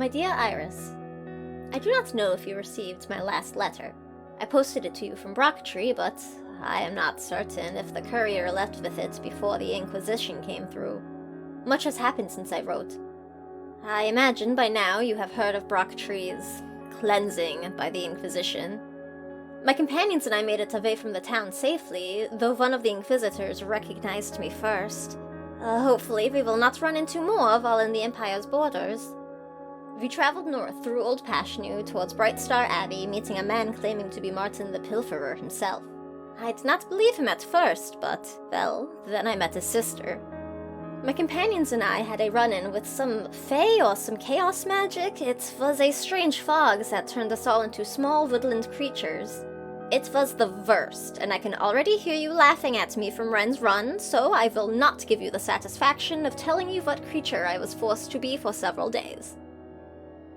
My dear Iris, I do not know if you received my last letter. I posted it to you from Brocktree, but I am not certain if the courier left with it before the Inquisition came through. Much has happened since I wrote. I imagine by now you have heard of Brocktree's cleansing by the Inquisition. My companions and I made it away from the town safely, though one of the Inquisitors recognized me first. Hopefully we will not run into more while in the Empire's borders. We traveled north through Old Pashnu towards Brightstar Abbey, meeting a man claiming to be Martin the Pilferer himself. I did not believe him at first, but, well, then I met his sister. My companions and I had a run-in with some fae or some chaos magic. It was a strange fog that turned us all into small woodland creatures. It was the worst, and I can already hear you laughing at me from Ren's Run, so I will not give you the satisfaction of telling you what creature I was forced to be for several days.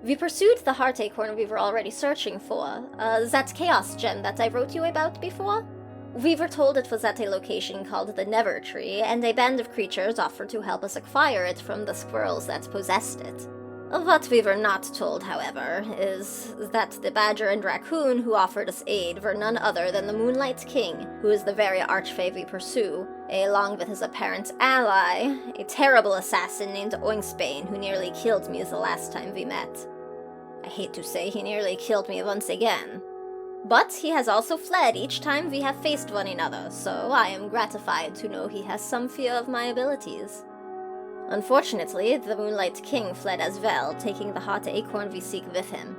We pursued the heart acorn we were already searching for, that chaos gem that I wrote you about before. We were told it was at a location called the Never Tree, and a band of creatures offered to help us acquire it from the squirrels that possessed it. What we were not told, however, is that the badger and raccoon who offered us aid were none other than the Moonlight King, who is the very archfey we pursue, along with his apparent ally, a terrible assassin named Oingsbane who nearly killed me the last time we met. I hate to say he nearly killed me once again. But he has also fled each time we have faced one another, so I am gratified to know he has some fear of my abilities. Unfortunately, the Moonlight King fled as well, taking the heart acorn we seek with him.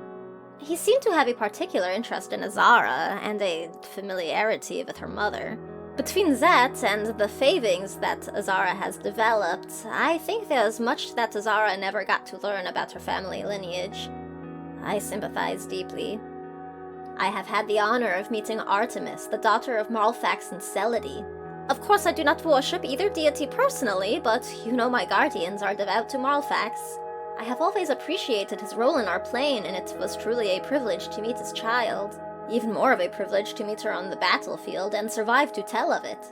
He seemed to have a particular interest in Ezara, and a familiarity with her mother. Between that and the favings that Ezara has developed, I think there's much that Ezara never got to learn about her family lineage. I sympathize deeply. I have had the honor of meeting Artemis, the daughter of Marlfax and Celody. Of course, I do not worship either deity personally, but you know my guardians are devout to Marlfax. I have always appreciated his role in our plane, and it was truly a privilege to meet his child. Even more of a privilege to meet her on the battlefield and survive to tell of it.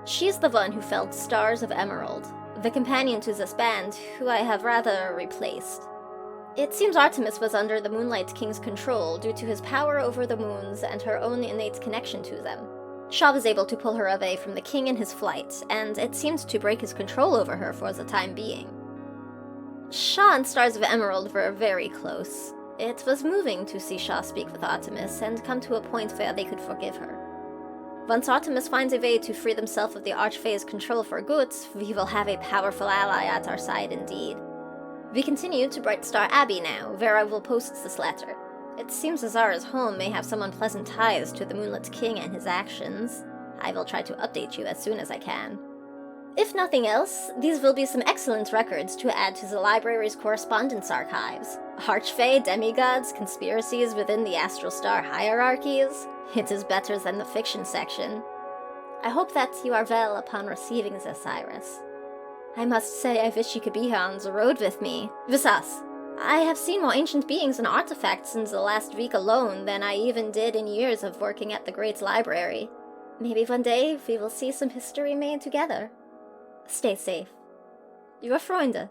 She is the one who felled Stars of Emerald, the companion to this band, who I have rather replaced. It seems Artemis was under the Moonlight King's control due to his power over the moons and her own innate connection to them. Shaw was able to pull her away from the king in his flight, and it seemed to break his control over her for the time being. Shaw and Stars of Emerald were very close. It was moving to see Shaw speak with Artemis and come to a point where they could forgive her. Once Artemis finds a way to free themselves of the Archfey's control for good, we will have a powerful ally at our side indeed. We continue to Brightstar Abbey now, where I will post this letter. It seems Ezara's home may have some unpleasant ties to the Moonlit King and his actions. I will try to update you as soon as I can. If nothing else, these will be some excellent records to add to the library's correspondence archives. Archfey, demigods, conspiracies within the Astral Star hierarchies. It is better than the fiction section. I hope that you are well upon receiving this, Iris. I must say I wish you could be here on the road with me, with us. I have seen more ancient beings and artifacts in the last week alone than I even did in years of working at the Great Library. Maybe one day we will see some history made together. Stay safe. Your Freunde,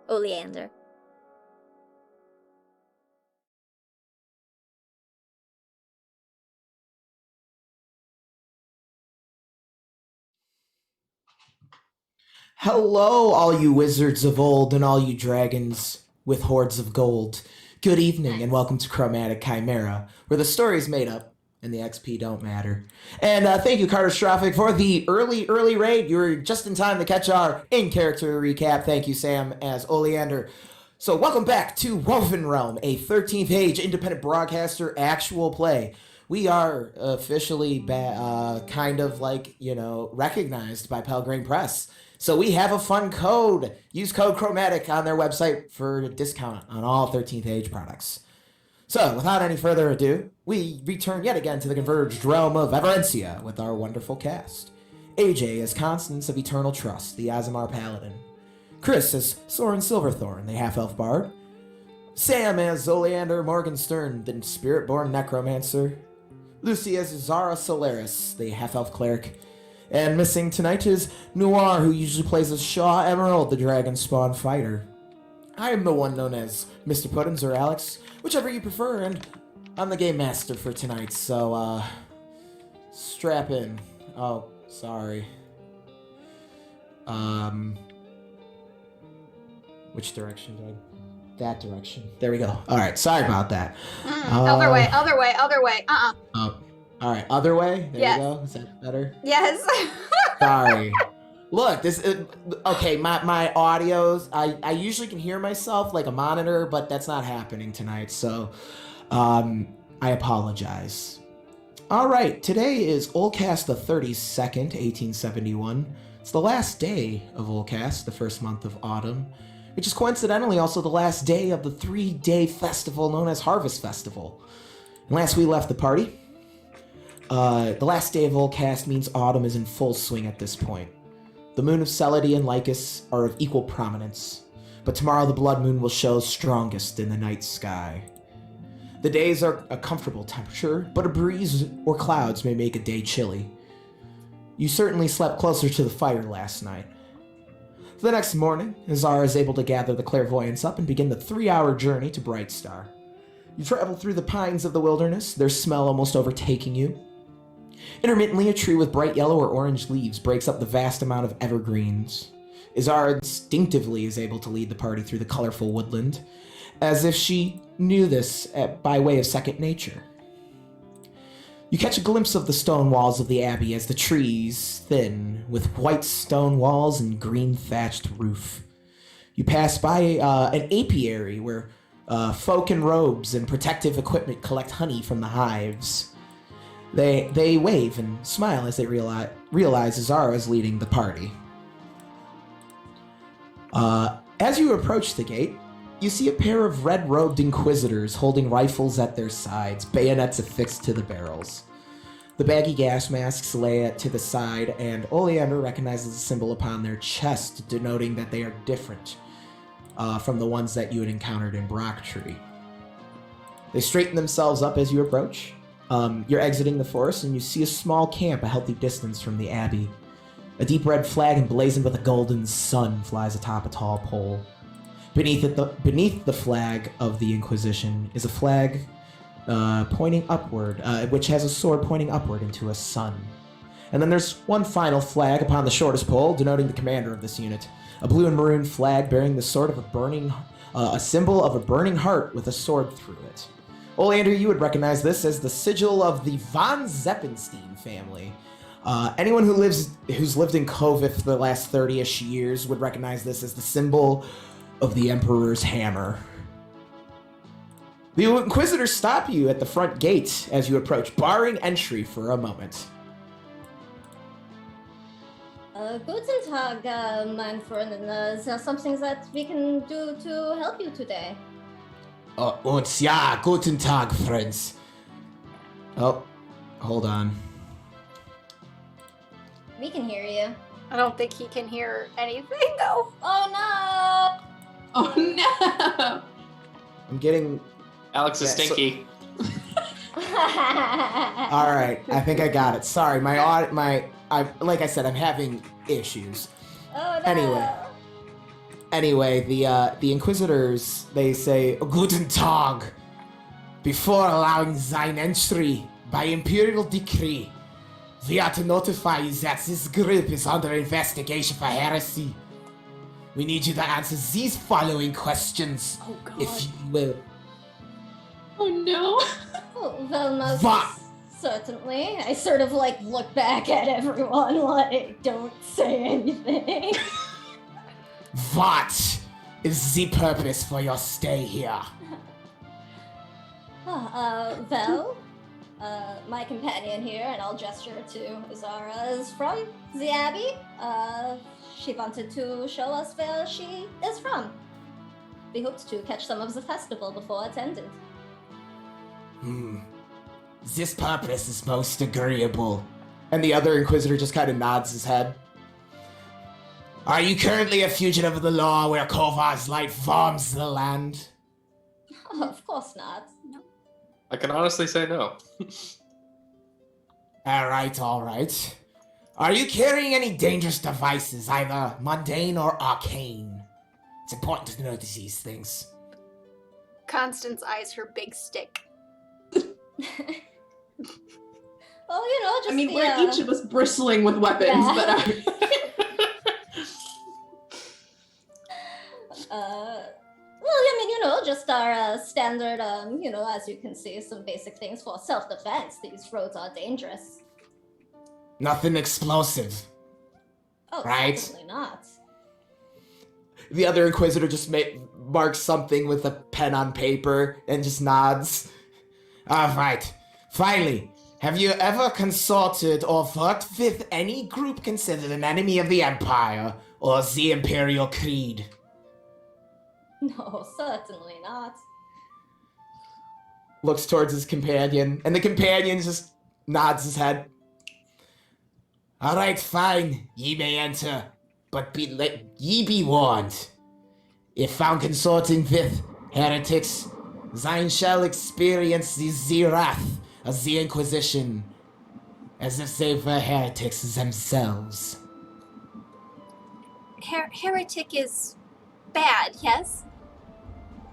Oleander. Hello, all you wizards of old and all you dragons with hordes of gold. Good evening and welcome to Chromatic Chimera, where the story's made up and the XP don't matter. And thank you, Catastrophic, for the early raid. You were just in time to catch our in-character recap. Thank you, Sam, as Oleander. So welcome back to WovenRealm, a 13th age independent broadcaster actual play. We are officially kind of like, recognized by Pelgrane Press. So we have a fun code. Use code Chromatic on their website for a discount on all 13th age products. So without any further ado, we return yet again to the converged realm of Everencia with our wonderful cast. AJ as Constance of Eternal Trust, the Aasimar Paladin. Chris as Soren Silverthorn, the half-elf bard. Sam as Oleander Morgenstern, the spirit-born necromancer. Lucy as Zara Solaris, the half-elf cleric. And missing tonight is Noir, who usually plays as Shaw Emerald, the dragon spawn fighter. I am the one known as Mr. Puddins or Alex, whichever you prefer, and I'm the game master for tonight, so, strap in. Oh, sorry. Which direction did I... That direction. There we go. Alright, sorry about that. Other way. Oh, alright, other way? There Yes. you go. Is that better? Yes. Sorry. Look, this is... Okay, my audios... I usually can hear myself like a monitor, but that's not happening tonight, so... I apologize. Alright, today is Olcast the 32nd, 1871. It's the last day of Olcast, the first month of autumn, which is coincidentally also the last day of the 3-day festival known as Harvest Festival. And last we left the party, the last day of Olcast means autumn is in full swing at this point. The moon of Celody and Lycus are of equal prominence, but tomorrow the blood moon will show strongest in the night sky. The days are a comfortable temperature, but a breeze or clouds may make a day chilly. You certainly slept closer to the fire last night. The next morning, Ezara is able to gather the Clairvoyants up and begin the 3-hour journey to Brightstar. You travel through the pines of the wilderness, their smell almost overtaking you. Intermittently, a tree with bright yellow or orange leaves breaks up the vast amount of evergreens. Ezara instinctively is able to lead the party through the colorful woodland, as if she knew this by way of second nature. You catch a glimpse of the stone walls of the abbey as the trees thin, with white stone walls and green thatched roof. You pass by an apiary where folk in robes and protective equipment collect honey from the hives. They wave and smile as they realize Ezara is leading the party. As you approach the gate, you see a pair of red-robed inquisitors holding rifles at their sides, bayonets affixed to the barrels. The baggy gas masks lay to the side, and Oleander recognizes a symbol upon their chest, denoting that they are different from the ones that you had encountered in Brocktree. They straighten themselves up as you approach. You're exiting the forest, and you see a small camp a healthy distance from the abbey. A deep red flag emblazoned with a golden sun flies atop a tall pole. Beneath the flag of the Inquisition is a flag pointing upward, which has a sword pointing upward into a sun. And then there's one final flag upon the shortest pole, denoting the commander of this unit. A blue and maroon flag bearing the sword of a symbol of a burning heart with a sword through it. Oleander, you would recognize this as the sigil of the von Zeppenstein family. Anyone who's lived in Kovith for the last 30-ish years would recognize this as the symbol of the Emperor's hammer. The Inquisitors stop you at the front gate as you approach, barring entry for a moment. Guten Tag, mein Freund. Is there something that we can do to help you today? Und ja, guten Tag, friends. Oh, hold on. We can hear you. I don't think he can hear anything though. Oh no! Oh no! I'm getting... Alex is Yeah, stinky. All right, I think I got it. Sorry, like I said, I'm having issues. Oh no! Anyway, the Inquisitors, they say, Guten Tag. Before allowing thine entry by Imperial decree, we are to notify you that this group is under investigation for heresy. We need you to answer these following questions, Oh god. if you will. Oh no. Oh, well, most Va- certainly. I sort of look back at everyone like, don't say anything. What is the purpose for your stay here? My companion here, and I'll gesture to Ezara, is from the Abbey. She wanted to show us where she is from. We hoped to catch some of the festival before it ended. This purpose is most agreeable. And the other Inquisitor just kind of nods his head. Are you currently a fugitive of the law where Kovar's light forms the land? Of course not. No. I can honestly say no. All right. Are you carrying any dangerous devices, either mundane or arcane? It's important to notice these things. Constance eyes her big stick. Well, you know, just I mean, the, we're each of us bristling with weapons, Yeah. but well, I mean, you know, just our standard, you know, as you can see, some basic things for self-defense. These roads are dangerous. Nothing explosive. Oh, Right. certainly not. The other Inquisitor just marks something with a pen on paper and just nods. All right. Finally, have you ever consulted or worked with any group considered an enemy of the Empire or the Imperial Creed? No, certainly not. Looks towards his companion, and the companion just nods his head. All right, fine. Ye may enter, but ye be warned. If found consorting with heretics, thine shall experience the wrath of the Inquisition, as if they were heretics themselves. Heretic is bad, yes?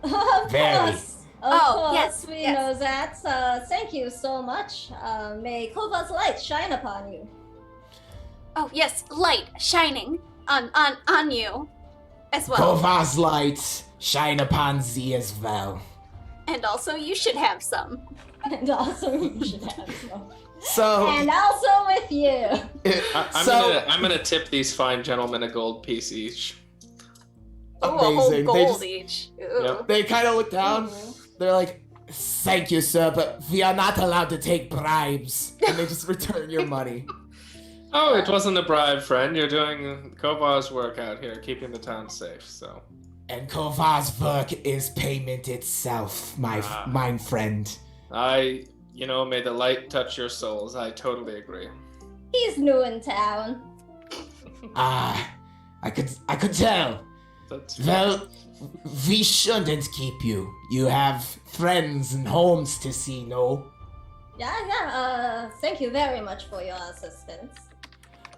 Of Very. course. Of Oh, course, yes, we yes. know that. Thank you so much. May Kova's light shine upon you. Oh, yes, light shining on you as well. Kova's light shine upon thee as well. And also, you should have some. And also, you should have some. So, And also with you. I'm gonna tip these fine gentlemen a gold piece each. Ooh, a whole Amazing. gold each. Ooh. Yep. They kind of look down. They're like, thank you, sir, but we are not allowed to take bribes. And they just return your money. Oh, it wasn't a bribe, friend. You're doing Kovar's work out here, keeping the town safe, so. And Kova's work is payment itself, my friend. May the light touch your souls. I totally agree. He's new in town. I could tell. That's Well, we shouldn't keep you. You have friends and homes to see, no? Yeah, thank you very much for your assistance.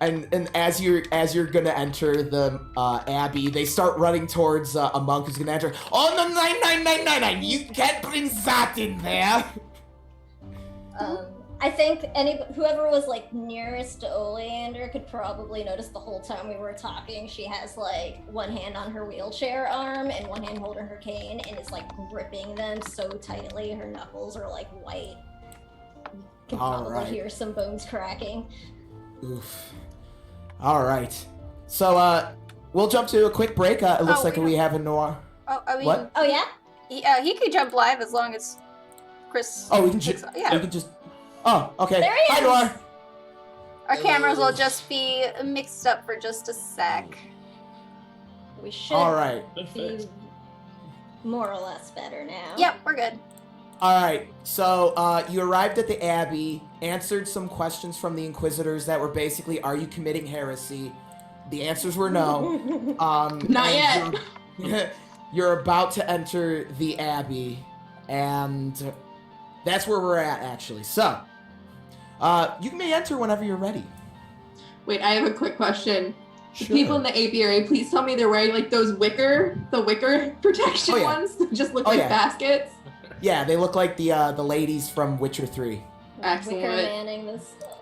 And as you're gonna enter the abbey, they start running towards a monk who's gonna enter. Oh no, 99999! You can't bring that in there. I think whoever was like nearest to Oleander could probably notice the whole time we were talking. She has like one hand on her wheelchair arm and one hand holding her cane, and is like gripping them so tightly her knuckles are like white. You can probably Alright. hear some bones cracking. Oof. All right. So we'll jump to a quick break. It looks like we have a noir. Oh, I mean, What? Oh yeah? he could jump live as long as Chris. Oh, we can takes- just. yeah. We can just. Oh, okay. There he Hi, is! Noir. Our cameras will just be mixed up for just a sec. We should All right. be more or less better now. Yep, we're good. All right. So you arrived at the abbey, answered some questions from the Inquisitors that were basically, "Are you committing heresy?" The answers were no. Not and yet. You're about to enter the abbey, and that's where we're at, actually. So, you may enter whenever you're ready. Wait, I have a quick question. The Sure. people in the apiary, please tell me they're wearing like the wicker protection Oh, yeah. ones that just look Oh, like yeah. baskets. Yeah, they look like the ladies from Witcher 3. Excellent. Wicker manning this stuff.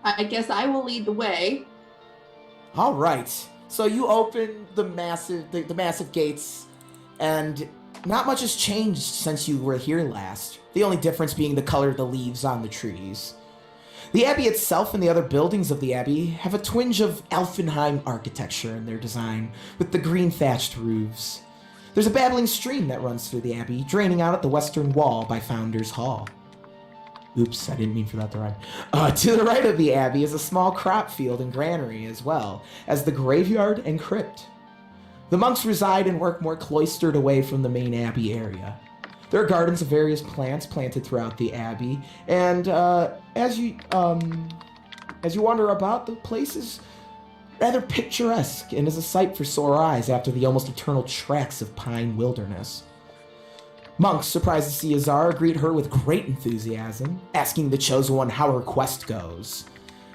I guess I will lead the way. All right. So you open the massive gates, and not much has changed since you were here last. The only difference being the color of the leaves on the trees. The abbey itself and the other buildings of the abbey have a twinge of Elfenheim architecture in their design, with the green thatched roofs. There's a babbling stream that runs through the abbey, draining out at the western wall by Founders Hall. Oops, I didn't mean for that to rhyme. To the right of the abbey is a small crop field and granary, as well as the graveyard and crypt. The monks reside and work more cloistered away from the main abbey area. There are gardens of various plants planted throughout the abbey, and as you wander about, the place is rather picturesque and is a sight for sore eyes after the almost eternal tracks of pine wilderness. Monks, surprised to see Ezara, greet her with great enthusiasm, asking the Chosen One how her quest goes.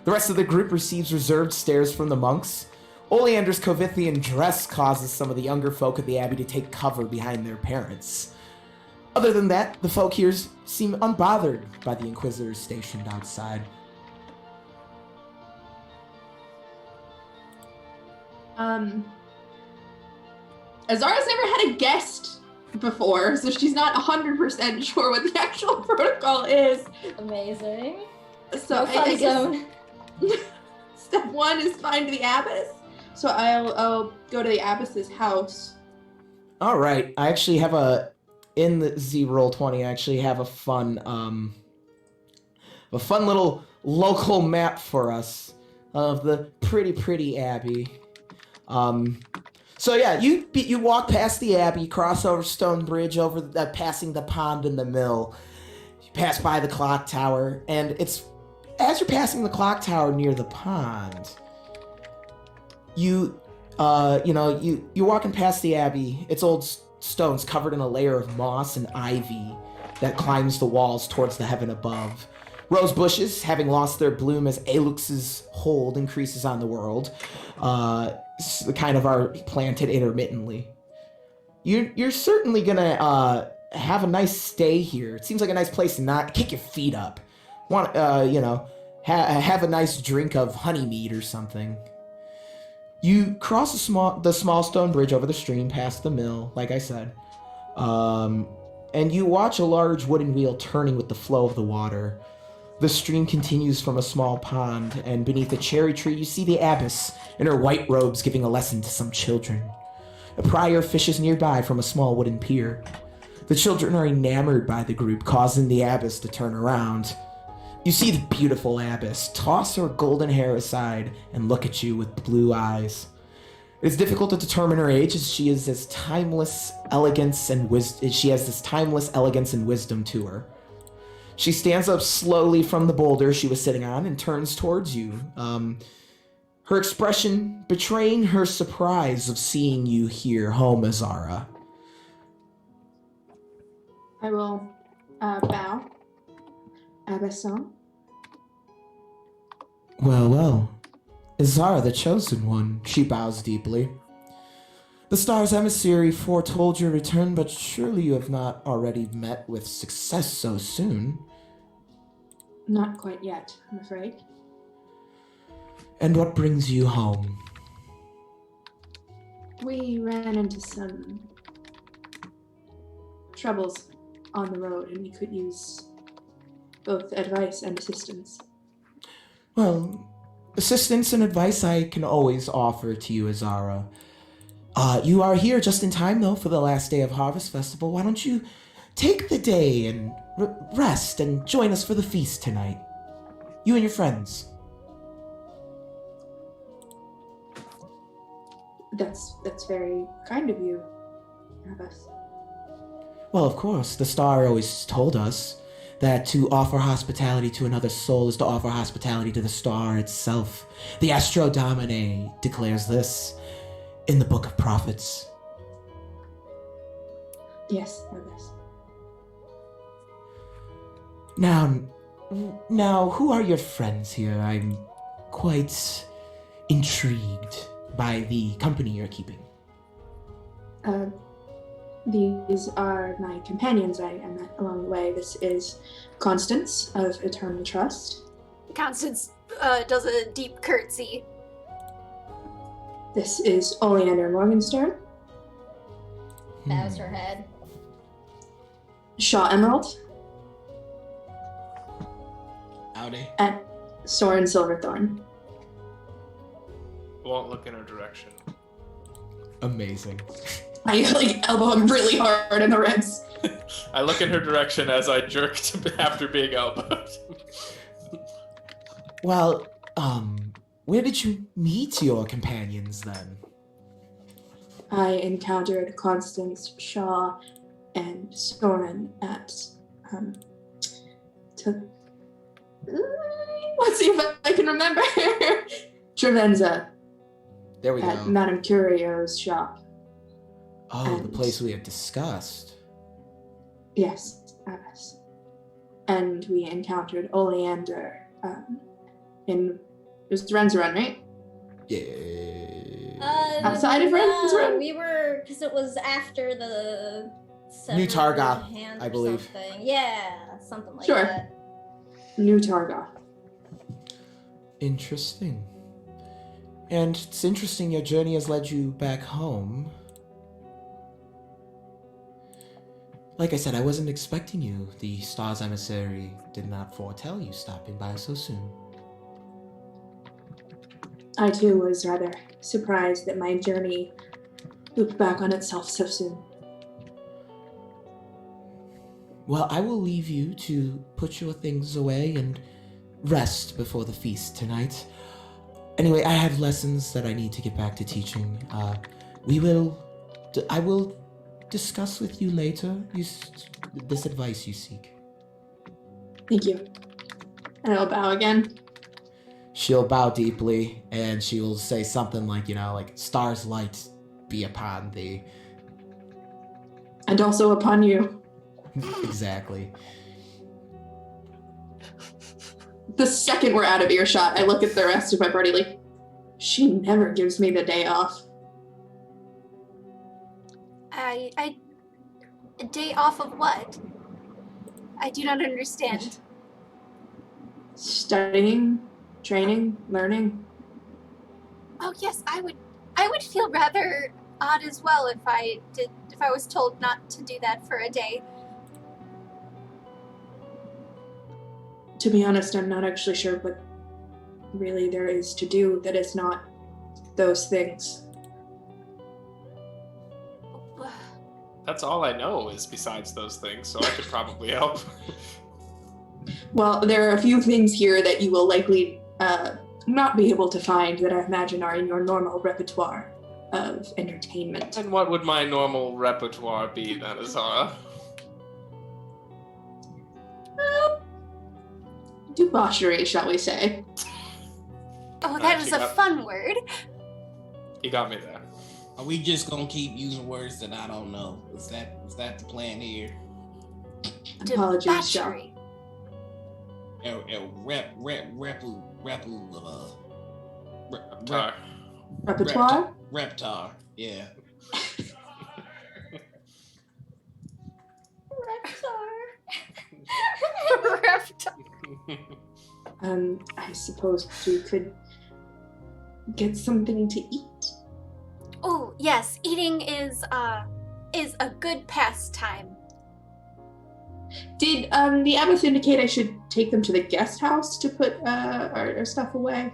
The rest of the group receives reserved stares from the monks, Oleander's Kovithian dress causes some of the younger folk of the Abbey to take cover behind their parents. Other than that, the folk here seem unbothered by the Inquisitors stationed outside. Azara's never had a guest before, so she's not 100% sure what the actual protocol is. Amazing. So I guess step one is find the abbess. So I'll go to the abbess's house. All right, I actually have in the Z-Roll20, I actually have a fun little local map for us of the pretty Abbey. So yeah, you walk past the Abbey, cross over Stone Bridge, over passing the pond and the mill. You pass by the clock tower, and it's as you're passing the clock tower near the pond, you're walking past the Abbey. It's old stones covered in a layer of moss and ivy that climbs the walls towards the heaven above. Rose bushes, having lost their bloom as Alux's hold increases on the world, kind of are planted intermittently. You're certainly gonna have a nice stay here. It seems like a nice place to not kick your feet up. Have a nice drink of honeymead or something. You cross the small stone bridge over the stream past the mill, like I said, and you watch a large wooden wheel turning with the flow of the water. The stream continues from a small pond, and beneath a cherry tree you see the abbess in her white robes giving a lesson to some children. A prior fishes nearby from a small wooden pier. The children are enamored by the group, causing the abbess to turn around. You see the beautiful abbess toss her golden hair aside and look at you with blue eyes. It is difficult to determine her age, as she is this timeless elegance and wisdom to her. She stands up slowly from the boulder she was sitting on and turns towards you, her expression betraying her surprise of seeing you here home, Ezara. I will bow. Abbesson. Well. Ezara, the chosen one, she bows deeply. The star's emissary foretold your return, but surely you have not already met with success so soon. Not quite yet, I'm afraid. And what brings you home? We ran into some troubles on the road, and we could use both advice and assistance. Well, assistance and advice I can always offer to you, Ezara. You are here just in time, though, for the last day of Harvest Festival. Why don't you take the day and rest and join us for the feast tonight? You and your friends. That's very kind of you, Abbess. Well, of course, the star always told us that to offer hospitality to another soul is to offer hospitality to the star itself. The Astro Domine declares this in the Book of Prophets. Yes, Abbess. Now, who are your friends here? I'm quite intrigued by the company you're keeping. These are my companions I met along the way. This is Constance of Eternal Trust. Constance does a deep curtsy. This is Oleander Morgenstern. Bows her head. Shaw Emerald. Howdy. And Soren Silverthorn. Won't look in her direction. Amazing. I elbow him really hard in the ribs. I look in her direction as I jerk after being elbowed. Well, where did you meet your companions then? I encountered Constance, Shaw, and Soren at let's see if I can remember. Trevenza. There we at go. Madame Curio's shop. Oh, the place we had discussed. Yes, Abbess. And we encountered Oleander it was Renzaran, right? Yeah. Outside of Ren's room? We were, because it was after the New severed Targoth, hand I or believe. something. Yeah, something like Sure. that. New Targoth. Interesting. And it's interesting your journey has led you back home. Like I said, I wasn't expecting you. The Star's emissary did not foretell you stopping by so soon. I too was rather surprised that my journey looped back on itself so soon. Well, I will leave you to put your things away and rest before the feast tonight. Anyway, I have lessons that I need to get back to teaching. I will discuss with you later this advice you seek. Thank you. And I'll bow again. She'll bow deeply, and she will say something like, Star's light be upon thee. And also upon you. Exactly. The second we're out of earshot, I look at the rest of my party like, she never gives me the day off. A day off of what? I do not understand. Studying, training, learning. Oh yes, I would feel rather odd as well if I was told not to do that for a day. To be honest, I'm not actually sure what really there is to do that is not those things. That's all I know is besides those things, so I could probably help. Well, there are a few things here that you will likely not be able to find that I imagine are in your normal repertoire of entertainment. And what would my normal repertoire be then, Ezara? Debauchery, shall we say. Oh, that She is a got- fun word. You got me there. Are we just gonna keep using words that I don't know? Is that the plan here? Apologies, Shaw. Debauchery. Tar. Repertoire? Reptar, yeah. I suppose we could get something to eat. Oh yes, eating is a good pastime. Did the abbess indicate I should take them to the guest house to put our stuff away?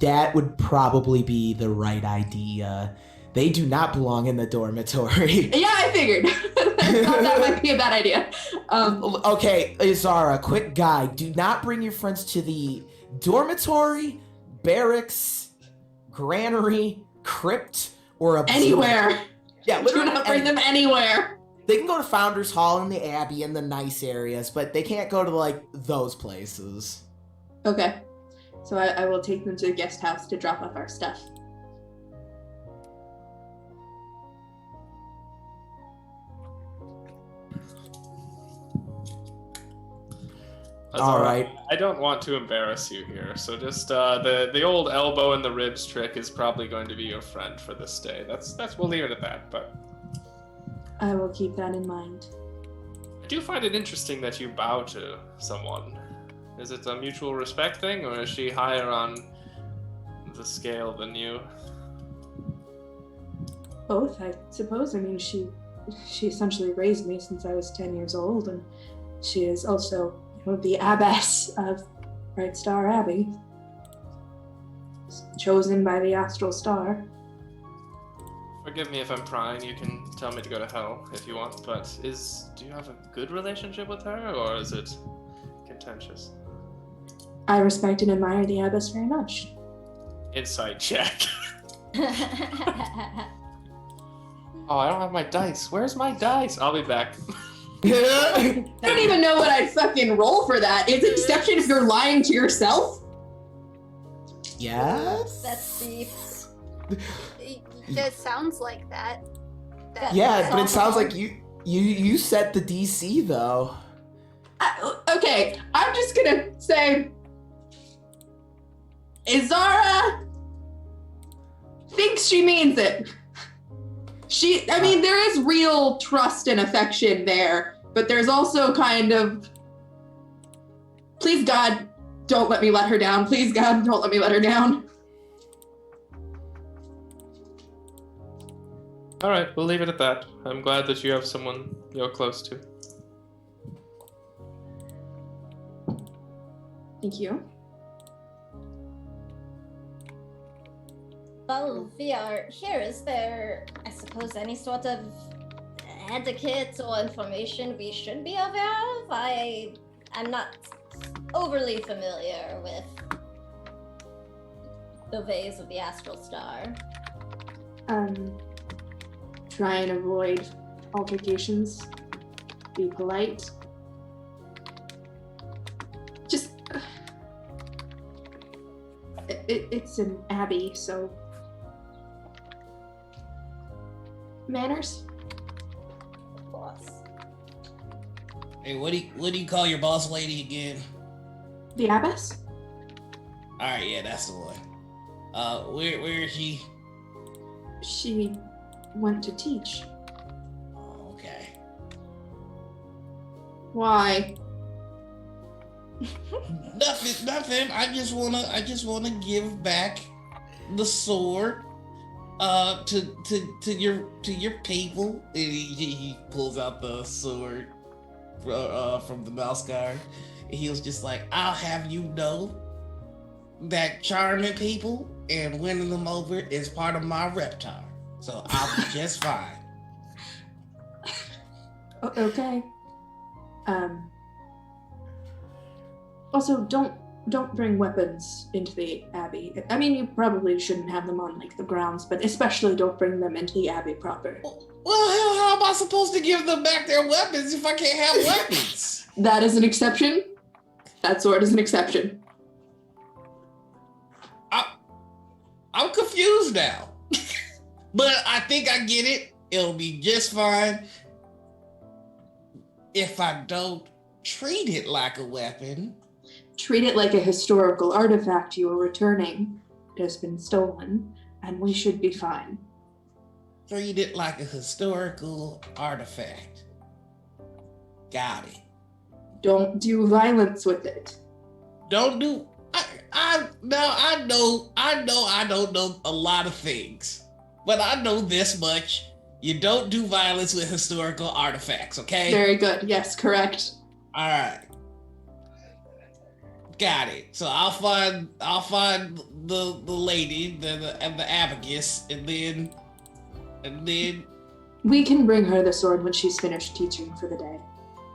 That would probably be the right idea. They do not belong in the dormitory. Yeah, I figured. I thought that might be a bad idea. Okay, Ezara, quick guide. Do not bring your friends to the dormitory, barracks, granary, crypt, or observatory. Anywhere. Yeah, Do literally not bring them anywhere. They can go to Founders Hall and the Abbey and the nice areas, but they can't go to, those places. Okay. So I will take them to the guest house to drop off our stuff. All right. I don't want to embarrass you here, so just the old elbow in the ribs trick is probably going to be your friend for this day. That's we'll leave it at that. But I will keep that in mind. I do find it interesting that you bow to someone. Is it a mutual respect thing, or is she higher on the scale than you? Both, I suppose. I mean, she essentially raised me since I was 10 years old, and she is also the abbess of Brightstar Abbey, chosen by the astral star. Forgive me if I'm prying. You can tell me to go to hell if you want, but do you have a good relationship with her, or is it contentious? I respect and admire the abbess very much. Insight check. Oh, I don't have my dice. Where's my dice? I'll be back. I don't even know what I'd fucking roll for that. Is it deception if you're lying to yourself? Yes? That's deep. It sounds like that. Yeah, but it sounds like you set the DC, though. Okay, I'm just gonna say, Ezara, think thinks she means it. I mean, there is real trust and affection there, but there's also kind of, please God, don't let me let her down. Please God, don't let me let her down. All right, we'll leave it at that. I'm glad that you have someone you're close to. Thank you. Well, we are here. Is there, I suppose, any sort of etiquette or information we should be aware of? I'm not overly familiar with the ways of the astral star. Try and avoid altercations. Be polite. Just, it's an abbey, so manners. Of course. Hey, what do you call your boss lady again? The abbess? All right, yeah, that's the one. Where is she? She went to teach. Oh, okay. Why? Nothing. I just wanna give back the sword to your people. And he pulls out the sword from the mouse guard. And he was just like, I'll have you know that charming people and winning them over is part of my repertoire. So I'll be just fine. Okay. Also, don't bring weapons into the abbey. I mean, you probably shouldn't have them on like the grounds, but especially don't bring them into the abbey proper. Well, hell, how am I supposed to give them back their weapons if I can't have weapons? That is an exception. That sword is an exception. I'm confused now. But I think I get it. It'll be just fine if I don't treat it like a weapon. Treat it like a historical artifact you are returning. It has been stolen, and we should be fine. Treat it like a historical artifact. Got it. Don't do violence with it. Don't do. I know I don't know a lot of things, but I know this much. You don't do violence with historical artifacts, okay? Very good. Yes, correct. All right. Got it. So I'll find the lady, the abacus, and then We can bring her the sword when she's finished teaching for the day.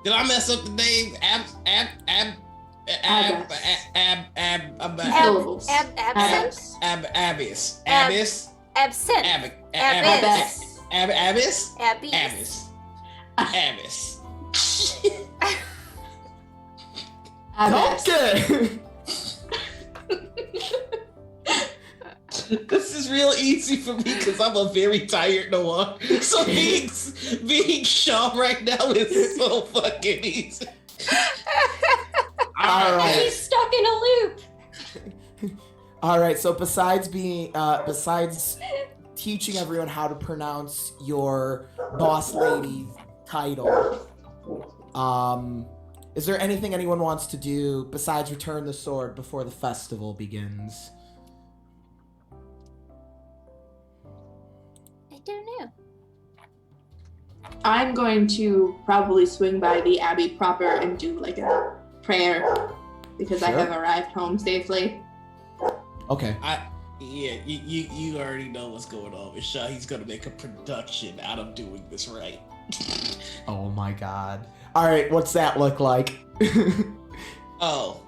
did I mess up the name? Syllables. Absent? Abyss. Absent. Abyss. Abyss. Okay. This is real easy for me because I'm a very tired Noah. So being Sean right now is so fucking easy. All right. He's stuck in a loop. All right. So besides teaching everyone how to pronounce your boss lady's title, is there anything anyone wants to do besides return the sword before the festival begins? I don't know. I'm going to probably swing by the abbey proper and do like a prayer because I Sure. have arrived home safely. Okay. You already know what's going on with Shaw. He's gonna make a production out of doing this right. Oh my god. All right. What's that look like? Oh,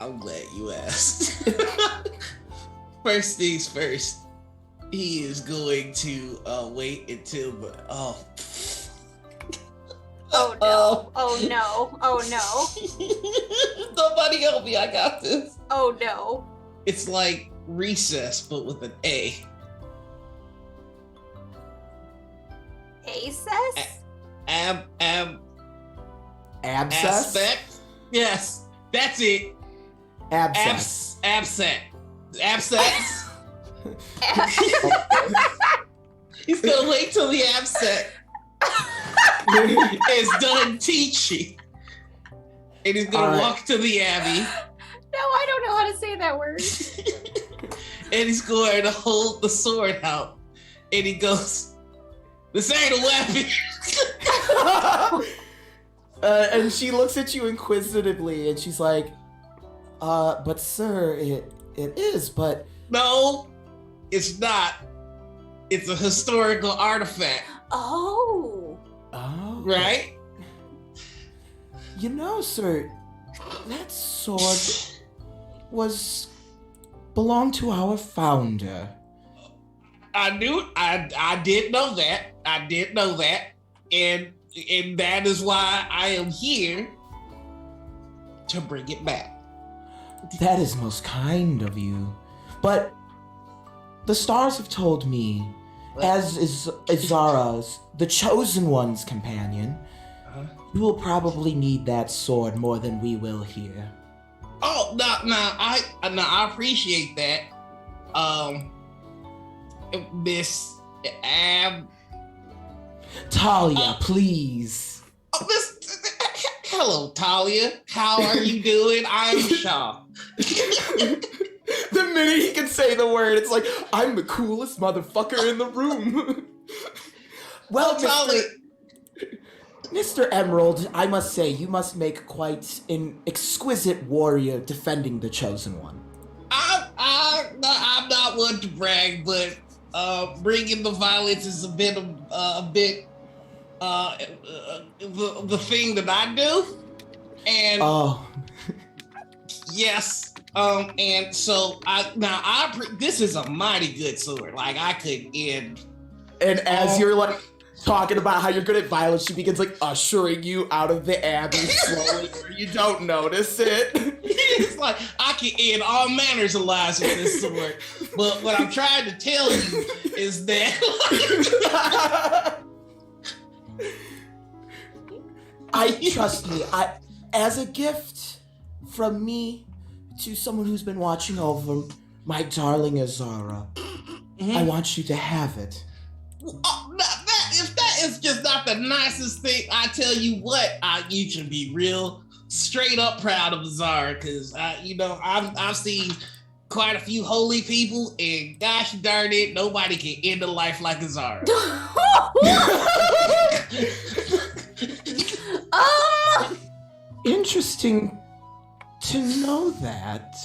I'm glad you asked. First things first, he is going to wait until the Oh no. Oh no. Oh no. Nobody help me, I got this. Oh no. It's like recess, but with an A. Aces? Abscess? Aspect? Yes, that's it. Abscess. Abscess. He's gonna wait till the absent is done teaching. And he's gonna walk to the Abbey. No, I don't know how to say that word. And he's going to hold the sword out. And he goes, "This ain't a weapon." And she looks at you inquisitively, and she's like, but sir, it is, but... No, it's not. It's a historical artifact. Oh. Oh. Right? You know, sir, that sword belonged to our founder. I did know that. I did know that. And that is why I am here to bring it back. That is most kind of you. But the stars have told me, as is Ezara's, the Chosen One's companion, you will probably need that sword more than we will here. Oh, I appreciate that. Miss Talia, please. Hello, Talia. How are you doing? I'm Shaw. The minute he can say the word, it's like, I'm the coolest motherfucker in the room. Well, Talia. Mr. Emerald, I must say, you must make quite an exquisite warrior defending the Chosen One. I'm not one to brag, but bringing the violence is a bit the thing that I do, and yes, and so this is a mighty good sword. Like I could end. And as you're like talking about how you're good at violence, she begins like ushering you out of the abbey slowly, where you don't notice it. It's like I can end all manners of lives with this sword. But what I'm trying to tell you is that trust me, as a gift from me to someone who's been watching over my darling Ezara, I want you to have it. If that is just not the nicest thing, I tell you what, you should be real straight up proud of Ezara, because I've seen quite a few holy people, and gosh darn it, nobody can end a life like Ezara. Interesting to know that.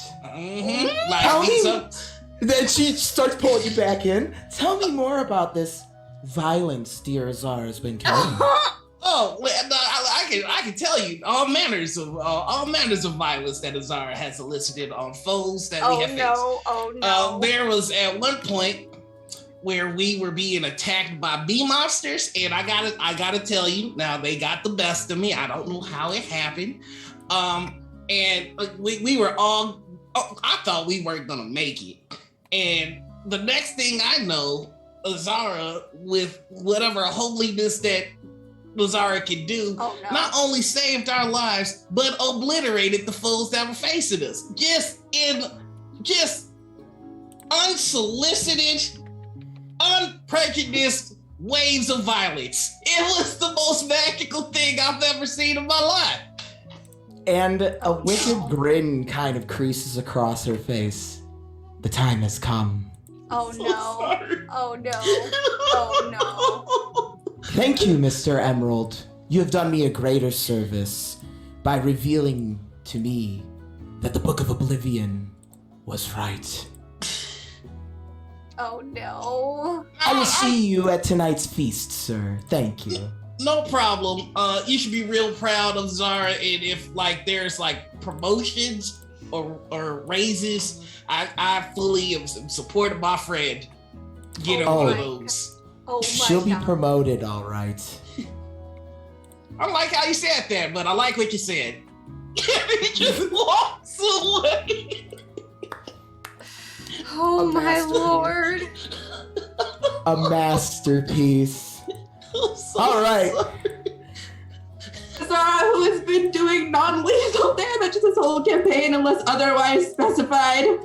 Then she starts pulling you back in. Tell me more about this violence dear Ezara has been carrying. Oh, I can tell you all manners of violence that Ezara has elicited on foes that we have faced. Oh no! There was at one point where we were being attacked by bee monsters, and I gotta tell you, now they got the best of me. I don't know how it happened, and we were all. I thought we weren't gonna make it, and the next thing I know, Ezara, with whatever holiness that Ezara could do, not only saved our lives, but obliterated the foes that were facing us. Just unsolicited, unprejudiced waves of violence. It was the most magical thing I've ever seen in my life. And a wicked grin kind of creases across her face. The time has come. Oh no! Oh no! Oh no! Thank you, Mr. Emerald. You have done me a greater service by revealing to me that the Book of Oblivion was right. Oh no! I will see you at tonight's feast, sir. Thank you. No problem. You should be real proud of Zara, and if there's promotions or raises, I fully am supporting my friend. Get her one of those. Oh my She'll be God. promoted, all right. I like how you said that, but I like what you said. He just walks away. Oh my lord! A masterpiece. All right. Ezara, who has been doing non-lethal damage this whole campaign unless otherwise specified.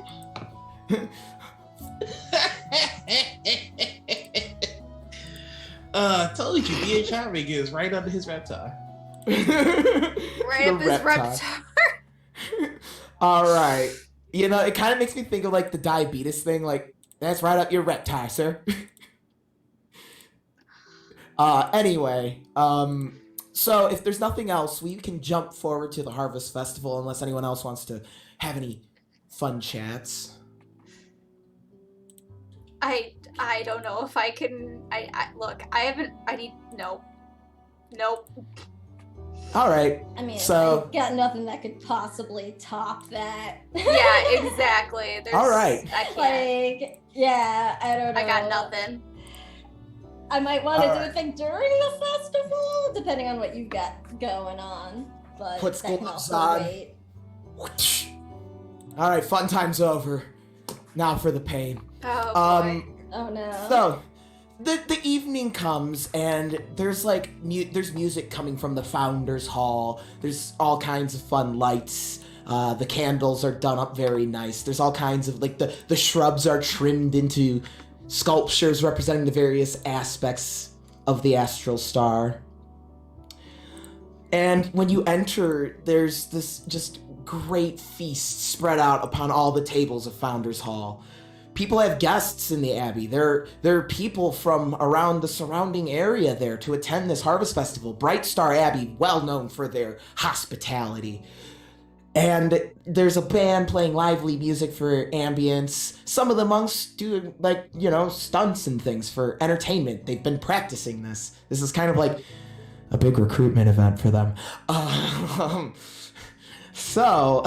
Told you, being charming is right under his reptile. Right up his reptile. All right. You know, it kind of makes me think of like the diabetes thing. Like, that's right up your reptile, sir. Anyway, so if there's nothing else, we can jump forward to the Harvest Festival unless anyone else wants to have any fun chats. I don't know if I can. Look. I haven't. I need. Nope. All right. I mean, So- I got nothing that could possibly top that. Yeah, exactly. All right. I can't. Like, yeah, I don't know. I got nothing. I might want to do a Alright. thing during the festival, depending on what you got going on. But Put that can gloves also on. wait. Whoosh. All right, fun time's over. Now for the pain. Oh boy. Oh no. So, the evening comes and there's like there's music coming from the Founders Hall. There's all kinds of fun lights. The candles are done up very nice. There's all kinds of like the shrubs are trimmed into sculptures representing the various aspects of the astral star. And when you enter, there's this just great feast spread out upon all the tables of Founders Hall. People have guests in the Abbey. There are people from around the surrounding area there to attend this Harvest Festival. Brightstar Abbey, well known for their hospitality. And there's a band playing lively music for ambience. Some of the monks do, like, you know, stunts and things for entertainment. They've been practicing this. This is kind of like a big recruitment event for them. So...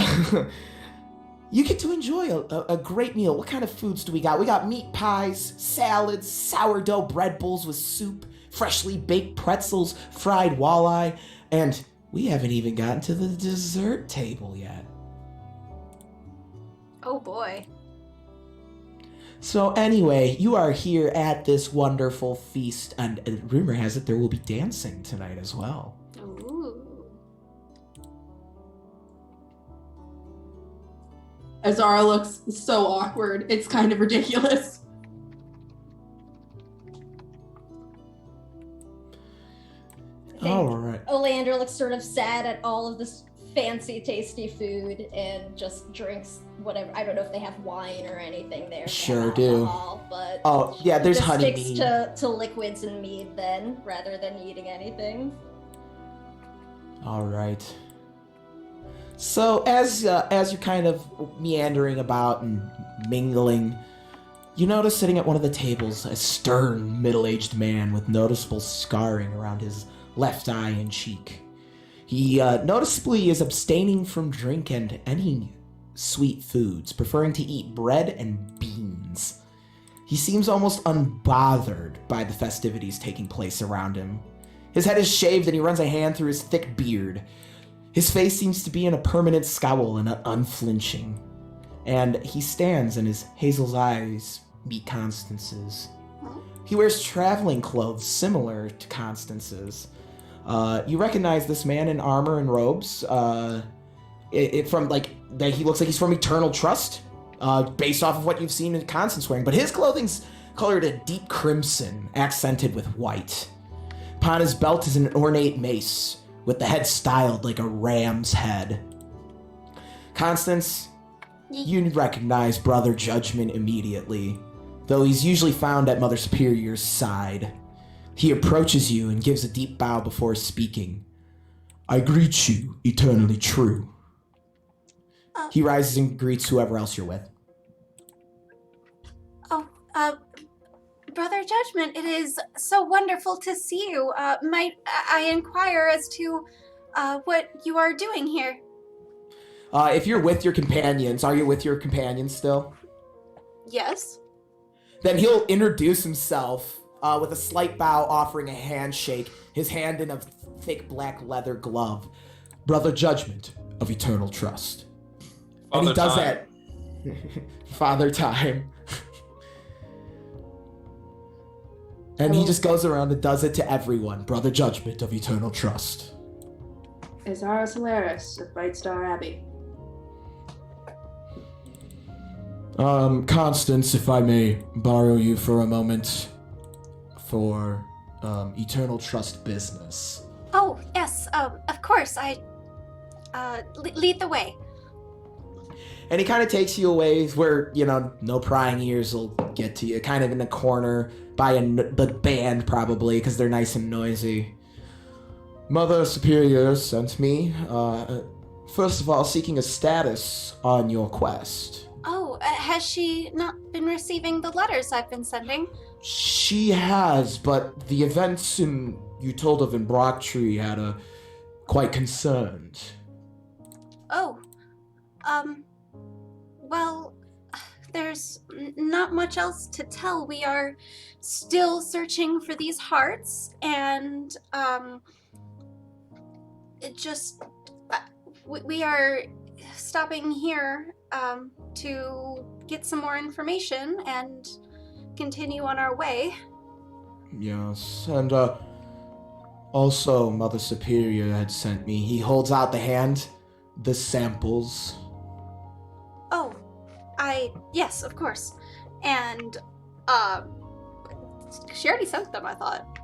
You get to enjoy a great meal. What kind of foods do we got? We got meat pies, salads, sourdough bread bowls with soup, freshly baked pretzels, fried walleye, and we haven't even gotten to the dessert table yet. Oh boy. So anyway, you are here at this wonderful feast, and rumor has it there will be dancing tonight as well. Ooh. Ezara looks so awkward. It's kind of ridiculous. I think All right. Oleander looks sort of sad at all of this fancy, tasty food and just drinks whatever. I don't know if they have wine or anything there. Sure do. Alcohol, but Oh, yeah, there's just honey sticks mead. to liquids and mead then, rather than eating anything. All right. So as you're kind of meandering about and mingling, you notice sitting at one of the tables a stern, middle-aged man with noticeable scarring around his left eye and cheek. He noticeably is abstaining from drink and any sweet foods, preferring to eat bread and beans. He seems almost unbothered by the festivities taking place around him. His head is shaved and he runs a hand through his thick beard. His face seems to be in a permanent scowl and unflinching. And he stands and his hazel eyes meet Constance's. He wears traveling clothes similar to Constance's. You recognize this man in armor and robes. He looks like he's from Eternal Trust, based off of what you've seen in Constance wearing. But his clothing's colored a deep crimson, accented with white. Upon his belt is an ornate mace, with the head styled like a ram's head. Constance, you recognize Brother Judgment immediately, though he's usually found at Mother Superior's side. He approaches you and gives a deep bow before speaking. I greet you, eternally true. He rises and greets whoever else you're with. Brother Judgment, it is so wonderful to see you. Might I inquire as to what you are doing here? If you're with your companions, are you with your companions still? Yes. Then he'll introduce himself with a slight bow, offering a handshake, his hand in a thick black leather glove. Brother Judgment of Eternal Trust. And he does that. Father Time. And he just goes around and does it to everyone. Brother Judgment of Eternal Trust. Ezara Solaris of Brightstar Abbey. Constance, if I may borrow you for a moment for, Eternal Trust business. Oh, yes, of course. Lead the way. And he kind of takes you away where, no prying ears will get to you, kind of in a corner by the band, probably, because they're nice and noisy. Mother Superior sent me, first of all, seeking a status on your quest. Oh, has she not been receiving the letters I've been sending? She has, but the events you told of in Brocktree had her quite concerned. Oh, well, there's not much else to tell. We are still searching for these hearts, and, we are stopping here, to get some more information and continue on our way. Yes, and, also Mother Superior had sent me. He holds out the hand, the samples. Oh, yes, of course. And, she already sent them, I thought.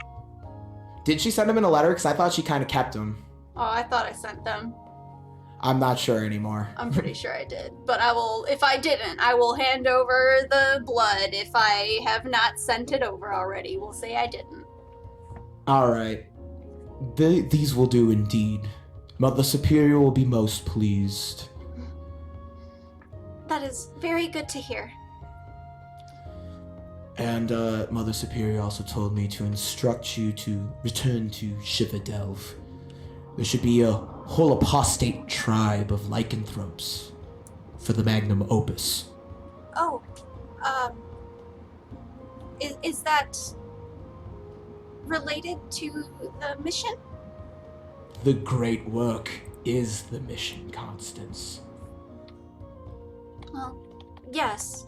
Did she send him in a letter? Because I thought she kind of kept them. Oh, I thought I sent them. I'm not sure anymore. I'm pretty sure I did. But if I didn't, I will hand over the blood. If I have not sent it over already, we'll say I didn't. Alright. These will do indeed. Mother Superior will be most pleased. That is very good to hear. And, Mother Superior also told me to instruct you to return to Shivadelv. There should be a whole apostate tribe of lycanthropes for the magnum opus. Oh, is that related to the mission? The great work is the mission, Constance. Well, yes.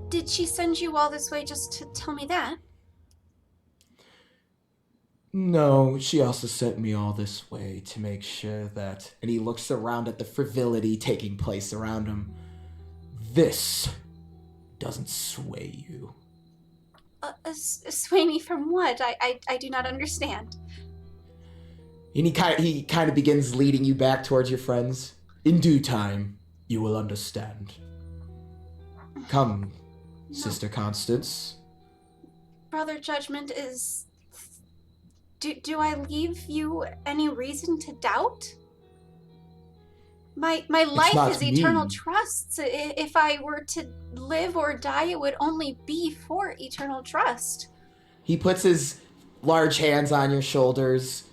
Did she send you all this way just to tell me that? No, she also sent me all this way to make sure that, and he looks around at the frivolity taking place around him, this doesn't sway you. Sway me from what? I do not understand. And he kind of begins leading you back towards your friends. In due time, you will understand. Come, No. Sister Constance. Brother Judgment is... Do I leave you any reason to doubt? My life not is eternal me. trust. If I were to live or die, it would only be for eternal trust. He puts his large hands on your shoulders.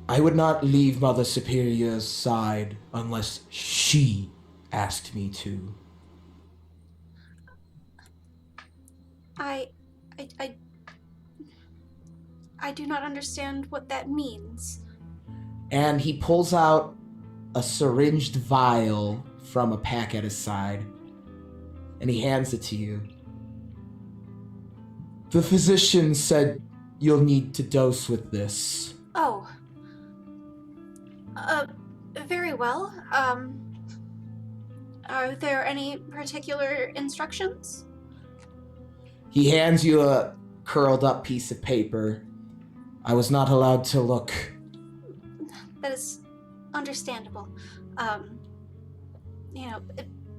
I would not leave Mother Superior's side unless she asked me to. I do not understand what that means. And he pulls out a syringed vial from a pack at his side, and he hands it to you. The physician said you'll need to dose with this. Oh. Very well. Are there any particular instructions? He hands you a curled up piece of paper. I was not allowed to look. That is understandable.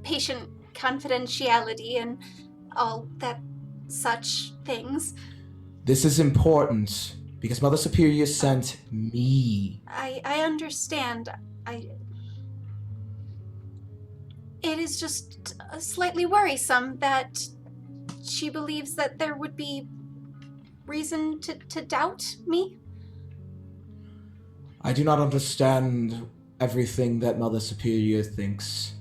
Patient confidentiality and all that such things. This is important because Mother Superior sent me. I understand. It is just slightly worrisome that she believes that there would be reason to doubt me. I do not understand everything that Mother Superior thinks,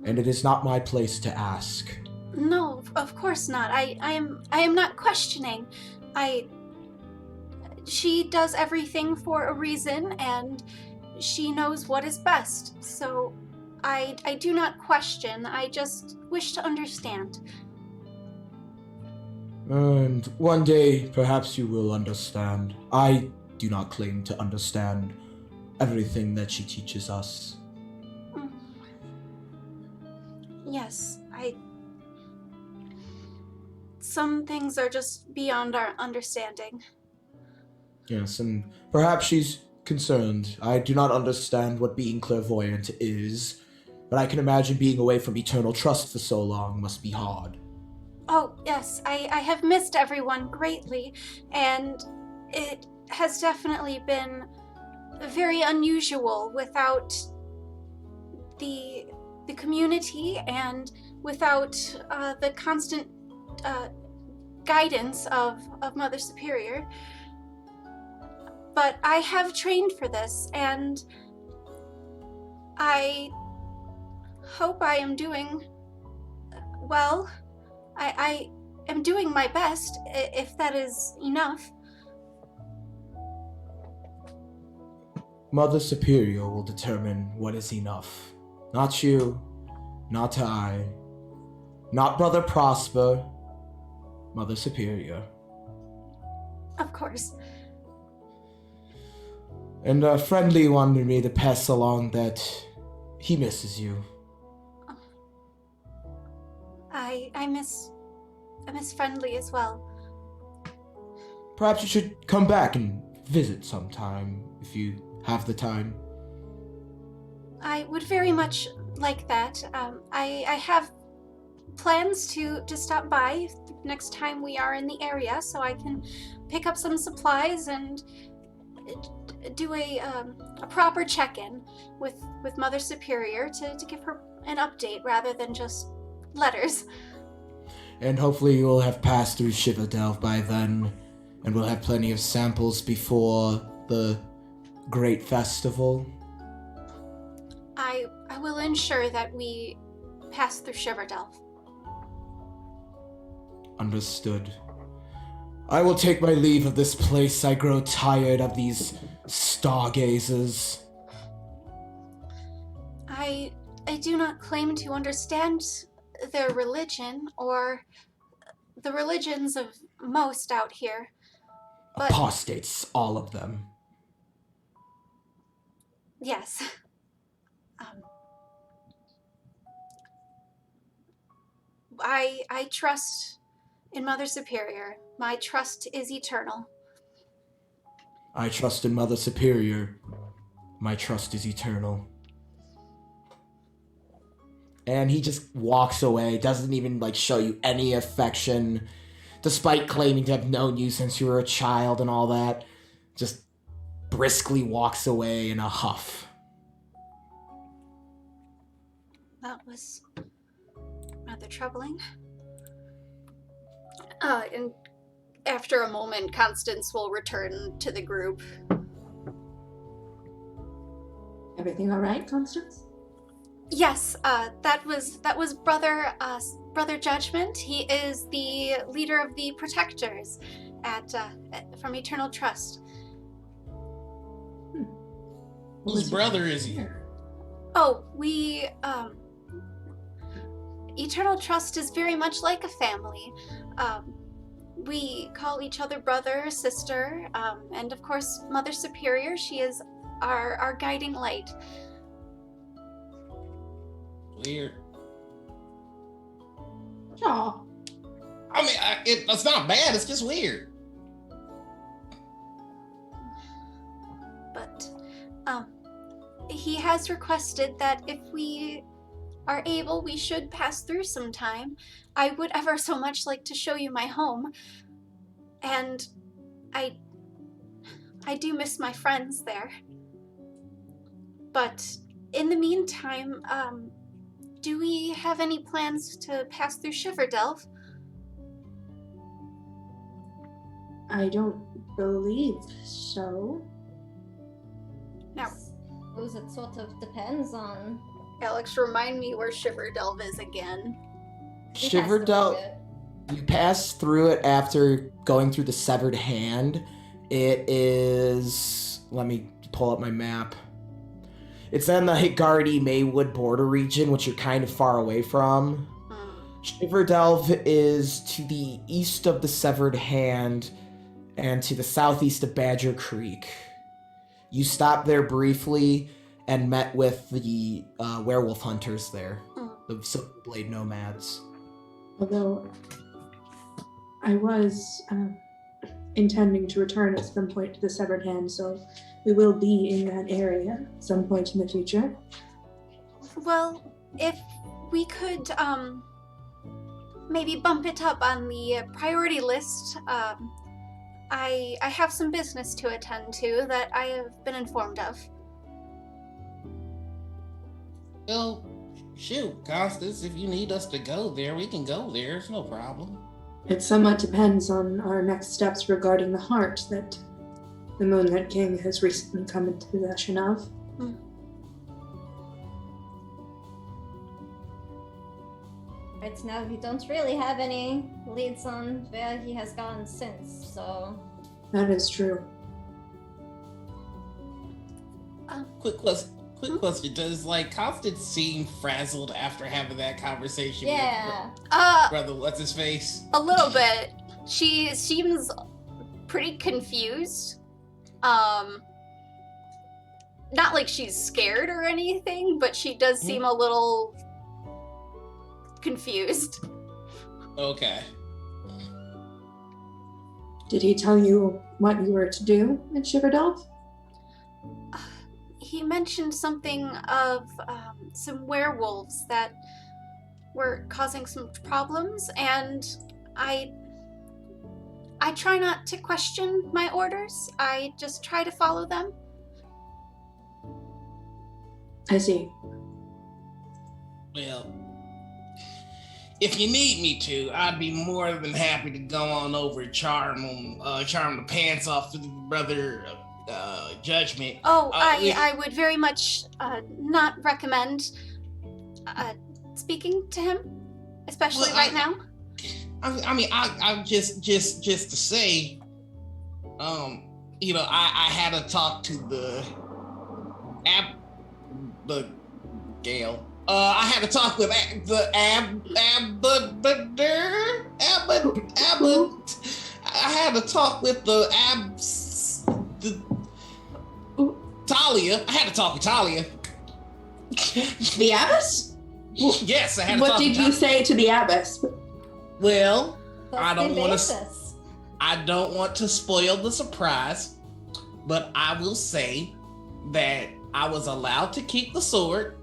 and it is not my place to ask. No, of course not. I am not questioning. She does everything for a reason, and she knows what is best. So I do not question. I just wish to understand. And one day, perhaps you will understand. I do not claim to understand everything that she teaches us. Yes, some things are just beyond our understanding. Yes, and perhaps she's concerned. I do not understand what being clairvoyant is, but I can imagine being away from eternal trust for so long must be hard. Oh, yes, I have missed everyone greatly, and it has definitely been very unusual without the community and without the constant guidance of Mother Superior. But I have trained for this, and I hope I am doing well. I am doing my best, if that is enough. Mother Superior will determine what is enough. Not you, not I, not Brother Prosper, Mother Superior. Of course. And Friendly wanted me to pass along that he misses you. I miss Friendly as well. Perhaps you should come back and visit sometime, if you have the time. I would very much like that. I have plans to stop by next time we are in the area, so I can pick up some supplies and do a proper check-in with Mother Superior to give her an update rather than just letters. And hopefully you will have passed through Shiverdelve by then, and we'll have plenty of samples before the great festival. I will ensure that we pass through Shiverdelve. Understood. I will take my leave of this place. I grow tired of these stargazers. I do not claim to understand their religion or the religions of most out here. But Apostates, all of them. yes. I trust in Mother Superior. My trust is eternal. I trust in Mother Superior. My trust is eternal. And he just walks away, doesn't even show you any affection, despite claiming to have known you since you were a child and all that. Just briskly walks away in a huff. That was rather troubling. And after a moment, Constance will return to the group. Everything all right, Constance? Yes, that was Brother Judgment. He is the leader of the Protectors from Eternal Trust. Whose brother is he? Oh, we Eternal Trust is very much like a family. We call each other brother, sister, and of course Mother Superior. She is our guiding light. Weird. Aw. I mean, it's not bad. It's just weird. But he has requested that if we are able, we should pass through sometime. I would ever so much like to show you my home, and I do miss my friends there. But in the meantime, do we have any plans to pass through Shiverdelve? I don't believe so. Now, Suppose it sort of depends on. Alex, remind me where Shiverdelve is again. We passed through Shiverdelve, it. you pass through it after going through the Severed Hand. It is... Let me pull up my map. It's in the Higardi-Maywood border region, which you're kind of far away from. Shiverdelve is to the east of the Severed Hand and to the southeast of Badger Creek. You stopped there briefly and met with the werewolf hunters there. the Silver Blade nomads. Although I was intending to return at some point to the Severed Hand, so we will be in that area at some point in the future. Well, if we could maybe bump it up on the priority list, I have some business to attend to that I have been informed of. Well, shoot, Constance, if you need us to go there, we can go there. It's no problem. It somewhat depends on our next steps regarding the heart that the Moonlit King has recently come into possession of. Right now, we don't really have any leads on where he has gone since, so... That is true. Quick question. Does, Constance seem frazzled after having that conversation Yeah. with Brother What's-His-Face? A little bit. She seems pretty confused. Not like she's scared or anything, but she does seem a little confused. Okay. Did he tell you what you were to do in Shiverdelve? He mentioned something of some werewolves that were causing some problems, and I try not to question my orders. I just try to follow them. I see. Well, if you need me to, I'd be more than happy to go on over and charm the pants off of Brother Judgment. Oh, I would very much not recommend speaking to him, especially right now. I just to say, I had a talk to the Gale. I had a talk with the I had a talk with Talia. I had to talk with Talia. The Abbess? Yes, I had to What talk did with you say to the Abbess? Well, What's I don't the want basis? I don't want to spoil the surprise, but I will say that I was allowed to keep the sword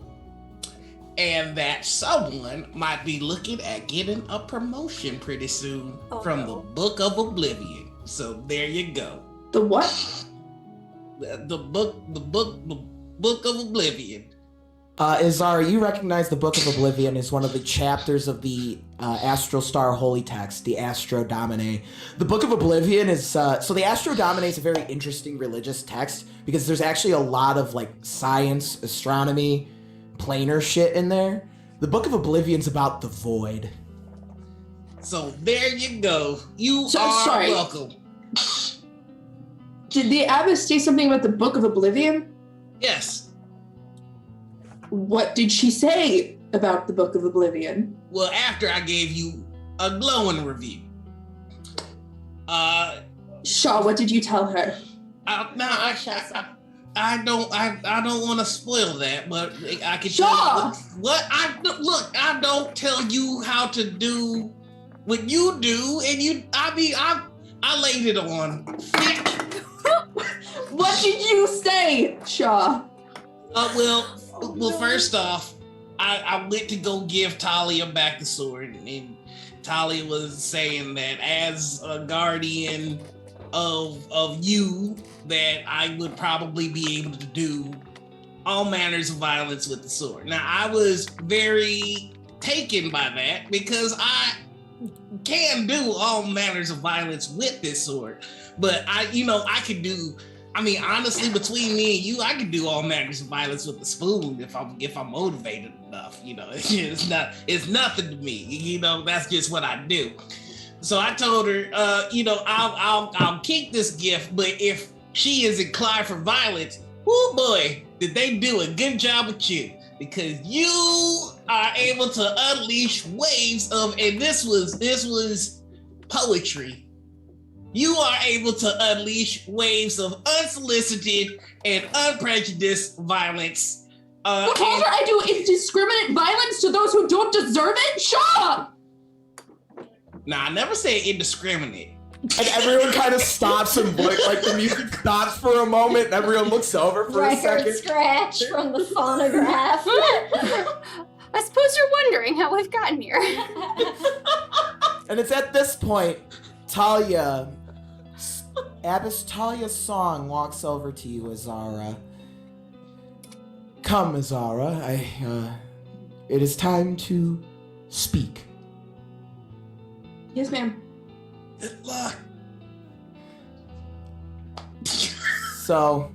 and that someone might be looking at getting a promotion pretty soon from the Book of Oblivion. So there you go. The what? The book of Oblivion. Ezara, you recognize the Book of Oblivion as one of the chapters of the Astral Star Holy Text, the Astro Domine. The Book of Oblivion is, so the Astro Domine is a very interesting religious text because there's actually a lot of science, astronomy, planar shit in there. The Book of Oblivion's about the void. So there you go. You are welcome. Did the Abbess say something about the Book of Oblivion? Yes. What did she say about the Book of Oblivion? Well, after I gave you a glowing review. Shaw, what did you tell her? I don't want to spoil that, but I can Shaw! tell you I don't tell you how to do what you do, and I laid it on thick. What did you say, Shaw? Well, first off, I went to go give Talia back the sword, and Talia was saying that as a guardian of you, that I would probably be able to do all manners of violence with the sword. Now, I was very taken by that because I can do all manners of violence with this sword, but I could do. Honestly, between me and you, I can do all manners of violence with the spoon if I'm motivated enough. It's nothing to me. That's just what I do. So I told her, I'll keep this gift, but if she is inclined for violence, oh boy, did they do a good job with you, because you are able to unleash waves of, and this was poetry. You are able to unleash waves of unsolicited and unprejudiced violence You told her I do indiscriminate violence to those who don't deserve it? Shut up! Nah, I never said indiscriminate. And everyone kind of stops and like the music stops for a moment and everyone looks over for a Record second. scratch from the phonograph. I suppose you're wondering how we've gotten here. And it's at this point, Talia, Abbess Talia Song walks over to you, Ezara. Come, Ezara, it is time to speak. Yes, ma'am. Good luck. So,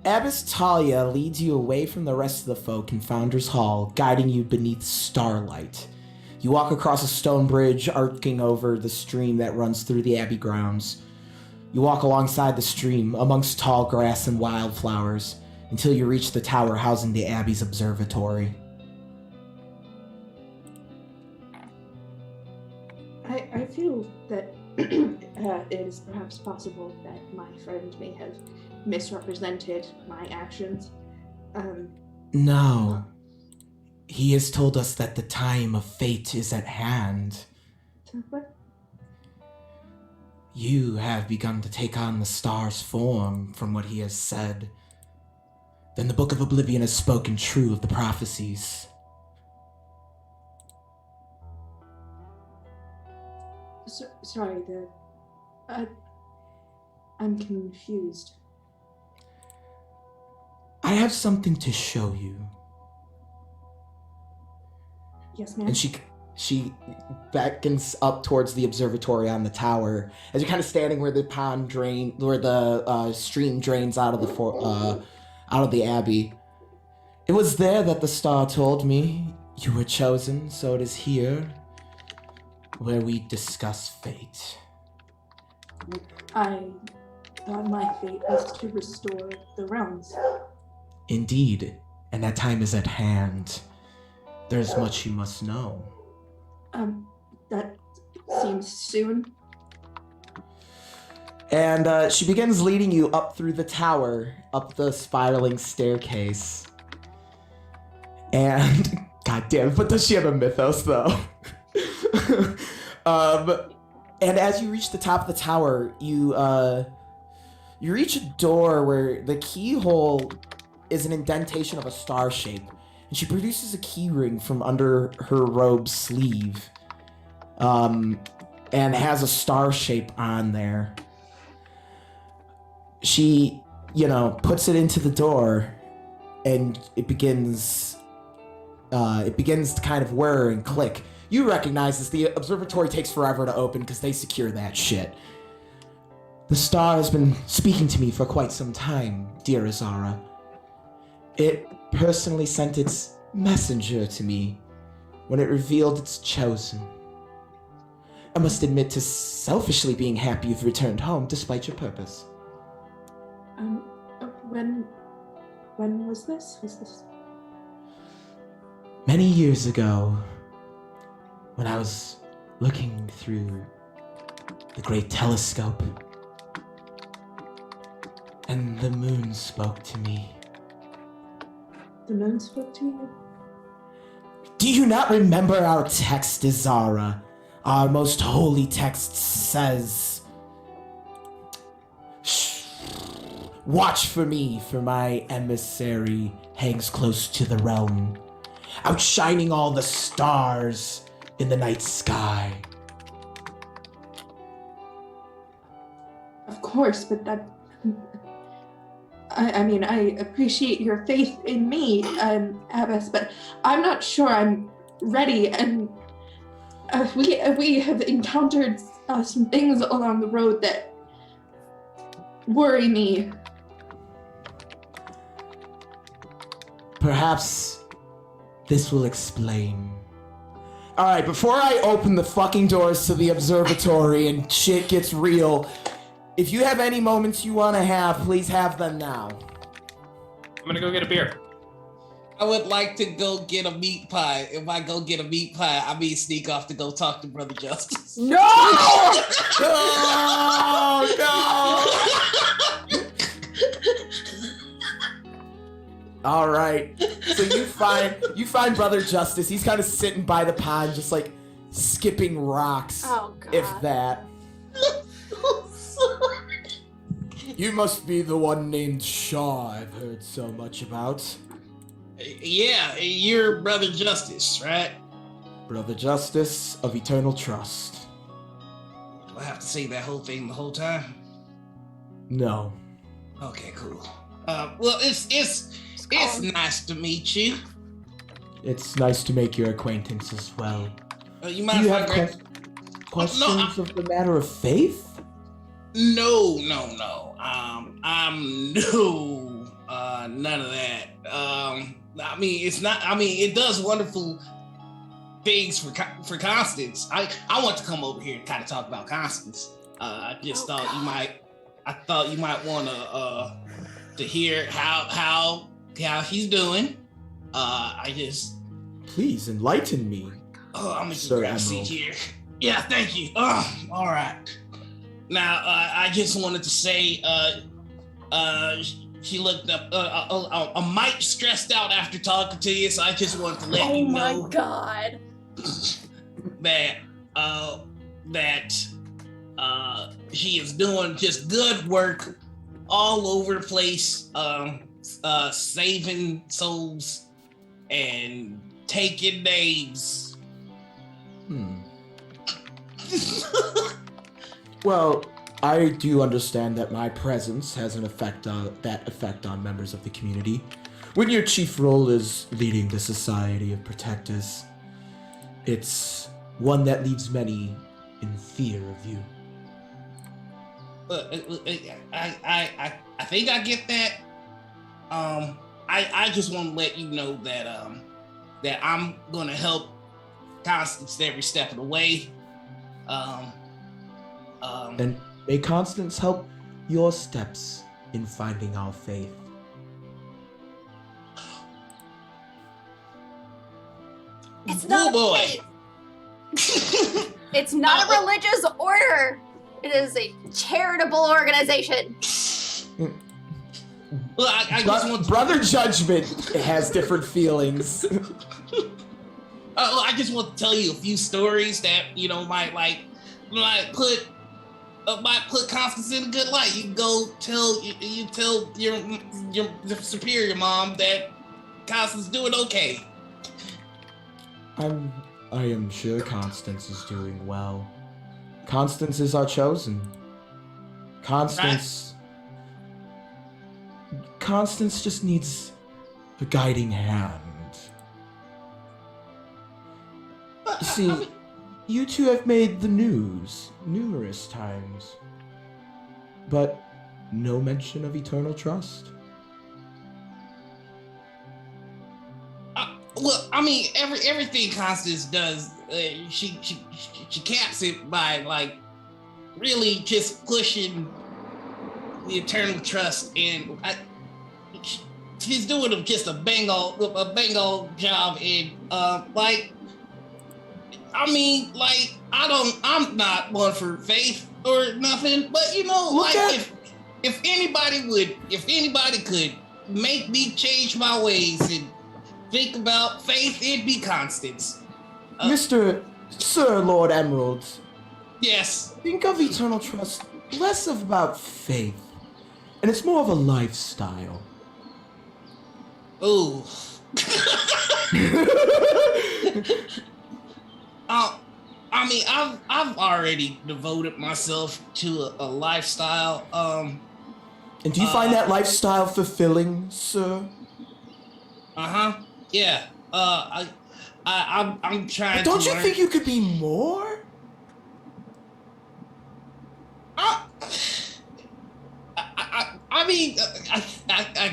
Abbess Talia leads you away from the rest of the folk in Founders Hall, guiding you beneath starlight. You walk across a stone bridge arcing over the stream that runs through the Abbey grounds. You walk alongside the stream, amongst tall grass and wildflowers, until you reach the tower housing the Abbey's observatory. I feel that it is perhaps possible that my friend may have misrepresented my actions. No. He has told us that the time of fate is at hand. What? You have begun to take on the star's form, from what he has said. Then the Book of Oblivion has spoken true of the prophecies. Sorry, I'm confused. I have something to show you. Yes, ma'am. And she beckons up towards the observatory on the tower as you're kind of standing where the stream drains out of the abbey. It was there that the star told me you were chosen, so it is here where we discuss fate. I thought my fate was to restore the realms. Indeed, and that time is at hand. There's much you must know. That seems soon. And she begins leading you up through the tower, up the spiraling staircase. And, goddamn, but does she have a mythos, though? And as you reach the top of the tower, you reach a door where the keyhole is an indentation of a star shape. And she produces a key ring from under her robe sleeve. And has a star shape on there. She, puts it into the door, and it begins to kind of whir and click. You recognize this. The observatory takes forever to open because they secure that shit. The star has been speaking to me for quite some time, dear Ezara. It personally sent its messenger to me when it revealed its chosen. I must admit to selfishly being happy you've returned home despite your purpose. When was this? Many years ago, when I was looking through the great telescope, and the moon spoke to me. The moon spoke to you? Do you not remember our text, Ezara? Our most holy text says, "Watch for me, for my emissary hangs close to the realm, outshining all the stars in the night sky." Of course, but that... I mean, I appreciate your faith in me, Abbess, but I'm not sure I'm ready, and we have encountered some things along the road that worry me. Perhaps this will explain. Alright, before I open the fucking doors to the observatory and shit gets real, if you have any moments you want to have, please have them now. I'm gonna go get a beer. I would like to go get a meat pie. If I go get a meat pie, I mean sneak off to go talk to Brother Justice. No! No! Alright. So you find Brother Justice. He's kind of sitting by the pond, just like skipping rocks, Oh, God. if that. You must be the one named Shaw I've heard so much about. Yeah, you're Brother Justice, right? Brother Justice of Eternal Trust. Do I have to say that whole thing the whole time? No. Okay, cool. Well, it's nice to meet you. It's nice to make your acquaintance as well. You Do mind you if I have grab... questions of the matter of faith? No. I'm no, none of that. It does wonderful things for Constance. I want to come over here and kind of talk about Constance. I just thought you might want to hear how he's doing. Please enlighten me. Oh, I'm gonna just Sir grab a seat Emerald. here. Yeah, thank you. Oh, all right. Now, I just wanted to say, she looked up a mite stressed out after talking to you, so I just wanted to let you know. Oh my God. that she is doing just good work all over the place, saving souls and taking names. Well, I do understand that my presence has an effect on members of the community. When your chief role is leading the Society of Protectors, it's one that leaves many in fear of you. I think I get that. I just want to let you know that that I'm gonna help Constance every step of the way. And may Constance help your steps in finding our faith. It's Oh not boy. faith. It's not a religious order. It is a charitable organization. Well, I just want Brother Judgment has different feelings. I just want to tell you a few stories that might put Constance in a good light. You can go tell your superior mom that Constance is doing okay. I am sure Constance is doing well. Constance is our chosen. Constance just needs a guiding hand. You see, you two have made the news numerous times, but no mention of eternal trust. Well, I mean, everything Constance does, she caps it by really just pushing the eternal trust, and she's doing just a bang old job. And I'm not one for faith or nothing, but if anybody could make me change my ways and think about faith, it'd be Constance. Sir Lord Emerald. Yes. Think of eternal trust less of about faith, and it's more of a lifestyle. Ooh. I've already devoted myself to a lifestyle. And do you find that lifestyle fulfilling, sir? Yeah. I'm trying. Don't you think you could be more? I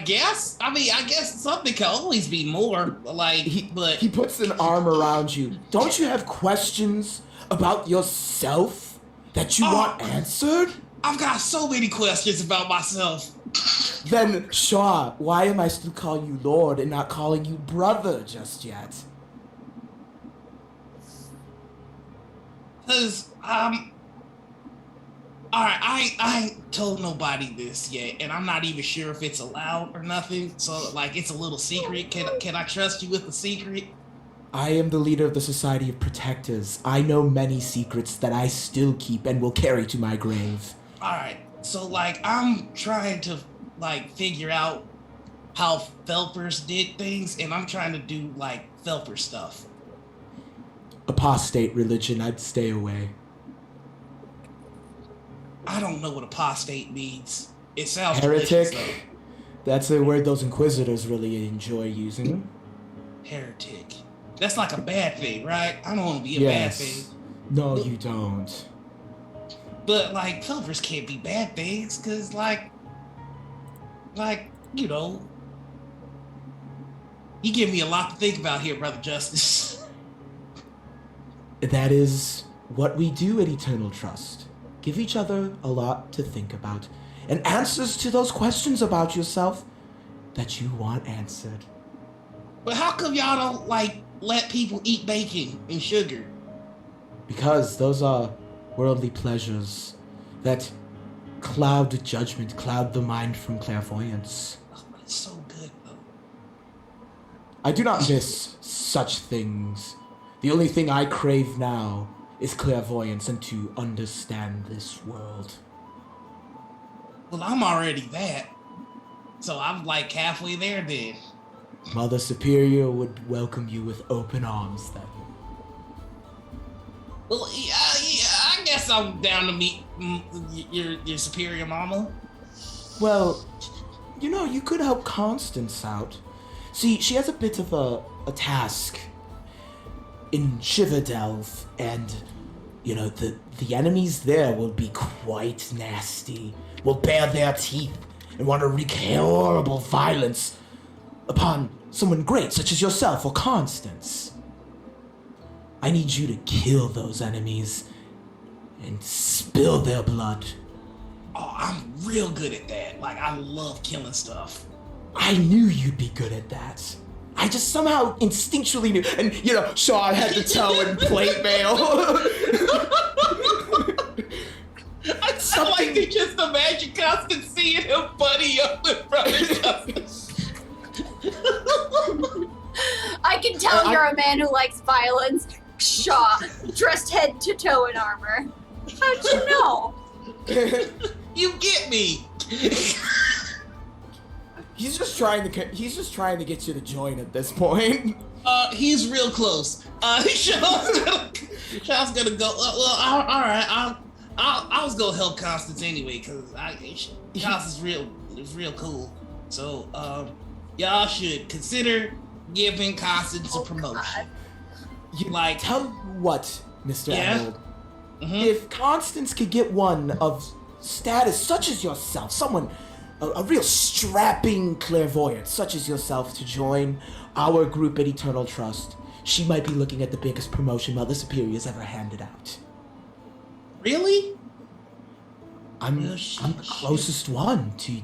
guess. I guess something can always be more. He puts an arm around you. Don't you have questions about yourself that you want answered? I've got so many questions about myself. Then, Shaw, why am I still calling you Lord and not calling you brother just yet? Because Alright, I ain't told nobody this yet, and I'm not even sure if it's allowed or nothing. So, like, it's a little secret. Can I trust you with the secret? I am the leader of the Society of Protectors. I know many secrets that I still keep and will carry to my grave. Alright, so, like, I'm trying to, like, figure out how Felpers did things, and I'm trying to do, like, Felper stuff. Apostate religion, I'd stay away. I don't know what apostate means. It sounds Heretic? religious, though. That's a word those Inquisitors really enjoy using. Heretic. That's like a bad thing, right? I don't want to be a bad thing. No, you don't. But, like, Felpers can't be bad things, because, like, you know, you give me a lot to think about here, Brother Justice. That is what we do at Eternal Trust. Give each other a lot to think about, and answers to those questions about yourself that you want answered. But how come y'all don't, like, let people eat bacon and sugar? Because those are worldly pleasures that cloud judgment, cloud the mind from clairvoyance. Oh, but it's so good, though. I do not miss such things. The only thing I crave now is clairvoyance and to understand this world. Well, I'm already that. So I'm, like, halfway there, then. Mother Superior would welcome you with open arms, then. Well, yeah, I guess I'm down to meet your superior mama. Well, you know, you could help Constance out. See, she has a bit of a task in Shiverdelve, and, you know, the enemies there will be quite nasty, will bare their teeth, and want to wreak horrible violence upon someone great, such as yourself or Constance. I need you to kill those enemies and spill their blood. Oh, I'm real good at that. Like, I love killing stuff. I knew you'd be good at that. I just somehow instinctually knew. And, you know, Shaw had to toe and plate mail. I like to just imagine Constance seeing him buddy up with Brother Justice. I can tell you're a man who likes violence. Shaw, dressed head to toe in armor. How'd you know? You get me. He's just trying to get you to join at this point. He's real close. Sean's gonna go. Well, all right. I was gonna help Constance anyway, cause Constance is real cool. So, y'all should consider giving Constance a promotion. Like, tell me what, Mr. Yeah? Emerald. Mm-hmm. If Constance could get one of status such as yourself, someone, a real strapping clairvoyant such as yourself, to join our group at Eternal Trust, she might be looking at the biggest promotion Mother Superior's ever handed out. Really? I'm the closest one to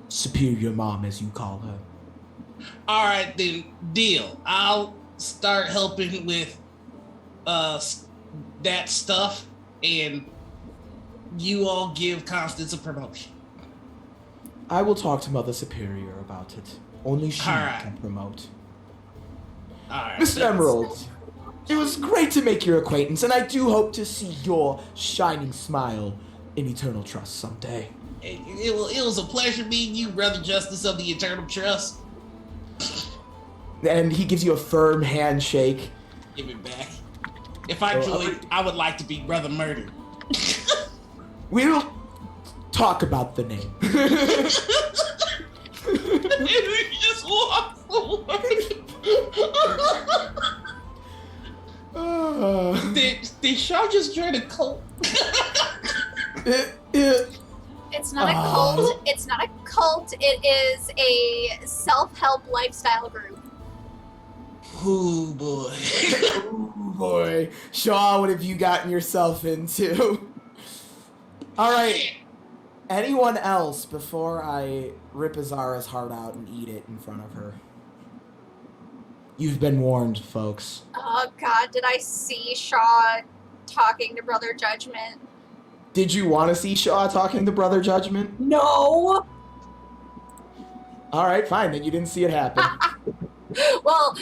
Superior Mom, as you call her. All right, then, deal. I'll start helping with that stuff, and you all give Constance a promotion. I will talk to Mother Superior about it. Only she Alright. can promote. All right, Mr. Emerald, it was great to make your acquaintance, and I do hope to see your shining smile in Eternal Trust someday. It was a pleasure meeting you, Brother Justice of the Eternal Trust. And he gives you a firm handshake. Give it back. If I joined, I would like to be Brother Murder. We'll talk about the name. And he just walks away. Did Shaw just join a cult? It's not a cult. It's not a cult. It is a self-help lifestyle group. Oh boy. Oh boy. Shaw, what have you gotten yourself into? Alright. Anyone else before I rip Ezara's heart out and eat it in front of her? You've been warned, folks. Oh God, did I see Shaw talking to Brother Judgment? Did you want to see Shaw talking to Brother Judgment? No. All right, fine. Then you didn't see it happen. Well,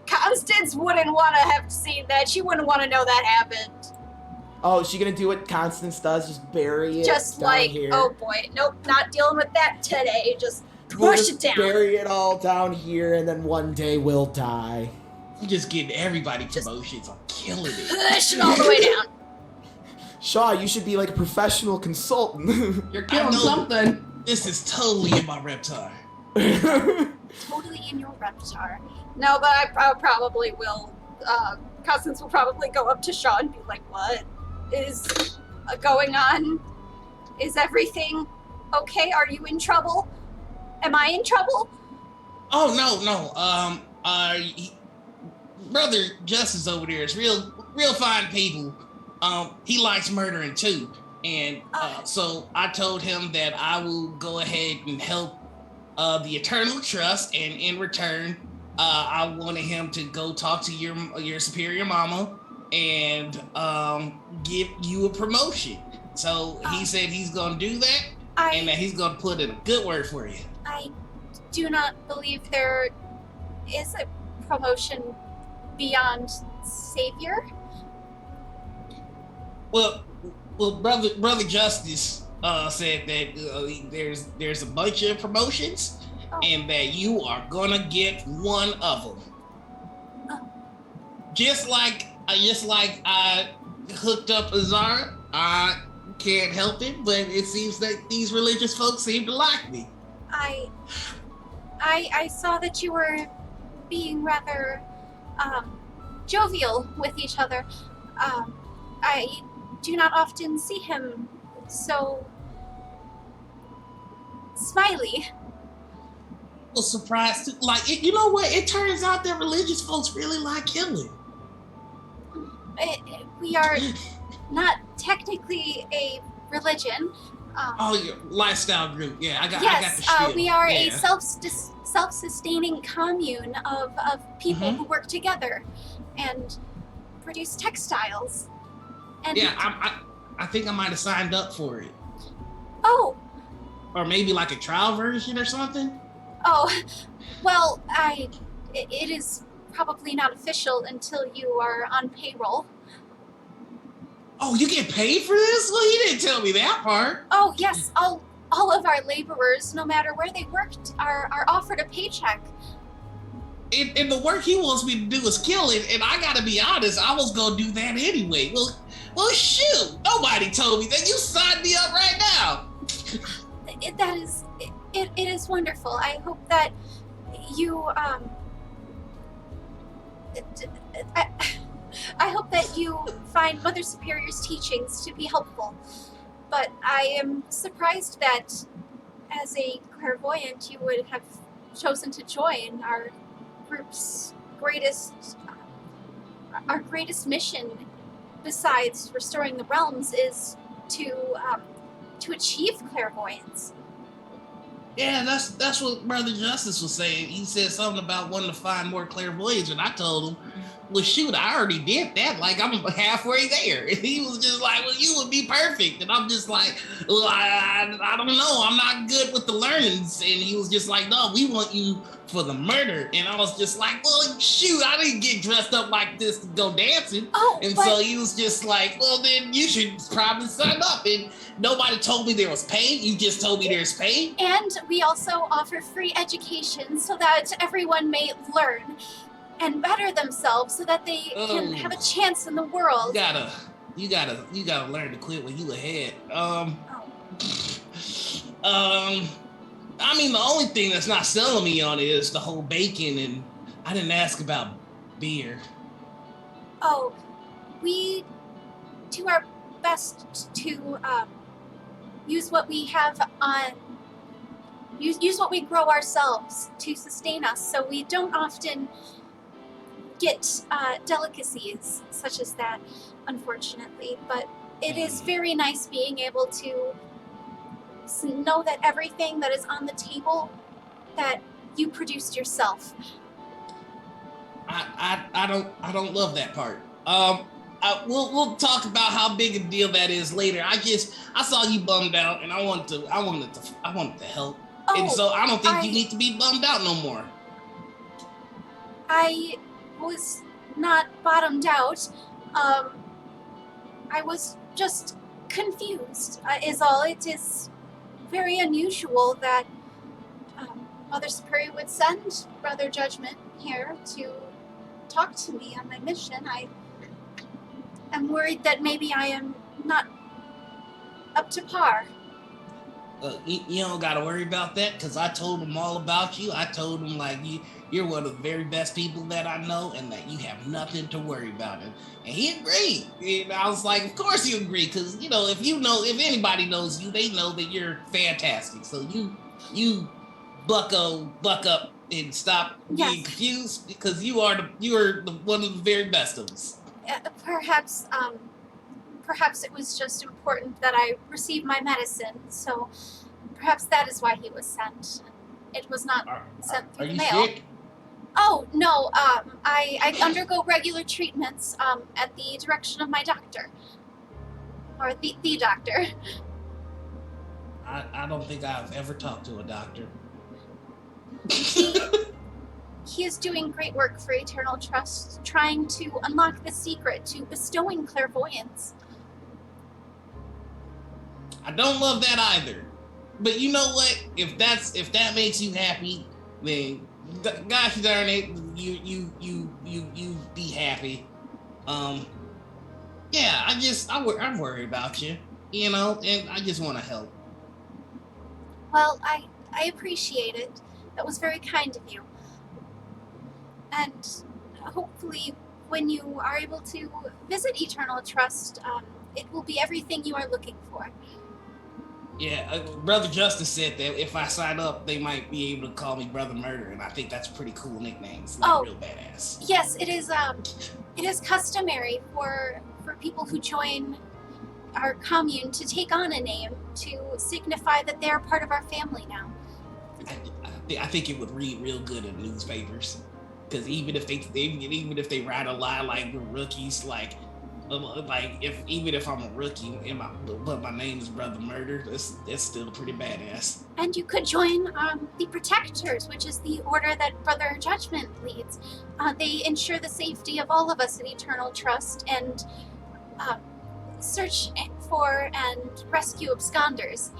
Constance wouldn't want to have seen that. She wouldn't want to know that happened. Oh, is she gonna do what Constance does? Just bury it Just down like, here? oh boy, nope, not dealing with that today. Just We'll push just it down. bury it all down here, and then one day we'll die. I'm just getting everybody promotions. I'm killing it. Push it all the way down. Shaw, you should be like a professional consultant. You're I killing know. something. This is totally in my repertoire. Totally in your repertoire. No, but I probably will. Constance will probably go up to Shaw and be like, "What is going on? Is everything okay? Are you in trouble? Am I in trouble?" Oh no. Brother Justice over there is real fine people. He likes murdering too. And so I told him that I will go ahead and help the Eternal Trust, and in return, I wanted him to go talk to your superior mama and give you a promotion. So he said he's gonna do that, and that he's gonna put in a good word for you. I do not believe there is a promotion beyond Savior. Well, brother Justice said that there's a bunch of promotions, and that you are gonna get one of them. Just like I hooked up Ezara. I can't help it, but it seems that these religious folks seem to like me. I saw that you were being rather jovial with each other. I do not often see him so smiley. I was surprised too. Like, you know what? It turns out that religious folks really like killing. We are not technically a religion. Your lifestyle group. Yeah, I got the Yes, spiel. we are a Yeah. self-sustaining commune of people who work together and produce textiles. And Yeah, I think I might have signed up for it. Oh, Or maybe like a trial version or something. well, it is probably not official until you are on payroll. Oh, you get paid for this? Well, he didn't tell me that part. Oh, yes, all of our laborers, no matter where they worked, are offered a paycheck. And the work he wants me to do is kill it, and I gotta be honest, I was gonna do that anyway. Well, shoot! Nobody told me that. You signed me up right now. It is wonderful. I hope that you I hope that you find Mother Superior's teachings to be helpful. But I am surprised that as a clairvoyant you would have chosen to join our group's greatest mission, besides restoring the realms, is to achieve clairvoyance. Yeah, that's what Brother Justice was saying. He said something about wanting to find more clairvoyants, and I told him, well, shoot, I already did that. Like, I'm halfway there. And he was just like, well, you would be perfect. And I'm just like, well, I don't know. I'm not good with the learnings. And he was just like, no, we want you for the murder. And I was just like, well, shoot, I didn't get dressed up like this to go dancing. So he was just like, well, then you should probably sign up. And nobody told me there was pay. You just told me there's pay. And we also offer free education so that everyone may learn and better themselves so that they can have a chance in the world. You gotta learn to quit when you ahead. I mean, the only thing that's not selling me on it is the whole bacon, and I didn't ask about beer. Oh, we do our best to use what we have use what we grow ourselves to sustain us, so we don't often get delicacies such as that, unfortunately. But it is very nice being able to know that everything that is on the table, that you produced yourself. I don't love that part. we'll talk about how big a deal that is later. I saw you bummed out, and I wanted to help. And so I don't think you need to be bummed out no more. I was not bottomed out. I was just confused, is all. It is very unusual that Mother Superior would send Brother Judgment here to talk to me on my mission. I am worried that maybe I am not up to par. You don't gotta worry about that, because I told him all about you. I told him, like, you're one of the very best people that I know, and that you have nothing to worry about. And he agreed. And I was like, of course you agree, because, if anybody knows you, they know that you're fantastic. So you buck up and stop being confused, because you are one of the very best of us. Perhaps it was just important that I receive my medicine, so perhaps that is why he was sent. It was not sent through the mail. Are you sick? Oh, no, I undergo regular treatments at the direction of my doctor. Or the doctor. I don't think I've ever talked to a doctor. He is doing great work for Eternal Trust, trying to unlock the secret to bestowing clairvoyance. I don't love that either. But you know what? If that makes you happy, then gosh darn it, you be happy. Yeah, I'm worried about you, and I just want to help. Well, I appreciate it. That was very kind of you. And hopefully when you are able to visit Eternal Trust, it will be everything you are looking for. Yeah, Brother Justice said that if I sign up, they might be able to call me Brother Murder, and I think that's a pretty cool nickname. It's like real badass. Yes, it is customary for people who join our commune to take on a name to signify that they are part of our family now. I think it would read real good in newspapers, because even if they write a lie like we're rookies, even if I'm a rookie but my name is Brother Murder, that's still pretty badass. And you could join the Protectors, which is the order that Brother Judgment leads. They ensure the safety of all of us at Eternal Trust and search for and rescue absconders.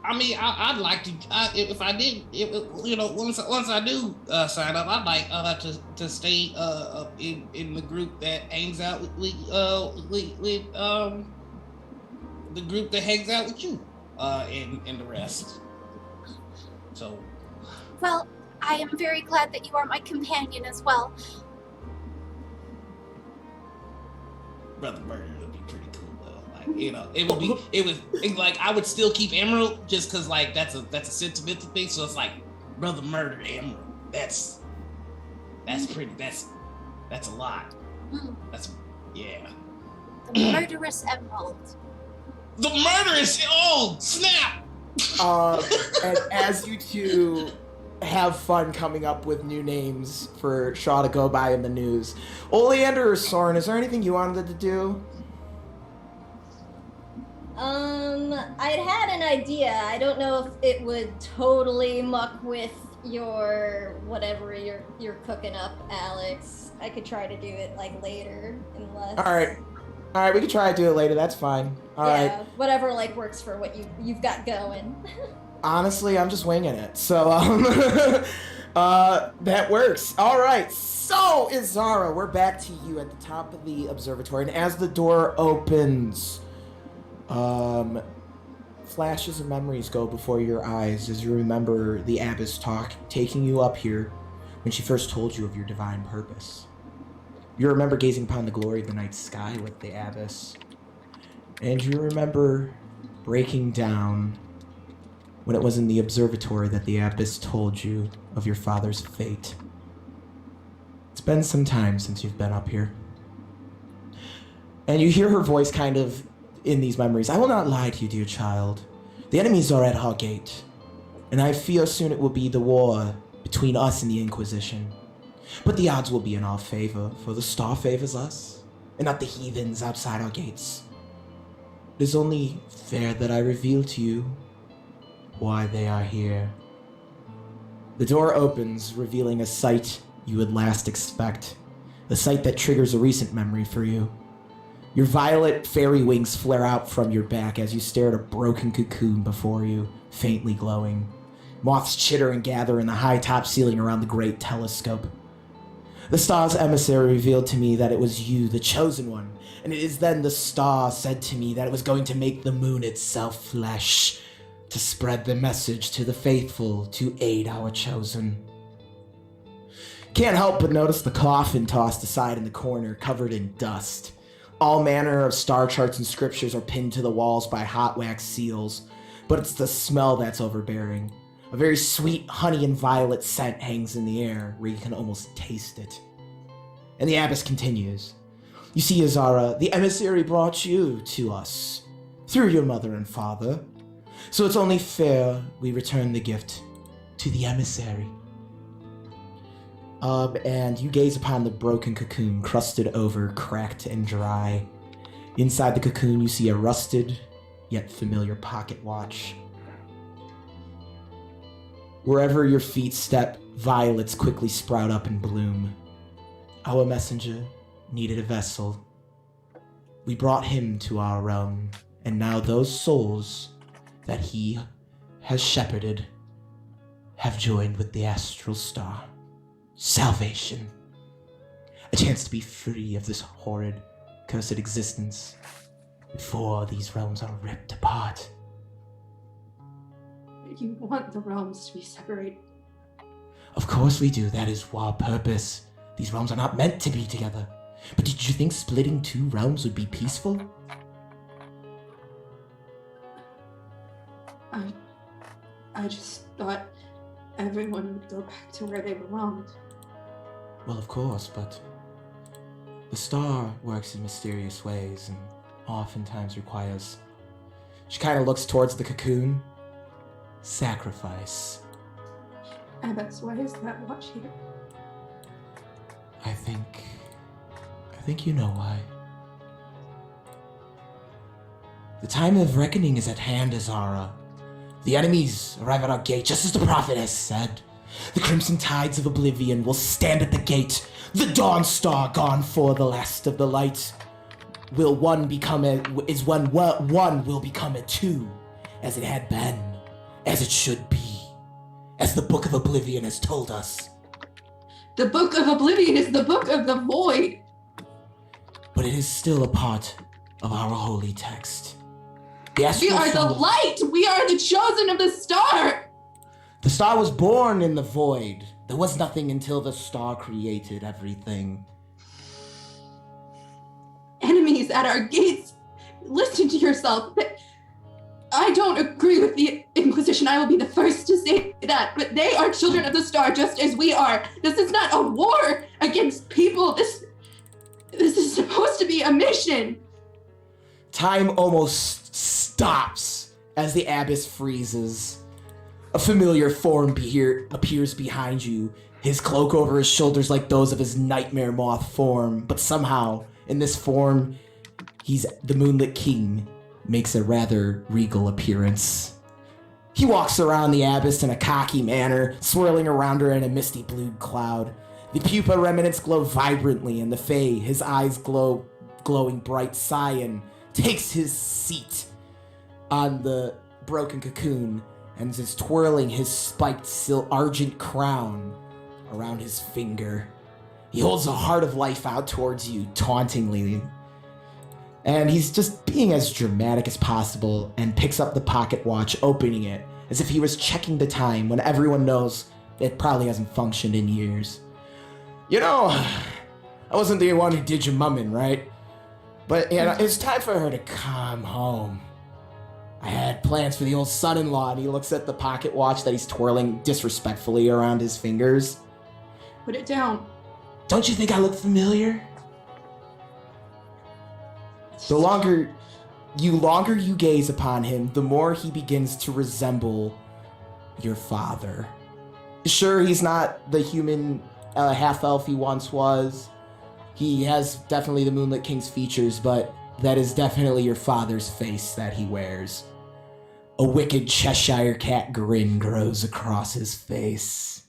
I mean, I'd like to. If I did, once I do sign up, I'd like to stay in the group that hangs out with the group that hangs out with you, and the rest. So. Well, I am very glad that you are my companion as well. Brother Murder would be pretty cool though. I would still keep Emerald just because that's a sentimental thing. So it's like Brother Murder Emerald. That's pretty. That's a lot. The murderous Emerald. The murderous. Oh snap! And as you two have fun coming up with new names for Shaw to go by in the news, Oleander or Soren, is there anything you wanted to do? I'd had an idea. I don't know if it would totally muck with your whatever you're cooking up, Alex. I could try to do it later, unless. All right, we can try to do it later. That's fine. All right. Whatever works for what you've got going. Honestly, I'm just winging it. So that works. All right. So Ezara, we're back to you at the top of the observatory, and as the door opens, flashes of memories go before your eyes as you remember the abbess taking you up here when she first told you of your divine purpose. You remember gazing upon the glory of the night sky with the abbess, and you remember breaking down when it was in the observatory that the abbess told you of your father's fate. It's been some time since you've been up here, and you hear her voice kind of in these memories. I will not lie to you, dear child. The enemies are at Hawgate, and I fear soon it will be the war between us and the Inquisition. But the odds will be in our favor, for the star favors us, and not the heathens outside our gates. It is only fair that I reveal to you why they are here. The door opens, revealing a sight you would last expect, a sight that triggers a recent memory for you. Your violet fairy wings flare out from your back as you stare at a broken cocoon before you, faintly glowing. Moths chitter and gather in the high top ceiling around the great telescope. The star's emissary revealed to me that it was you, the chosen one, and it is then the star said to me that it was going to make the moon itself flesh, to spread the message to the faithful, to aid our chosen. Can't help but notice the coffin tossed aside in the corner, covered in dust. All manner of star charts and scriptures are pinned to the walls by hot wax seals, but it's the smell that's overbearing. A very sweet honey and violet scent hangs in the air, where you can almost taste it. And the abbess continues. You see, Ezara, the emissary brought you to us, through your mother and father. So it's only fair we return the gift to the emissary. And you gaze upon the broken cocoon, crusted over, cracked and dry. Inside the cocoon, you see a rusted, yet familiar pocket watch. Wherever your feet step, violets quickly sprout up and bloom. Our messenger needed a vessel. We brought him to our realm, and now those souls that he has shepherded have joined with the astral star. Salvation. A chance to be free of this horrid, cursed existence before these realms are ripped apart. You want the realms to be separated. Of course we do. That is our purpose. These realms are not meant to be together. But did you think splitting two realms would be peaceful? I just thought everyone would go back to where they belonged. Well, of course, but the star works in mysterious ways and oftentimes requires... She kind of looks towards the cocoon. Sacrifice. Abbess, why is that watch here? I think you know why. The time of reckoning is at hand, Ezara. The enemies arrive at our gate, just as the prophet has said. The crimson tides of oblivion will stand at the gate. The dawn star gone for the last of the light. One will become a two, as it had been, as it should be, as the Book of Oblivion has told us. The Book of Oblivion is the Book of the Void. But it is still a part of our holy text. We are the light! We are the chosen of the star! The star was born in the void. There was nothing until the star created everything. Enemies at our gates. Listen to yourself. I don't agree with the Inquisition. I will be the first to say that. But they are children of the star just as we are. This is not a war against people. This is supposed to be a mission. Time almost stops as the abbess freezes. A familiar form appears behind you, his cloak over his shoulders like those of his nightmare moth form, but somehow, in this form, he's the Moonlit King, makes a rather regal appearance. He walks around the abbess in a cocky manner, swirling around her in a misty blue cloud. The pupa remnants glow vibrantly, and the Fae, his eyes glowing bright cyan, takes his seat on the broken cocoon and is twirling his spiked argent crown around his finger. He holds a heart of life out towards you, tauntingly. And he's just being as dramatic as possible and picks up the pocket watch, opening it, as if he was checking the time when everyone knows it probably hasn't functioned in years. You know, I wasn't the one who did your mumming, right? But, you know, it's time for her to come home. I had plans for the old son-in-law, and he looks at the pocket watch that he's twirling disrespectfully around his fingers. Put it down. Don't you think I look familiar? The longer you gaze upon him, the more he begins to resemble your father. Sure, he's not the human half-elf he once was, He has definitely the Moonlit King's features, but that is definitely your father's face that he wears. A wicked Cheshire cat grin grows across his face.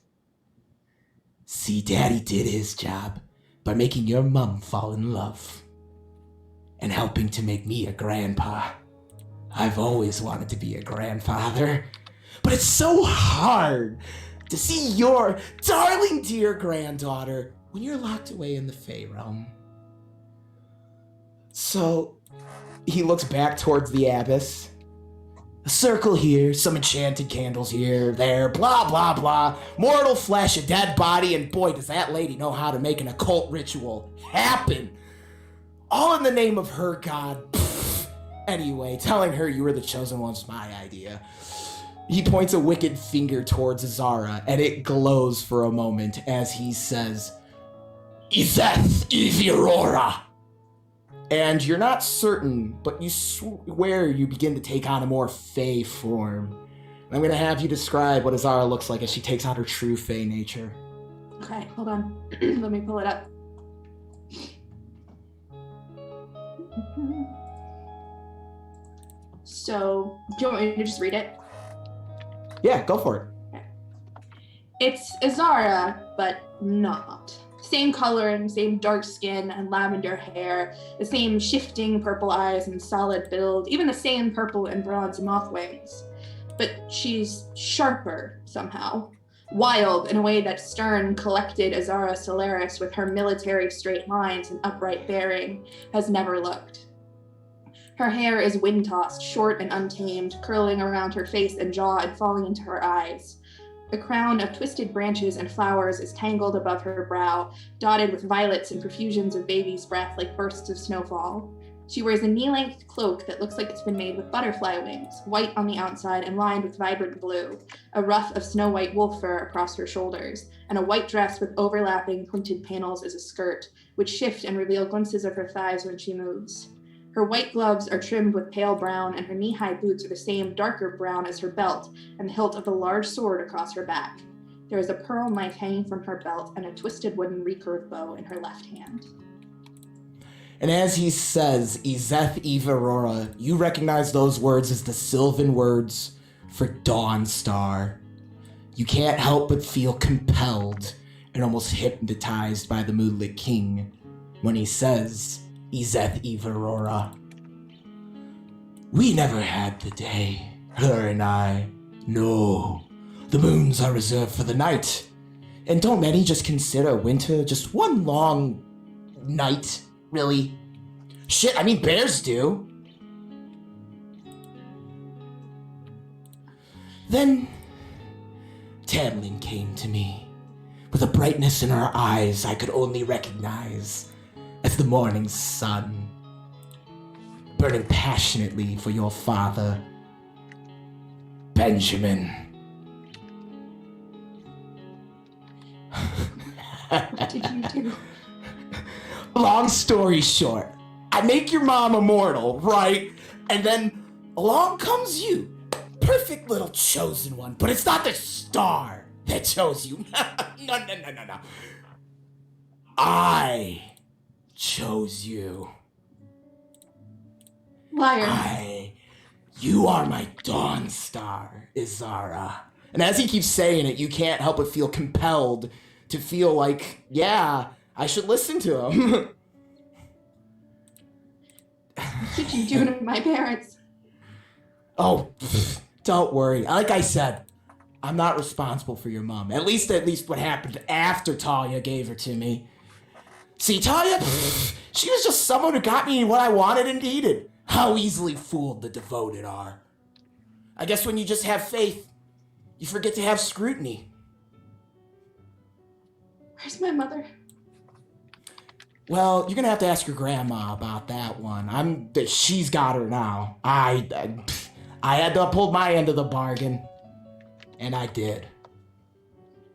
See, Daddy did his job by making your mum fall in love and helping to make me a grandpa. I've always wanted to be a grandfather, but it's so hard to see your darling dear granddaughter when you're locked away in the Fey realm. So he looks back towards the abyss. A circle here, some enchanted candles here, there, blah, blah, blah. Mortal flesh, a dead body, and boy, does that lady know how to make an occult ritual happen. All in the name of her god. Pfft. Anyway, telling her you were the chosen one's my idea. He points a wicked finger towards Ezara, and it glows for a moment as he says, Izeth Evirora. And you're not certain, but you swear you begin to take on a more Fey form. I'm going to have you describe what Ezara looks like as she takes on her true Fey nature. Okay, hold on. Let me pull it up. So, do you want me to just read it? Yeah, go for it. It's Ezara, but not. Same coloring, same dark skin and lavender hair, the same shifting purple eyes and solid build, even the same purple and bronze moth wings. But she's sharper somehow. Wild in a way that stern, collected Ezara Solaris with her military straight lines and upright bearing has never looked. Her hair is wind-tossed, short and untamed, curling around her face and jaw and falling into her eyes. A crown of twisted branches and flowers is tangled above her brow, dotted with violets and profusions of baby's breath like bursts of snowfall. She wears a knee-length cloak that looks like it's been made with butterfly wings, white on the outside and lined with vibrant blue, a ruff of snow-white wolf fur across her shoulders, and a white dress with overlapping pointed panels as a skirt, which shift and reveal glimpses of her thighs when she moves. Her white gloves are trimmed with pale brown, and her knee-high boots are the same darker brown as her belt and the hilt of a large sword across her back. There is a pearl knife hanging from her belt and a twisted wooden recurve bow in her left hand. And as he says, Izeth Eve Aurora, you recognize those words as the Sylvan words for Dawn Star. You can't help but feel compelled and almost hypnotized by the Moonlit King when he says, Izeth Eve Aurora. We never had the day, her and I. No, the moons are reserved for the night. And don't many just consider winter just one long night, really? Shit, I mean, bears do. Then, Tamlin came to me, with a brightness in her eyes I could only recognize as the morning sun, burning passionately for your father, Benjamin. What did you do? Long story short, I make your mom immortal, right? And then along comes you. Perfect little chosen one, but it's not the star that chose you. No. I chose you. Liar. You are my Dawn Star, Ezara. And as he keeps saying it, you can't help but feel compelled to feel like, yeah, I should listen to him. What did you do to my parents? Oh, don't worry. Like I said, I'm not responsible for your mom. At least what happened after Talia gave her to me. See, Talia, she was just someone who got me what I wanted and needed. How easily fooled the devoted are. I guess when you just have faith, you forget to have scrutiny. Where's my mother? Well, you're gonna have to ask your grandma about that one. She's got her now. I had to uphold my end of the bargain, and I did.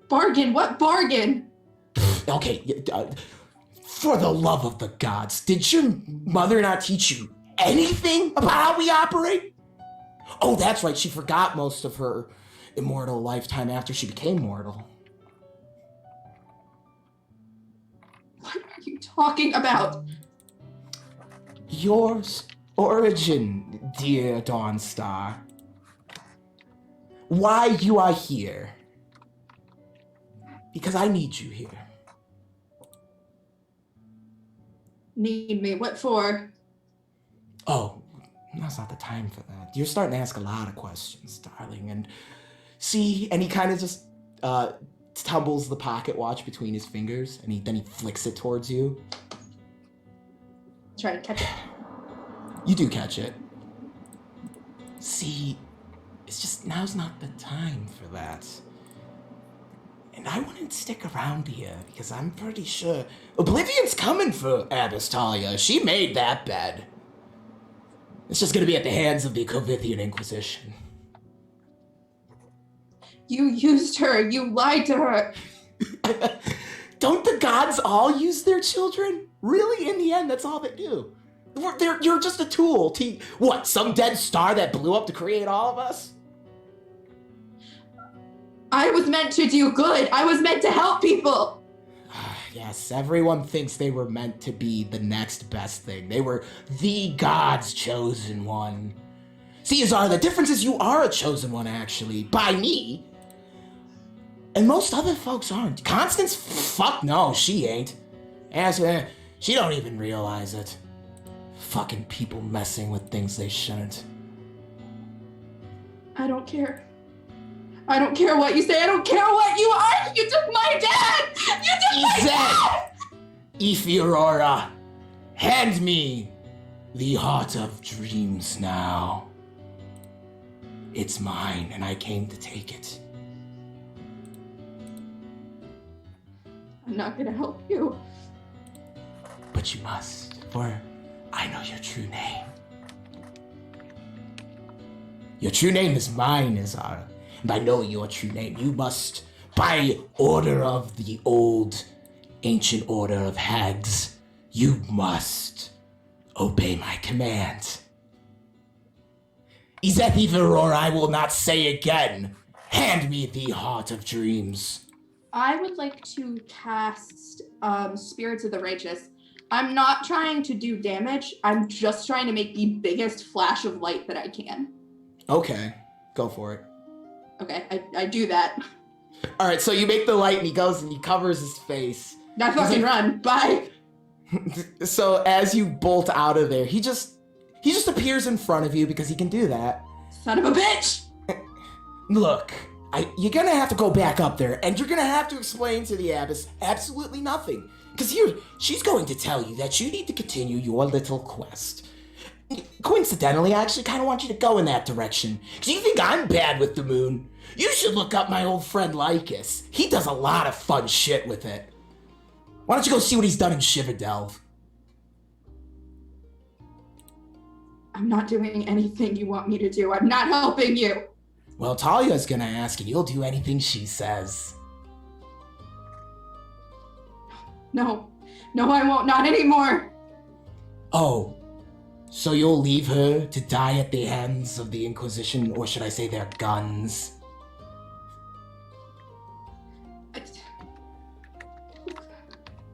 Bargain? What bargain? Okay, for the love of the gods, did your mother not teach you anything about how we operate? Oh, that's right, she forgot most of her immortal lifetime after she became mortal. What are you talking about? Your origin, dear Dawnstar. Why you are here. Because I need you here. Need me? What for? Oh, that's not the time for that. You're starting to ask a lot of questions, darling. And see, and he kind of just tumbles the pocket watch between his fingers, and then he flicks it towards you. Try to catch it. You do catch it. See, it's just now's not the time for that. And I wouldn't stick around here because I'm pretty sure Oblivion's coming for Abbess Talia. She made that bed. It's just gonna be at the hands of the Imperial Inquisition. You used her. You lied to her. Don't the gods all use their children? Really, in the end, that's all they do. You're just a tool. What, some dead star that blew up to create all of us? I was meant to do good. I was meant to help people. Yes, everyone thinks they were meant to be the next best thing. They were the God's chosen one. See, Ezara, the difference is you are a chosen one, actually, by me. And most other folks aren't. Constance, fuck no, she ain't. She don't even realize it. Fucking people messing with things they shouldn't. I don't care. I don't care what you say. I don't care what you are. You took my dad. You took my dad. Aurora, hand me the Heart of Dreams now. It's mine, and I came to take it. I'm not gonna help you. But you must, for I know your true name. Your true name is mine, Ezara. And I know your true name. You must, by order of the old ancient order of hags, you must obey my command. Aurora, I will not say again. Hand me the Heart of Dreams. I would like to cast Spirits of the Righteous. I'm not trying to do damage. I'm just trying to make the biggest flash of light that I can. Okay, go for it. Okay, I do that. All right, so you make the light, and he goes and he covers his face. Now fucking run. Bye. So as you bolt out of there, he just appears in front of you because he can do that. Son of a bitch. Look, you're gonna have to go back up there, and you're gonna have to explain to the Abbess absolutely nothing. Because she's going to tell you that you need to continue your little quest. Coincidentally, I actually kind of want you to go in that direction. Because you think I'm bad with the moon. You should look up my old friend Lycus. He does a lot of fun shit with it. Why don't you go see what he's done in Shiverdelve? I'm not doing anything you want me to do. I'm not helping you. Well, Talia's gonna ask, and you'll do anything she says. No, I won't. Not anymore. Oh, so you'll leave her to die at the hands of the Inquisition, or should I say their guns?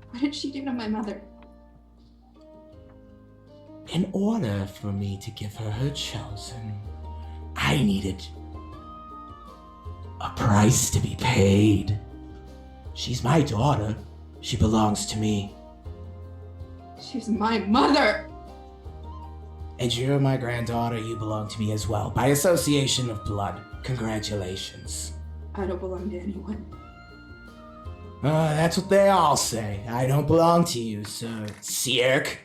What did she do to my mother? In order for me to give her her chosen, I needed a price to be paid. She's my daughter. She belongs to me. She's my mother. And you're my granddaughter. You belong to me as well. By association of blood. Congratulations. I don't belong to anyone. That's what they all say. I don't belong to you, sir. Sierk.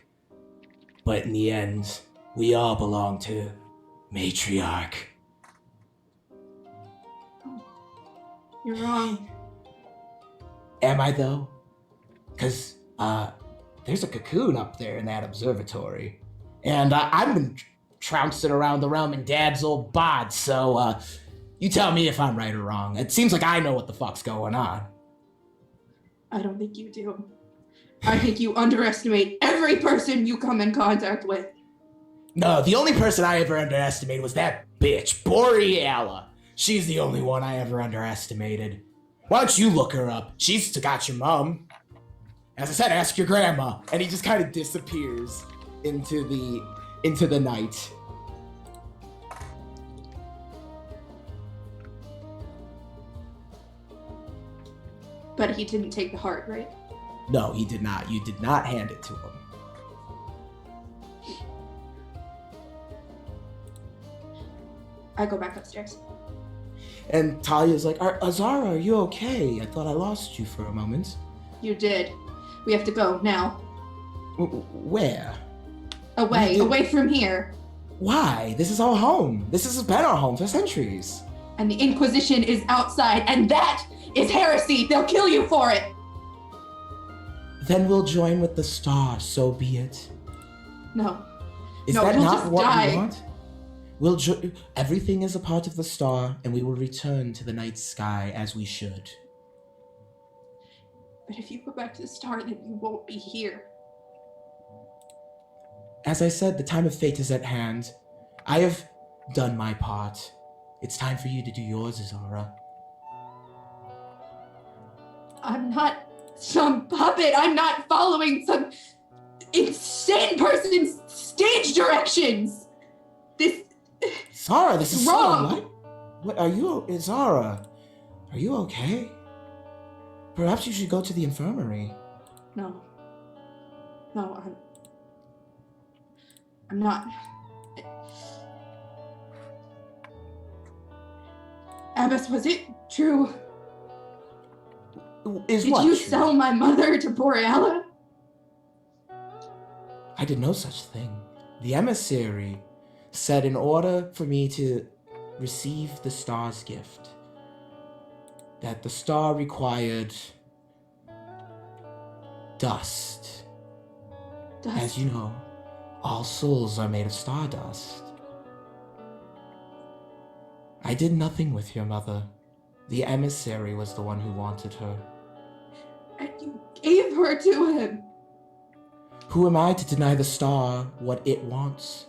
But in the end, we all belong to Matriarch. You're wrong. Am I, though? Because, there's a cocoon up there in that observatory. And I've been trouncing around the realm in Dad's old bod, so, you tell me if I'm right or wrong. It seems like I know what the fuck's going on. I don't think you do. I think you underestimate every person you come in contact with. No, the only person I ever underestimated was that bitch, Boreala. She's the only one I ever underestimated. Why don't you look her up? She's got your mom. As I said, ask your grandma. And he just kind of disappears into the night. But he didn't take the heart, right? No, he did not. You did not hand it to him. I go back upstairs. And Talia's like, Ezara, are you okay? I thought I lost you for a moment. You did. We have to go now. Where? Away from here. Why? This is our home. This has been our home for centuries. And the Inquisition is outside, and that is heresy. They'll kill you for it. Then we'll join with the star, so be it. No. Is No, that you'll not just what die. we want? Everything is a part of the star, and we will return to the night sky as we should. But if you go back to the star, then you won't be here. As I said, the time of fate is at hand. I have done my part. It's time for you to do yours, Ezara. I'm not some puppet. I'm not following some insane person's stage directions. Zara, this is wrong. So what are you, Ezara? Are you okay? Perhaps you should go to the infirmary. No, I'm not. Abbess, was it true? Did you sell my mother to Boreala? I did no such thing. The emissary said in order for me to receive the star's gift, that the star required dust. As you know, all souls are made of stardust. I did nothing with your mother. The emissary was the one who wanted her. And you gave her to him. Who am I to deny the star what it wants?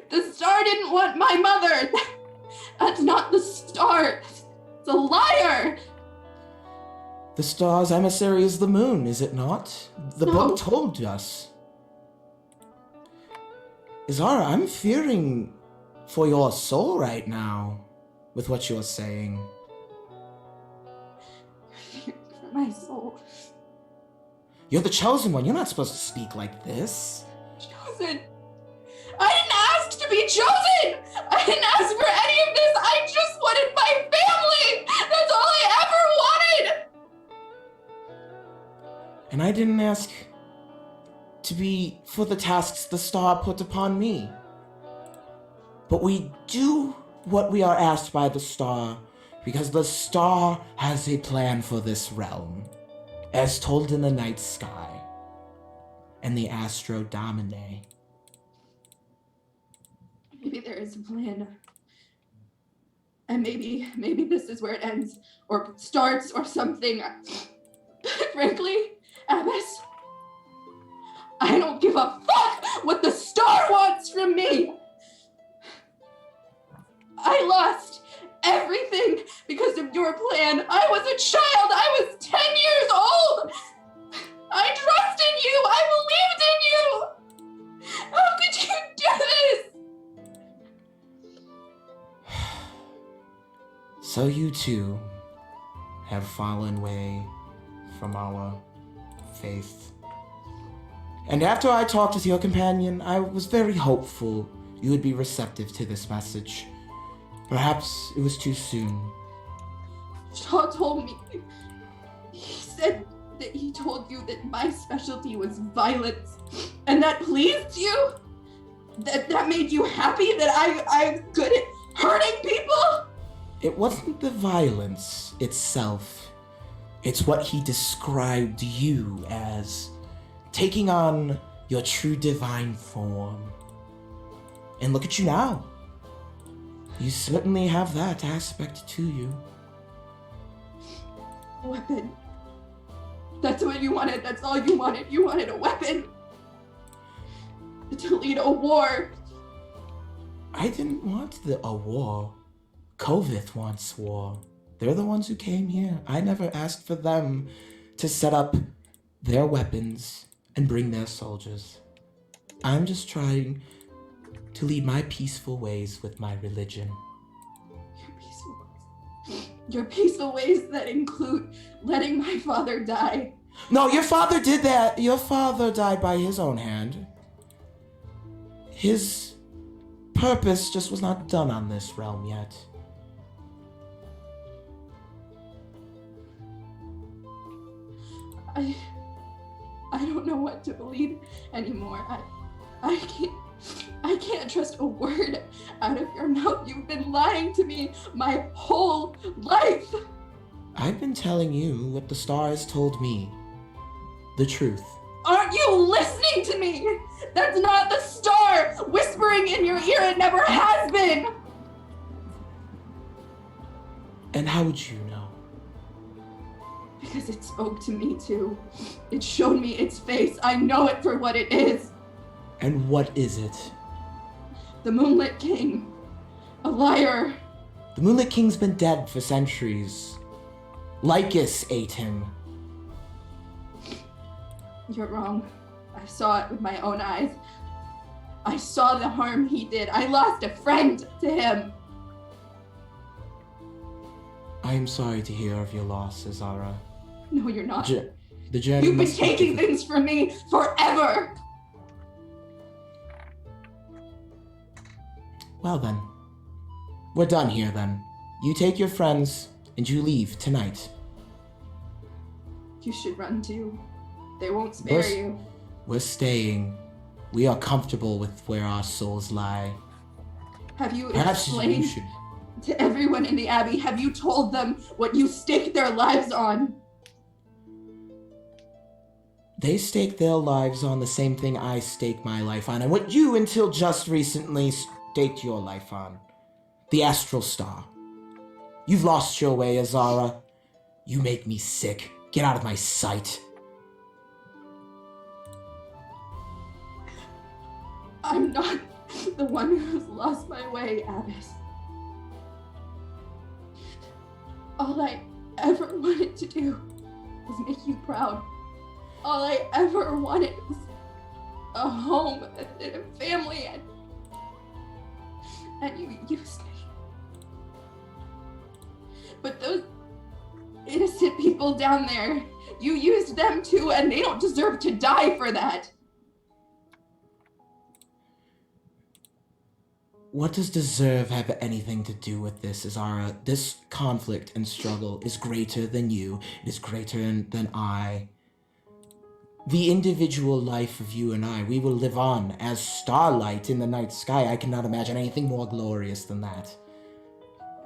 The star didn't want my mother. That's not the star. It's a liar. The star's emissary is the moon, is it not? The book told us. Ezara, I'm fearing for your soul right now with what you're saying. For my soul. You're the chosen one. You're not supposed to speak like this. Chosen? I didn't ask to be chosen! I didn't ask for any of this! I just wanted my family! That's all I ever wanted! And I didn't ask to be for the tasks the star put upon me. But we do what we are asked by the star because the star has a plan for this realm, as told in the night sky and the Astro Domine. Maybe there is a plan. And maybe this is where it ends, or starts, or something. But frankly, Abbess, I don't give a fuck what the star wants from me! I lost everything because of your plan. I was a child. I was 10 years old. I trusted you. I believed in you. How could you do this? So you too have fallen away from our faith. And after I talked with your companion, I was very hopeful you would be receptive to this message. Perhaps it was too soon. Shaw told me. He said that he told you that my specialty was violence. And that pleased you? That made you happy that I'm good at hurting people? It wasn't the violence itself. It's what he described you as, taking on your true divine form. And look at you now. You certainly have that aspect to you. A weapon. That's what you wanted. That's all you wanted. You wanted a weapon. To lead a war. I didn't want a war. Kovith wants war. They're the ones who came here. I never asked for them to set up their weapons and bring their soldiers. I'm just trying to lead my peaceful ways with my religion. Your peaceful ways that include letting my father die. No, your father did that. Your father died by his own hand. His purpose just was not done on this realm yet. I don't know what to believe anymore. I can't trust a word out of your mouth. You've been lying to me my whole life. I've been telling you what the stars told me. The truth. Aren't you listening to me? That's not the star whispering in your ear. It never has been. And how would you know? Because it spoke to me too. It showed me its face. I know it for what it is. And what is it? The Moonlit King. A liar. The Moonlit King's been dead for centuries. Lycus ate him. You're wrong. I saw it with my own eyes. I saw the harm he did. I lost a friend to him. I am sorry to hear of your loss, Ezara. No, you're not. The journey You've been must be taking difficult. things from me forever. Well then, we're done here then. You take your friends and you leave tonight. You should run too. They won't spare We're- you. We're staying. We are comfortable with where our souls lie. Have you Perhaps you explained should. to everyone in the Abbey? Have you told them what you staked their lives on? They stake their lives on the same thing I stake my life on, and what you, until just recently, staked your life on. The Astral Star. You've lost your way, Ezara. You make me sick. Get out of my sight. I'm not the one who's lost my way, Abbess. All I ever wanted to do was make you proud. All I ever wanted was a home and a family, and you used me. But those innocent people down there, you used them too, and they don't deserve to die for that. What does deserve have anything to do with this, Ezara? This conflict and struggle is greater than you. It is greater than I. The individual life of you and I, we will live on as starlight in the night sky. I cannot imagine anything more glorious than that.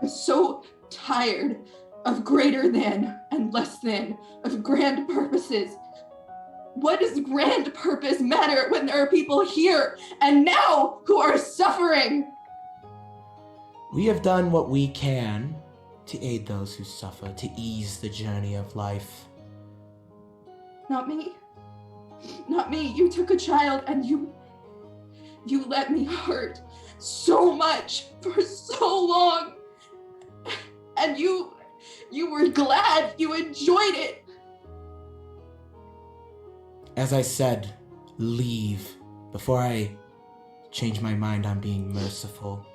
I'm so tired of greater than and less than, of grand purposes. What does grand purpose matter when there are people here and now who are suffering? We have done what we can to aid those who suffer, to ease the journey of life. Not me. Not me. You took a child and you let me hurt so much for so long. And you were glad, you enjoyed it. As I said, leave before I change my mind on being merciful.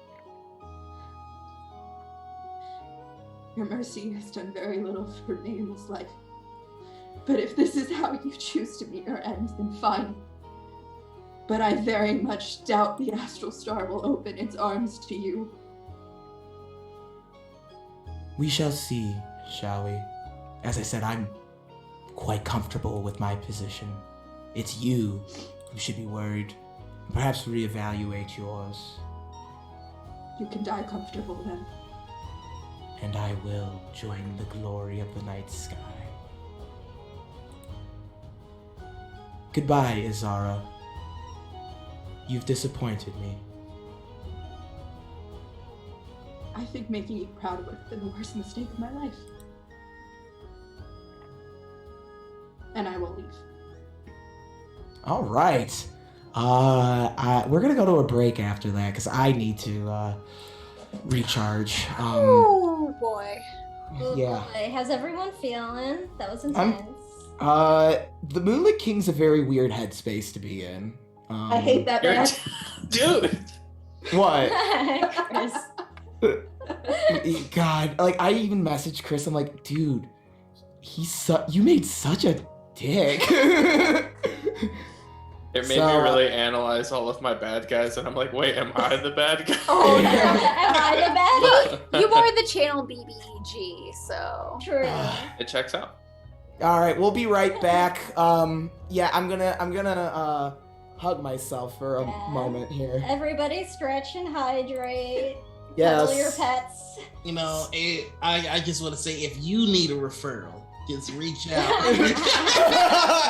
Your mercy has done very little for me in this life. But if this is how you choose to meet your ends, then fine. But I very much doubt the Astral Star will open its arms to you. We shall see, shall we? As I said, I'm quite comfortable with my position. It's you who should be worried. Perhaps reevaluate yours. You can die comfortable then. And I will join the glory of the night sky. Goodbye, Ezara. You've disappointed me. I think making you proud would have been the worst mistake of my life. And I will leave. All right. We're gonna go to a break after that because I need to recharge. Oh boy. Oh Yeah. boy, how's everyone feeling? That was intense. The Moonlit King's a very weird headspace to be in. I hate that You're- man. Dude! What? Chris. God, like I even messaged Chris. I'm like, dude, you made such a dick. It made So, me really analyze all of my bad guys, and I'm like, wait, am I the bad guy? Oh, Am I the bad? You are the channel BBG, so. True. It checks out. All right, we'll be right back. Yeah, I'm gonna hug myself for a Yeah. moment here. Everybody stretch and hydrate. Yes. Cuddle your pets. You know, I just want to say, if you need a referral, just reach out.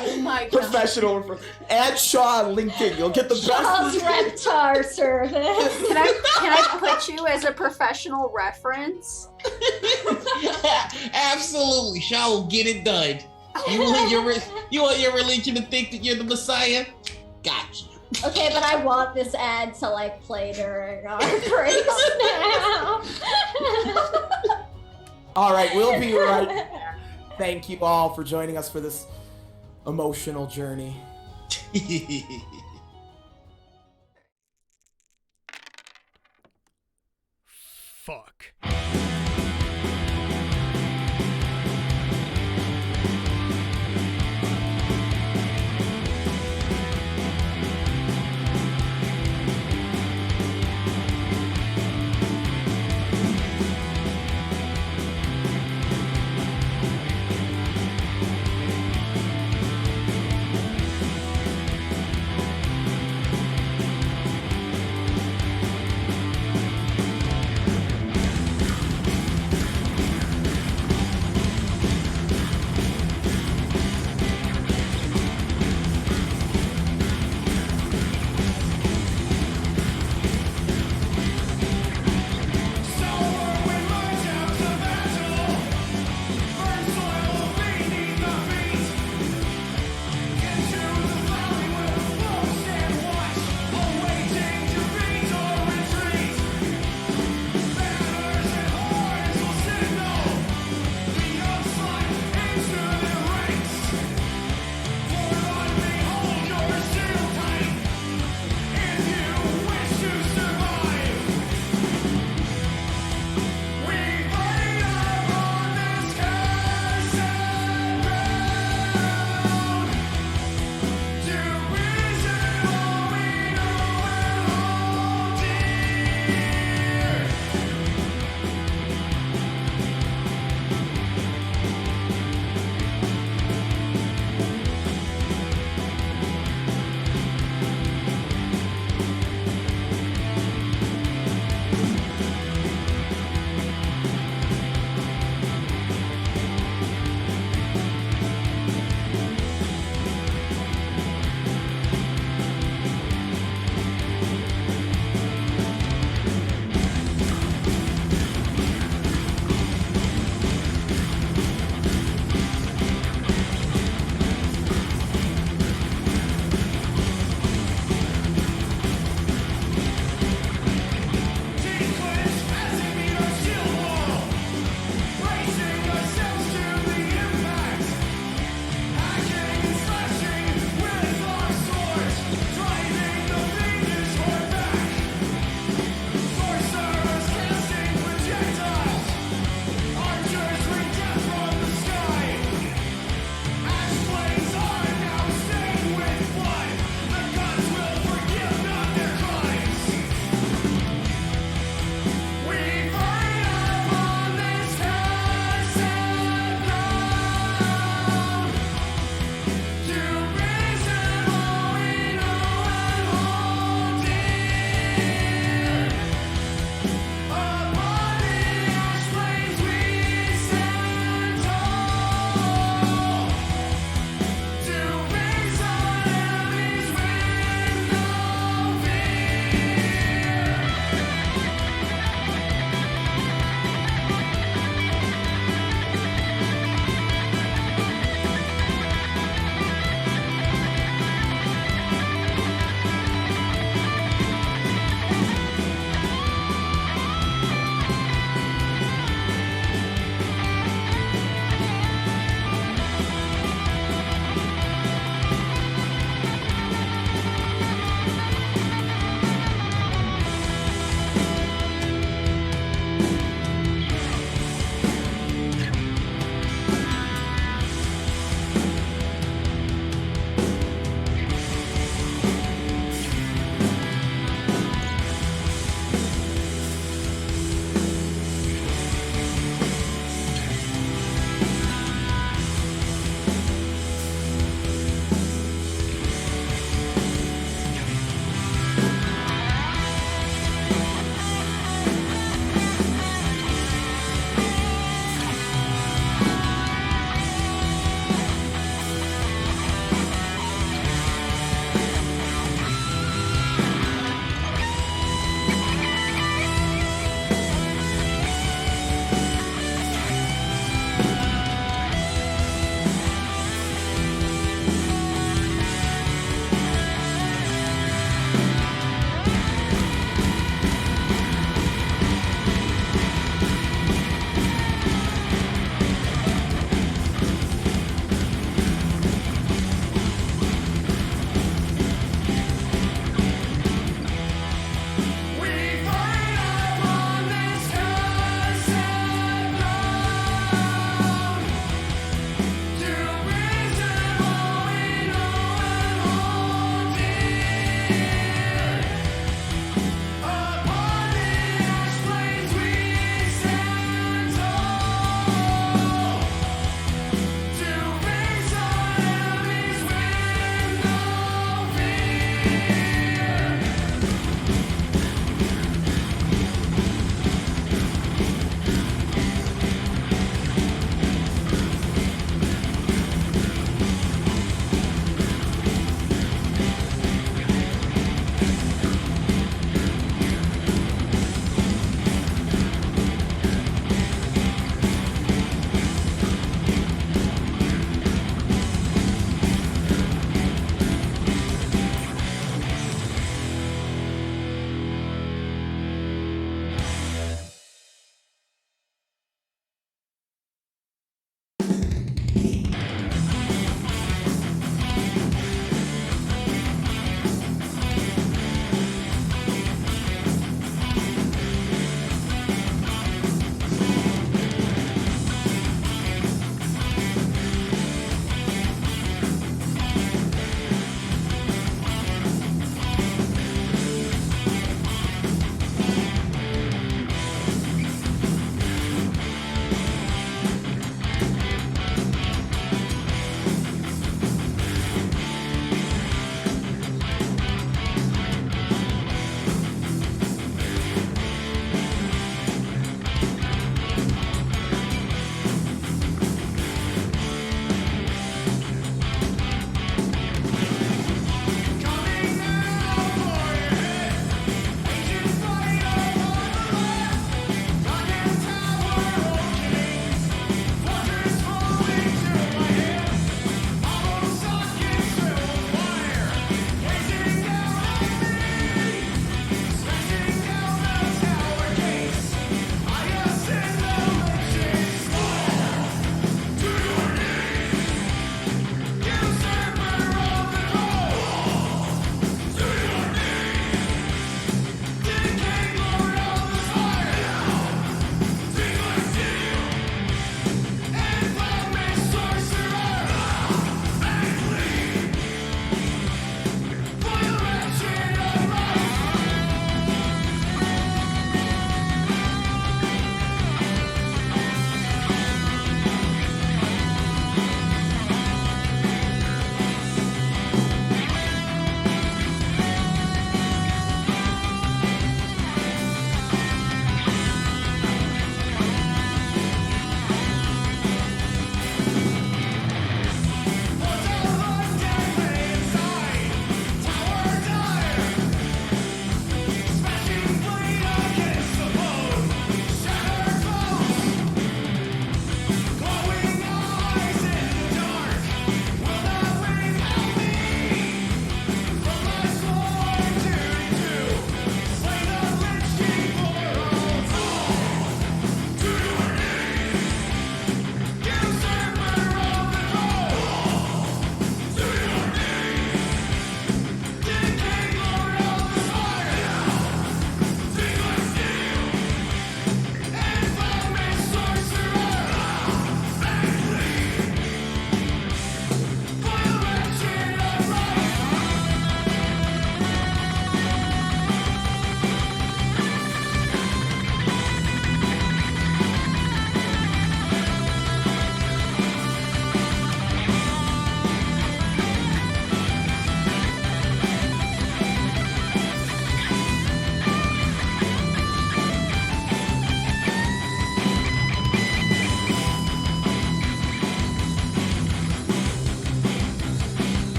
Oh my god. Professional. Add Shaw on LinkedIn. You'll get the Shaw's best. Reptar service. Can I put you as a professional reference? Absolutely, Shaw will get it done. You want your religion to think that you're the Messiah? Gotcha. Okay, but I want this ad to like play during our breaks now. All right, we'll be right back. Thank you all for joining us for this emotional journey. Fuck.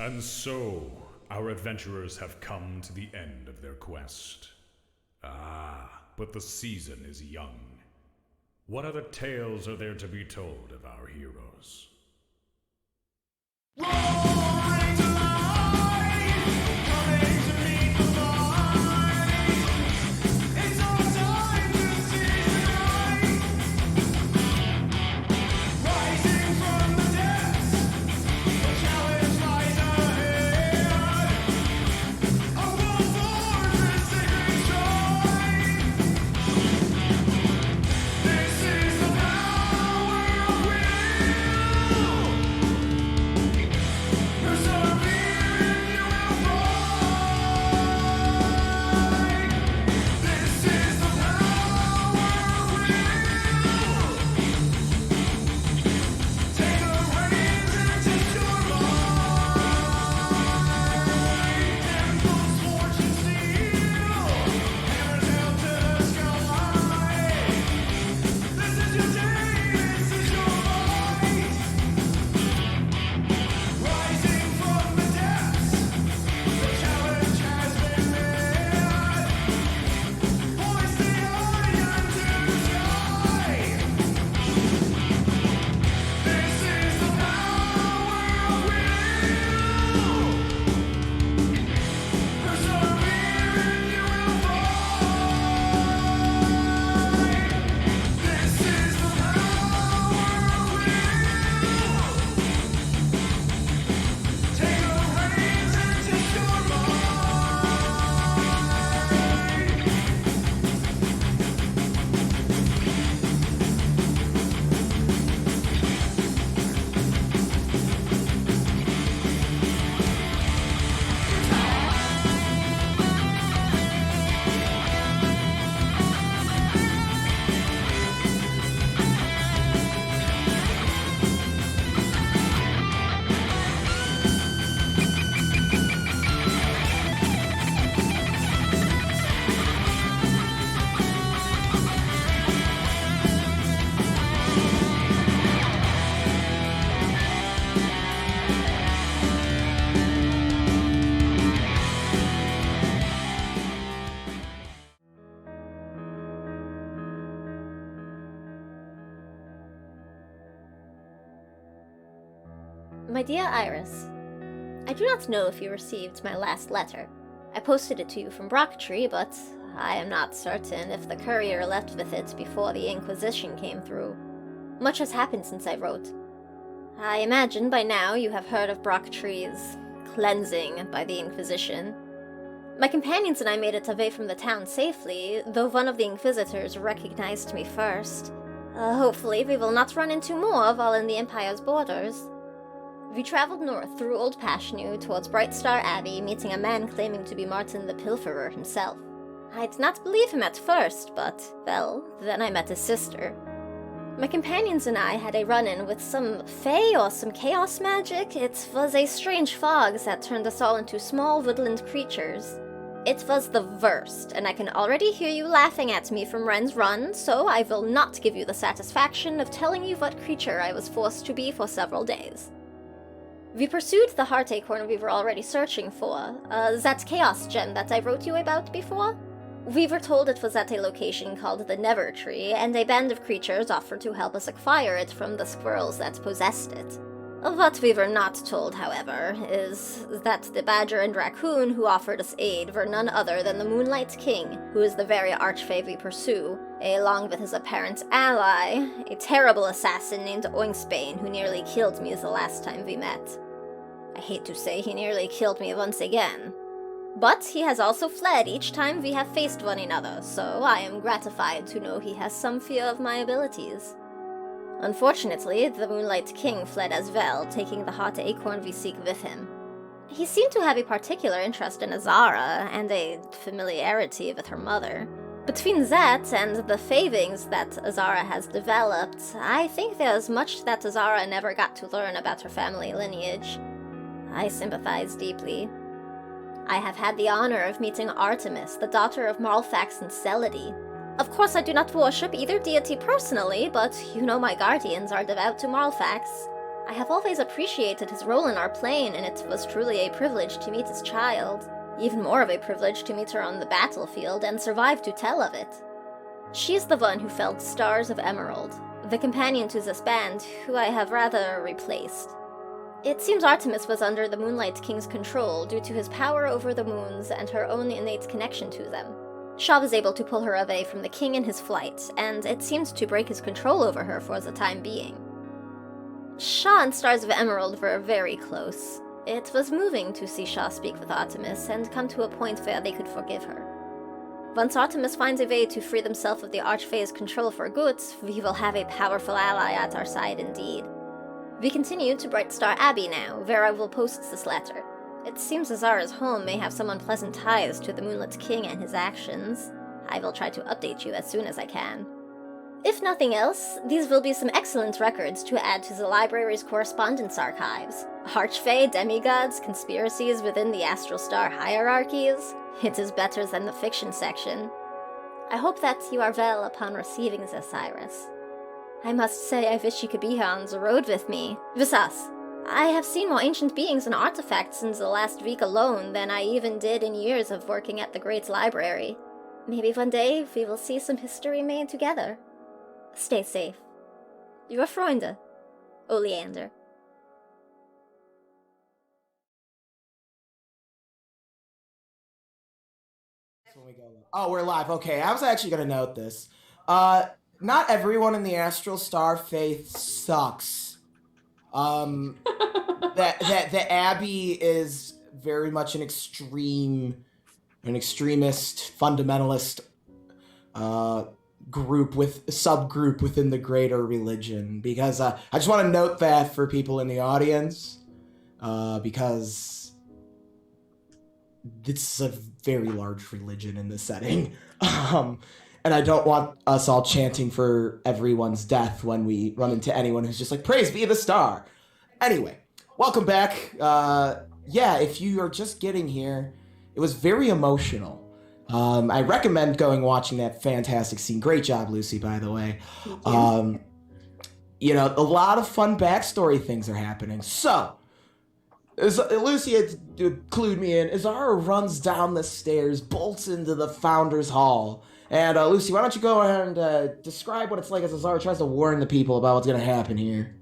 And so, our adventurers have come to the end of their quest. Ah, but the season is young. What other tales are there to be told of our heroes? My dear Iris, I do not know if you received my last letter. I posted it to you from Brocktree, but I am not certain if the courier left with it before the Inquisition came through. Much has happened since I wrote. I imagine by now you have heard of Brocktree's cleansing by the Inquisition. My companions and I made it away from the town safely, though one of the Inquisitors recognized me first. Hopefully we will not run into more while in the Empire's borders. We traveled north through Old Pashnu towards Brightstar Abbey, meeting a man claiming to be Martin the Pilferer himself. I did not believe him at first, but, well, then I met his sister. My companions and I had a run-in with some fae or some chaos magic. It was a strange fog that turned us all into small woodland creatures. It was the worst, and I can already hear you laughing at me from Ren's Run, so I will not give you the satisfaction of telling you what creature I was forced to be for several days. We pursued the heart acorn we were already searching for, that chaos gem that I wrote you about before. We were told it was at a location called the Never Tree, and a band of creatures offered to help us acquire it from the squirrels that possessed it. What we were not told, however, is that the badger and raccoon who offered us aid were none other than the Moonlight King, who is the very archfey we pursue, along with his apparent ally, a terrible assassin named Oinksbane who nearly killed me the last time we met. I hate to say he nearly killed me once again. But he has also fled each time we have faced one another, so I am gratified to know he has some fear of my abilities. Unfortunately, the Moonlight King fled as well, taking the heart acorn we seek with him. He seemed to have a particular interest in Ezara, and a familiarity with her mother. Between that and the favings that Ezara has developed, I think there's much that Ezara never got to learn about her family lineage. I sympathize deeply. I have had the honor of meeting Artemis, the daughter of Marlfax and Celody. Of course, I do not worship either deity personally, but you know my guardians are devout to Marlfax. I have always appreciated his role in our plane, and it was truly a privilege to meet his child. Even more of a privilege to meet her on the battlefield and survive to tell of it. She is the one who felled Stars of Emerald, the companion to this band, who I have rather replaced. It seems Artemis was under the Moonlight King's control due to his power over the moons and her own innate connection to them. Shaw was able to pull her away from the king in his flight, and it seemed to break his control over her for the time being. Shaw and Stars of Emerald were very close. It was moving to see Shaw speak with Artemis and come to a point where they could forgive her. Once Artemis finds a way to free themselves of the Archfae's control for good, we will have a powerful ally at our side indeed. We continue to Brightstar Abbey now, where I will post this letter. It seems Ezara's home may have some unpleasant ties to the Moonlit King and his actions. I will try to update you as soon as I can. If nothing else, these will be some excellent records to add to the library's correspondence archives. Archfey, demigods, conspiracies within the Astral Star hierarchies. It is better than the fiction section. I hope that you are well upon receiving this, Iris. I must say I wish you could be here on the road with me. With us. I have seen more ancient beings and artifacts in the last week alone than I even did in years of working at the Great Library. Maybe one day we will see some history made together. Stay safe. Your Freunde, Oleander. Oh, we're live. Okay, I was actually gonna note this. Not everyone in the Astral Star faith sucks. That the Abbey is very much an extremist, fundamentalist subgroup within the greater religion. Because I just want to note that for people in the audience, because it's a very large religion in this setting. And I don't want us all chanting for everyone's death when we run into anyone who's just like, praise be the star. Anyway, welcome back. Yeah, if you are just getting here, it was very emotional. I recommend watching that fantastic scene. Great job, Lucy, by the way. You know, a lot of fun backstory things are happening. So, Lucy had clued me in. Ezara runs down the stairs, bolts into the Founders Hall. And Lucy, why don't you go ahead and describe what it's like as Ezara tries to warn the people about what's going to happen here.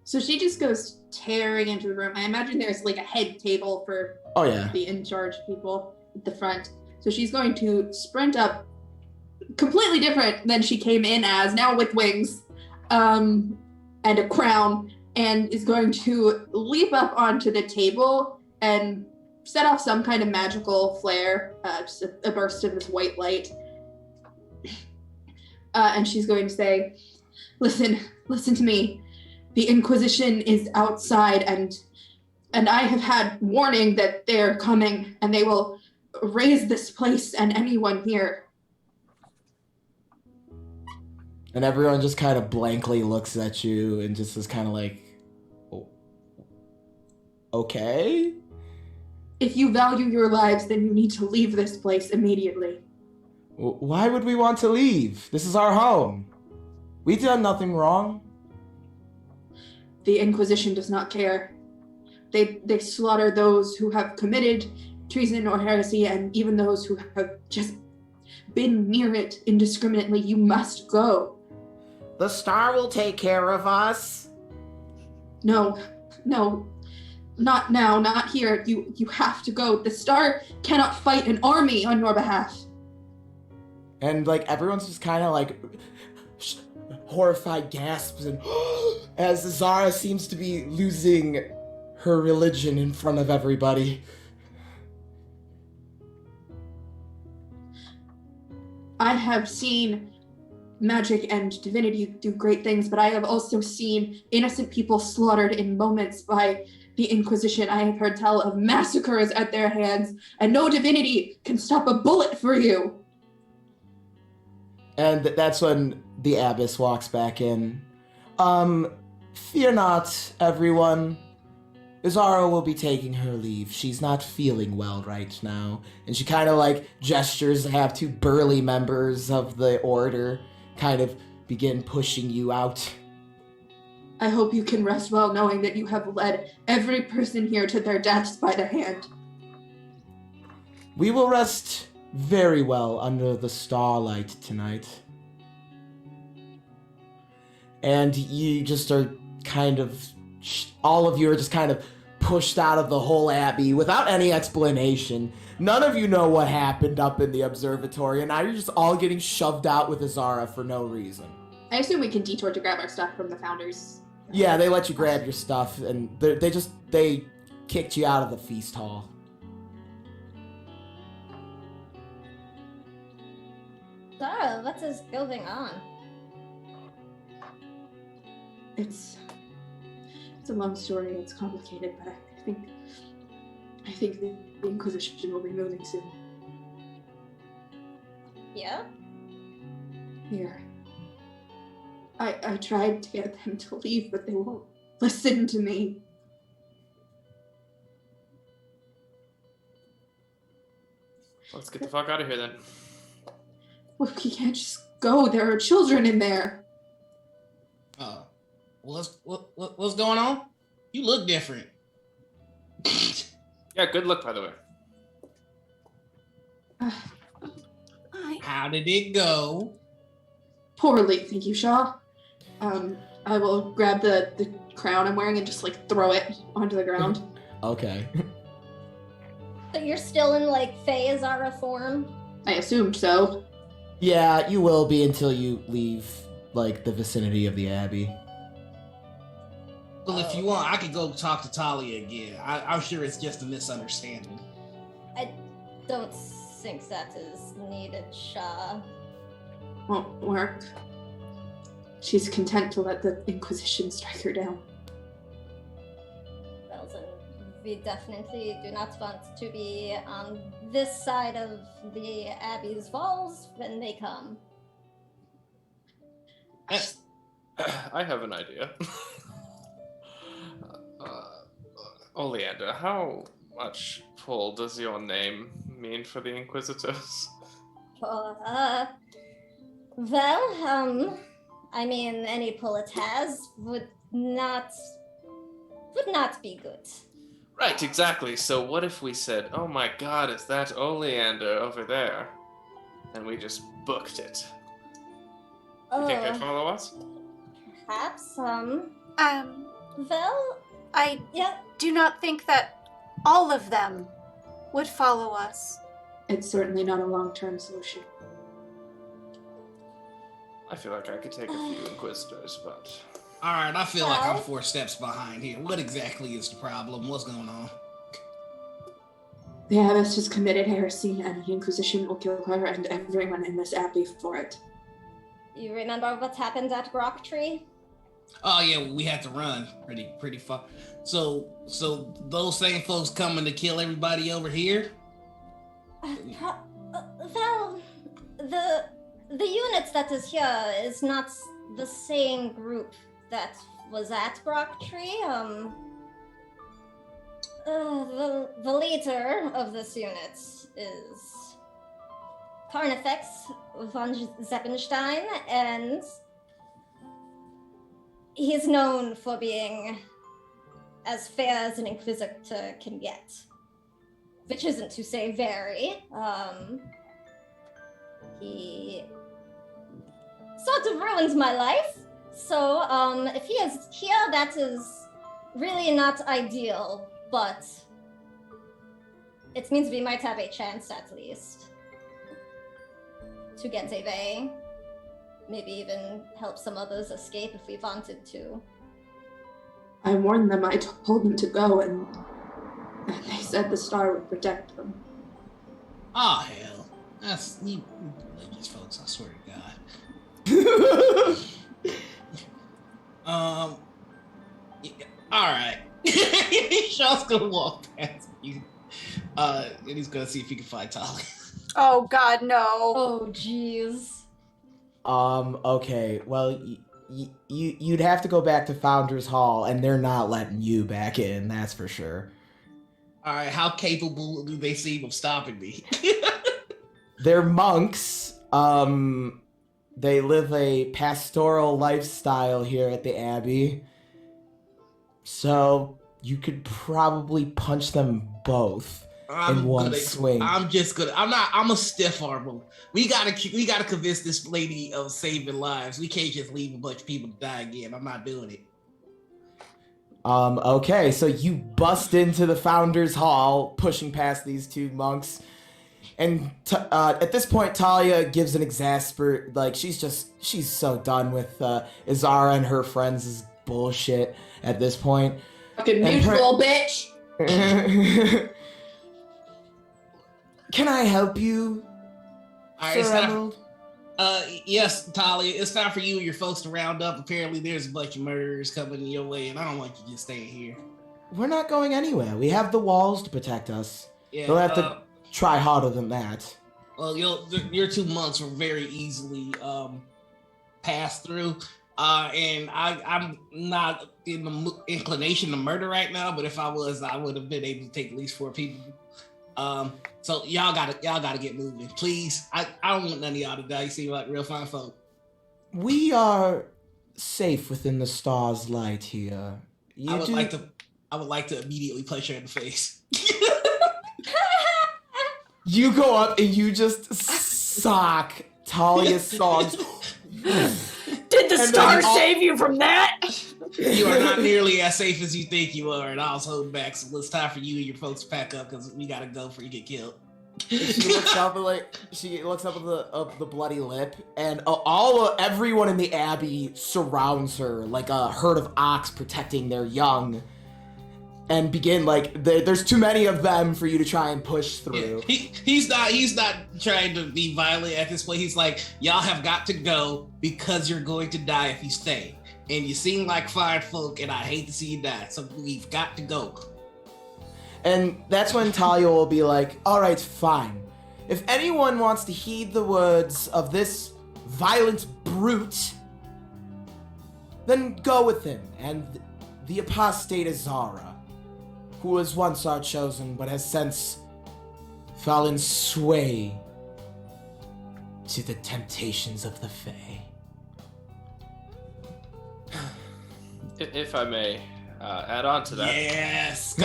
So she just goes tearing into the room. I imagine there's like a head table for the in-charge people at the front. So she's going to sprint up, completely different than she came in as, now with wings and a crown, and is going to leap up onto the table and set off some kind of magical flare, just a burst of this white light. And she's going to say, listen to me. The Inquisition is outside, and I have had warning that they're coming, and they will raise this place and anyone here. And everyone just kind of blankly looks at you and just is kind of like, oh, okay? If you value your lives, then you need to leave this place immediately. Why would we want to leave? This is our home. We've done nothing wrong. The Inquisition does not care. They slaughter those who have committed treason or heresy, and even those who have just been near it indiscriminately. You must go. The star will take care of us. No, not now, not here. You have to go. The star cannot fight an army on your behalf. And like everyone's just kind of like horrified gasps, and as Ezara seems to be losing her religion in front of everybody. I have seen magic and divinity do great things, but I have also seen innocent people slaughtered in moments by the Inquisition. I have heard tell of massacres at their hands, and no divinity can stop a bullet for you. And that's when the abbess walks back in. Fear not, everyone. Ezara will be taking her leave. She's not feeling well right now. And she kind of like gestures to have two burly members of the order kind of begin pushing you out. I hope you can rest well knowing that you have led every person here to their deaths by the hand. We will rest very well under the starlight tonight. And you just are kind of, all of you are just kind of pushed out of the whole abbey without any explanation. None of you know what happened up in the observatory, and now you're just all getting shoved out with Ezara for no reason. I assume we can detour to grab our stuff from the founders. Yeah, they let you grab your stuff, and they kicked you out of the feast hall. Zara, what is going on? It's a long story. It's complicated, but I think the Inquisition will be moving soon. Yeah? Here. I tried to get them to leave, but they won't listen to me. Let's get the fuck out of here then. Well, we can't just go. There are children in there. What's going on? You look different. Yeah, good look, by the way. How did it go? Poorly, thank you, Shaw. I will grab the crown I'm wearing and just throw it onto the ground. Okay. So you're still in Fey Ezara form? I assumed so. Yeah, you will be until you leave, the vicinity of the abbey. Well, if you want, I could go talk to Talia again. I'm sure it's just a misunderstanding. I don't think that is needed, Shaw. Won't work. She's content to let the Inquisition strike her down. Well, then we definitely do not want to be on this side of the Abbey's walls when they come. I have an idea. Oleander, how much pull does your name mean for the Inquisitors? Any pull it has would not be good. Right, exactly. So what if we said, oh my god, is that Oleander over there? And we just booked it. You think they'd follow us? Perhaps, I do not think that all of them would follow us. It's certainly not a long-term solution. I feel like I could take a few Inquisitors, but... Alright, I feel like I'm 4 steps behind here. What exactly is the problem? What's going on? The Abbess has committed heresy, and the Inquisition will kill her and everyone in this abbey for it. You remember what happened at Rocktree? Oh yeah, we had to run pretty far. So those same folks coming to kill everybody over here? The unit that is here is not the same group that was at Brocktree. The leader of this unit is Carnifex von Zeppenstein, and he's known for being as fair as an Inquisitor can get. Which isn't to say very. He sort of ruined my life. So, if he is here, that is really not ideal, but it means we might have a chance at least to get away. Maybe even help some others escape if we wanted to. I warned them. I told them to go, and they said the star would protect them. Oh, hell. That's you religious folks, I swear to God. Alright. Shaw's gonna walk past you. And he's gonna see if he can find Talia. Oh god, no. Oh, jeez. Okay, well, you'd have to go back to Founders Hall, and they're not letting you back in, that's for sure. Alright, how capable do they seem of stopping me? They're monks. They live a pastoral lifestyle here at the Abbey, So you could probably punch them both in one swing. I'm a stiff arm. We gotta convince this lady of saving lives. We can't just leave a bunch of people to die again. I'm not doing it. Okay, so you bust into the Founders Hall, pushing past these two monks. And at this point, Talia gives an she's so done with Ezara and her friends' bullshit at this point. Fucking mutual, bitch! Can I help you, Sir Emerald? Yes, Talia, it's time for you and your folks to round up. Apparently there's a bunch of murderers coming your way, and I don't want you just staying here. We're not going anywhere. We have the walls to protect us. Yeah, You'll have to try harder than that. Well, your 2 months were very easily passed through. And I'm not in the inclination to murder right now, but if I was, I would have been able to take at least 4 people. So y'all gotta get moving, please. I don't want none of y'all to die. You seem like real fine folk. We are safe within the star's light here. I would like to immediately punch her in the face. You go up and you just sock Talia's songs. Did the star save you from that? You are not nearly as safe as you think you are, and I was holding back. So it's time for you and your folks to pack up because we gotta go before you get killed. She looks up at the bloody lip, and everyone in the abbey surrounds her like a herd of ox protecting their young. And begin there's too many of them for you to try and push through. Yeah, he's not trying to be violent at this point. He's like, y'all have got to go because you're going to die if you stay. And you seem like fine folk, and I hate to see you die. So we've got to go. And that's when Talia will be like, all right, fine. If anyone wants to heed the words of this violent brute, then go with him and the apostate Ezara, who was once our chosen, but has since fallen sway to the temptations of the Fae. If I may add on to that. Yes!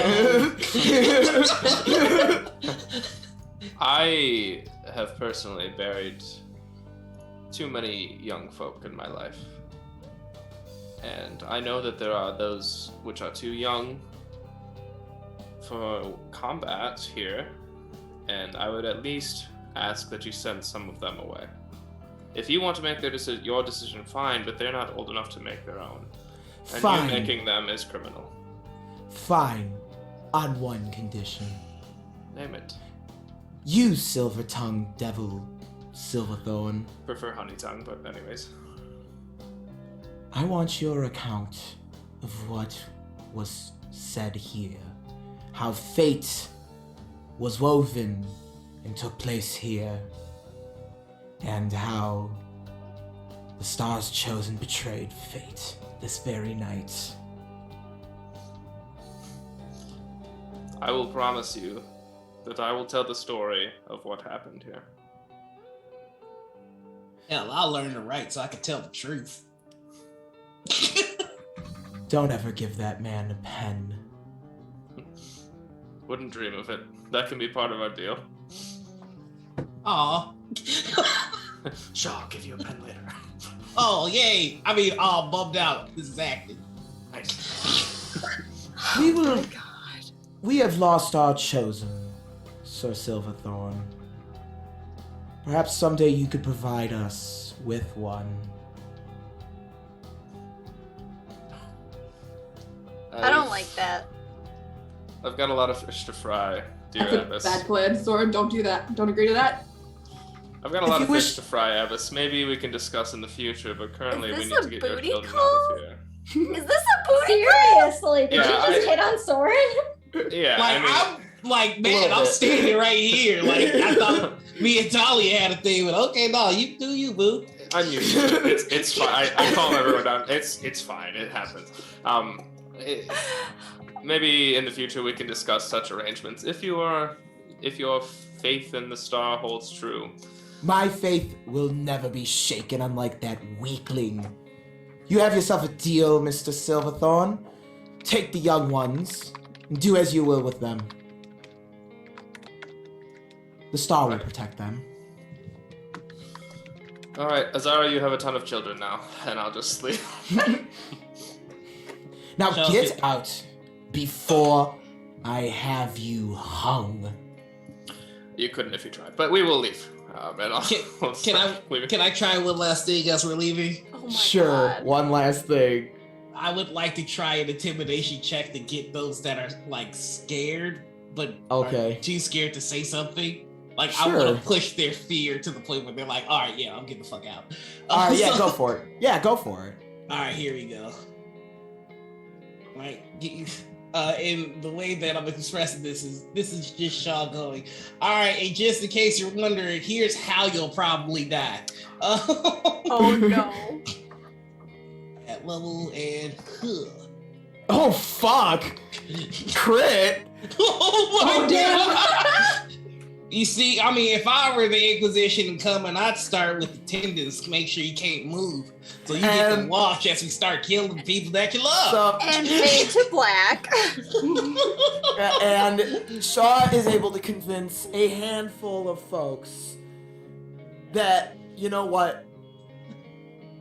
I have personally buried too many young folk in my life. And I know that there are those which are too young for combat here, and I would at least ask that you send some of them away. If you want to make your decision, fine, but they're not old enough to make their own. And Fine. you making them is criminal. Fine, on one condition. Name it. You, silver-tongued devil, Silverthorn. Prefer honey tongue, but anyways. I want your account of what was said here. How fate was woven and took place here. And how the stars chosen betrayed fate this very night. I will promise you that I will tell the story of what happened here. Hell, I'll learn to write so I can tell the truth. Don't ever give that man a pen. Wouldn't dream of it. That can be part of our deal. Aw. Sure, I'll give you a pen later. Oh, yay! I mean, all bummed out. This is acting. Nice. We will. We have lost our chosen, Sir Silverthorn. Perhaps someday you could provide us with one. I don't like that. I've got a lot of fish to fry, dear That's a Abbess. bad plan, Sword. Don't do that. Don't agree to that. I've got a lot of fish to fry, Abbess. Maybe we can discuss in the future, but currently we need to get your booty children call? out of here. Is this a booty call? Seriously, did you just hit on Soren? Yeah, I'm like, man, I'm standing right here. Like, I thought me and Talia had a thing, but okay, no, you do you, boo. I'm used to it. It's fine. I calm everyone down. It's fine. It happens. Maybe in the future we can discuss such arrangements if your faith in the star holds true. My faith will never be shaken, unlike that weakling. You have yourself a deal, Mr. Silverthorn. take the young ones and do as you will with them. The star will protect them. Alright, Ezara, you have a ton of children now, and I'll just sleep. Now Chelsea. get out before I have you hung. You couldn't if you tried, but we will leave. And I'll, we'll Can I try one last thing as we're leaving? Oh my Sure, God. one last thing. I would like to try an intimidation check to get those that are like scared, but Okay. are too scared to say something. Like I Sure. want to push their fear to the point where they're like, "All right, yeah, I'm getting the fuck out." Alright, yeah, go for it. Yeah, go for it. All right, here we go. Right, and the way that I'm expressing this is just Shaw going. All right, and just in case you're wondering, here's how you'll probably die. Oh no. At level and. Oh, fuck! Crit! Oh my Oh, damn. god! You see, I mean, if I were the Inquisition coming, I'd start with the tendons, make sure you can't move, so you get to watch as we start killing people that you love. So, And fade to black. and Shaw is able to convince a handful of folks that, you know what,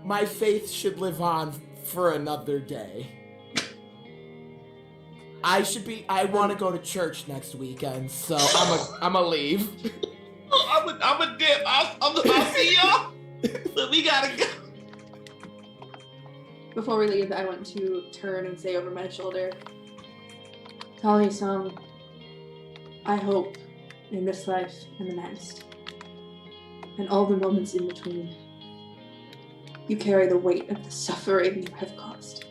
my faith should live on for another day. I want to go to church next weekend, so I'm a leave. I'm a dip. I'll see y'all. So we gotta go. Before we leave, I want to turn and say over my shoulder, Tali-san, I hope in this life and the next, and all the moments in between, you carry the weight of the suffering you have caused.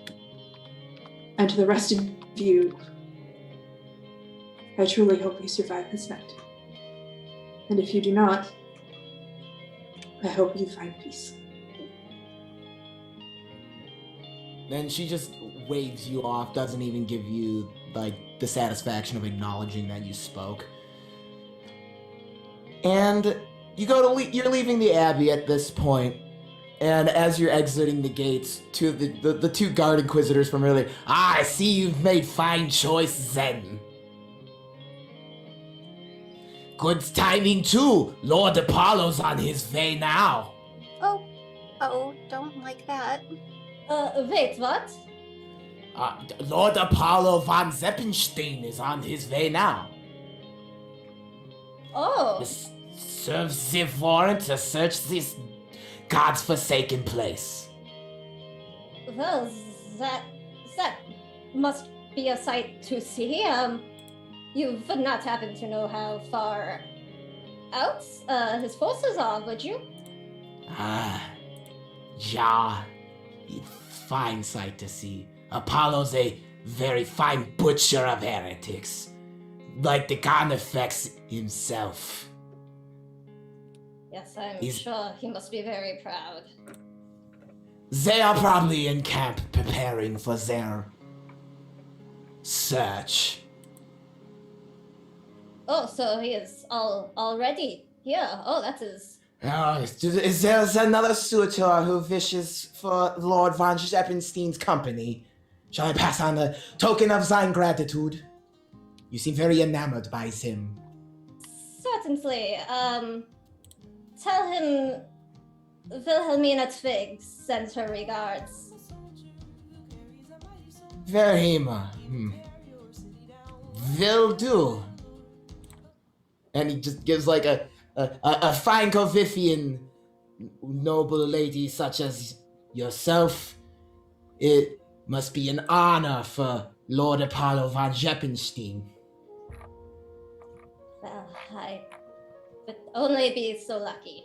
And to the rest of you, I truly hope you survive this night. And if you do not, I hope you find peace. Then she just waves you off, doesn't even give you, like, the satisfaction of acknowledging that you spoke. And you're leaving the Abbey at this point, and as you're exiting the gates, the two guard inquisitors from earlier, I see you've made fine choices then. Good timing too. Lord Apollo's on his way now. Oh, don't like that. Wait, what? Lord Apollo von Zeppenstein is on his way now. Oh, Serves the warrant to search this God's forsaken place. well, that must be a sight to see. You would not happen to know how far out his forces are, would you? Yeah. Fine sight to see. Apollo's a very fine butcher of heretics. Like the Carnifex himself. Yes, I'm He's- sure he must be very proud. They are probably in camp preparing for their search. Oh, so he is already here. Oh, that is. There's another suitor who wishes for Lord von Zeppenstein's company. Shall I pass on the token of thine gratitude? You seem very enamored by him. Certainly. Tell him Wilhelmina Twig sends her regards. Verhema. Will do. And he just gives like a fine Covithian noble lady such as yourself. It must be an honor for Lord Apollo von Zeppenstein. Well, I would only be so lucky.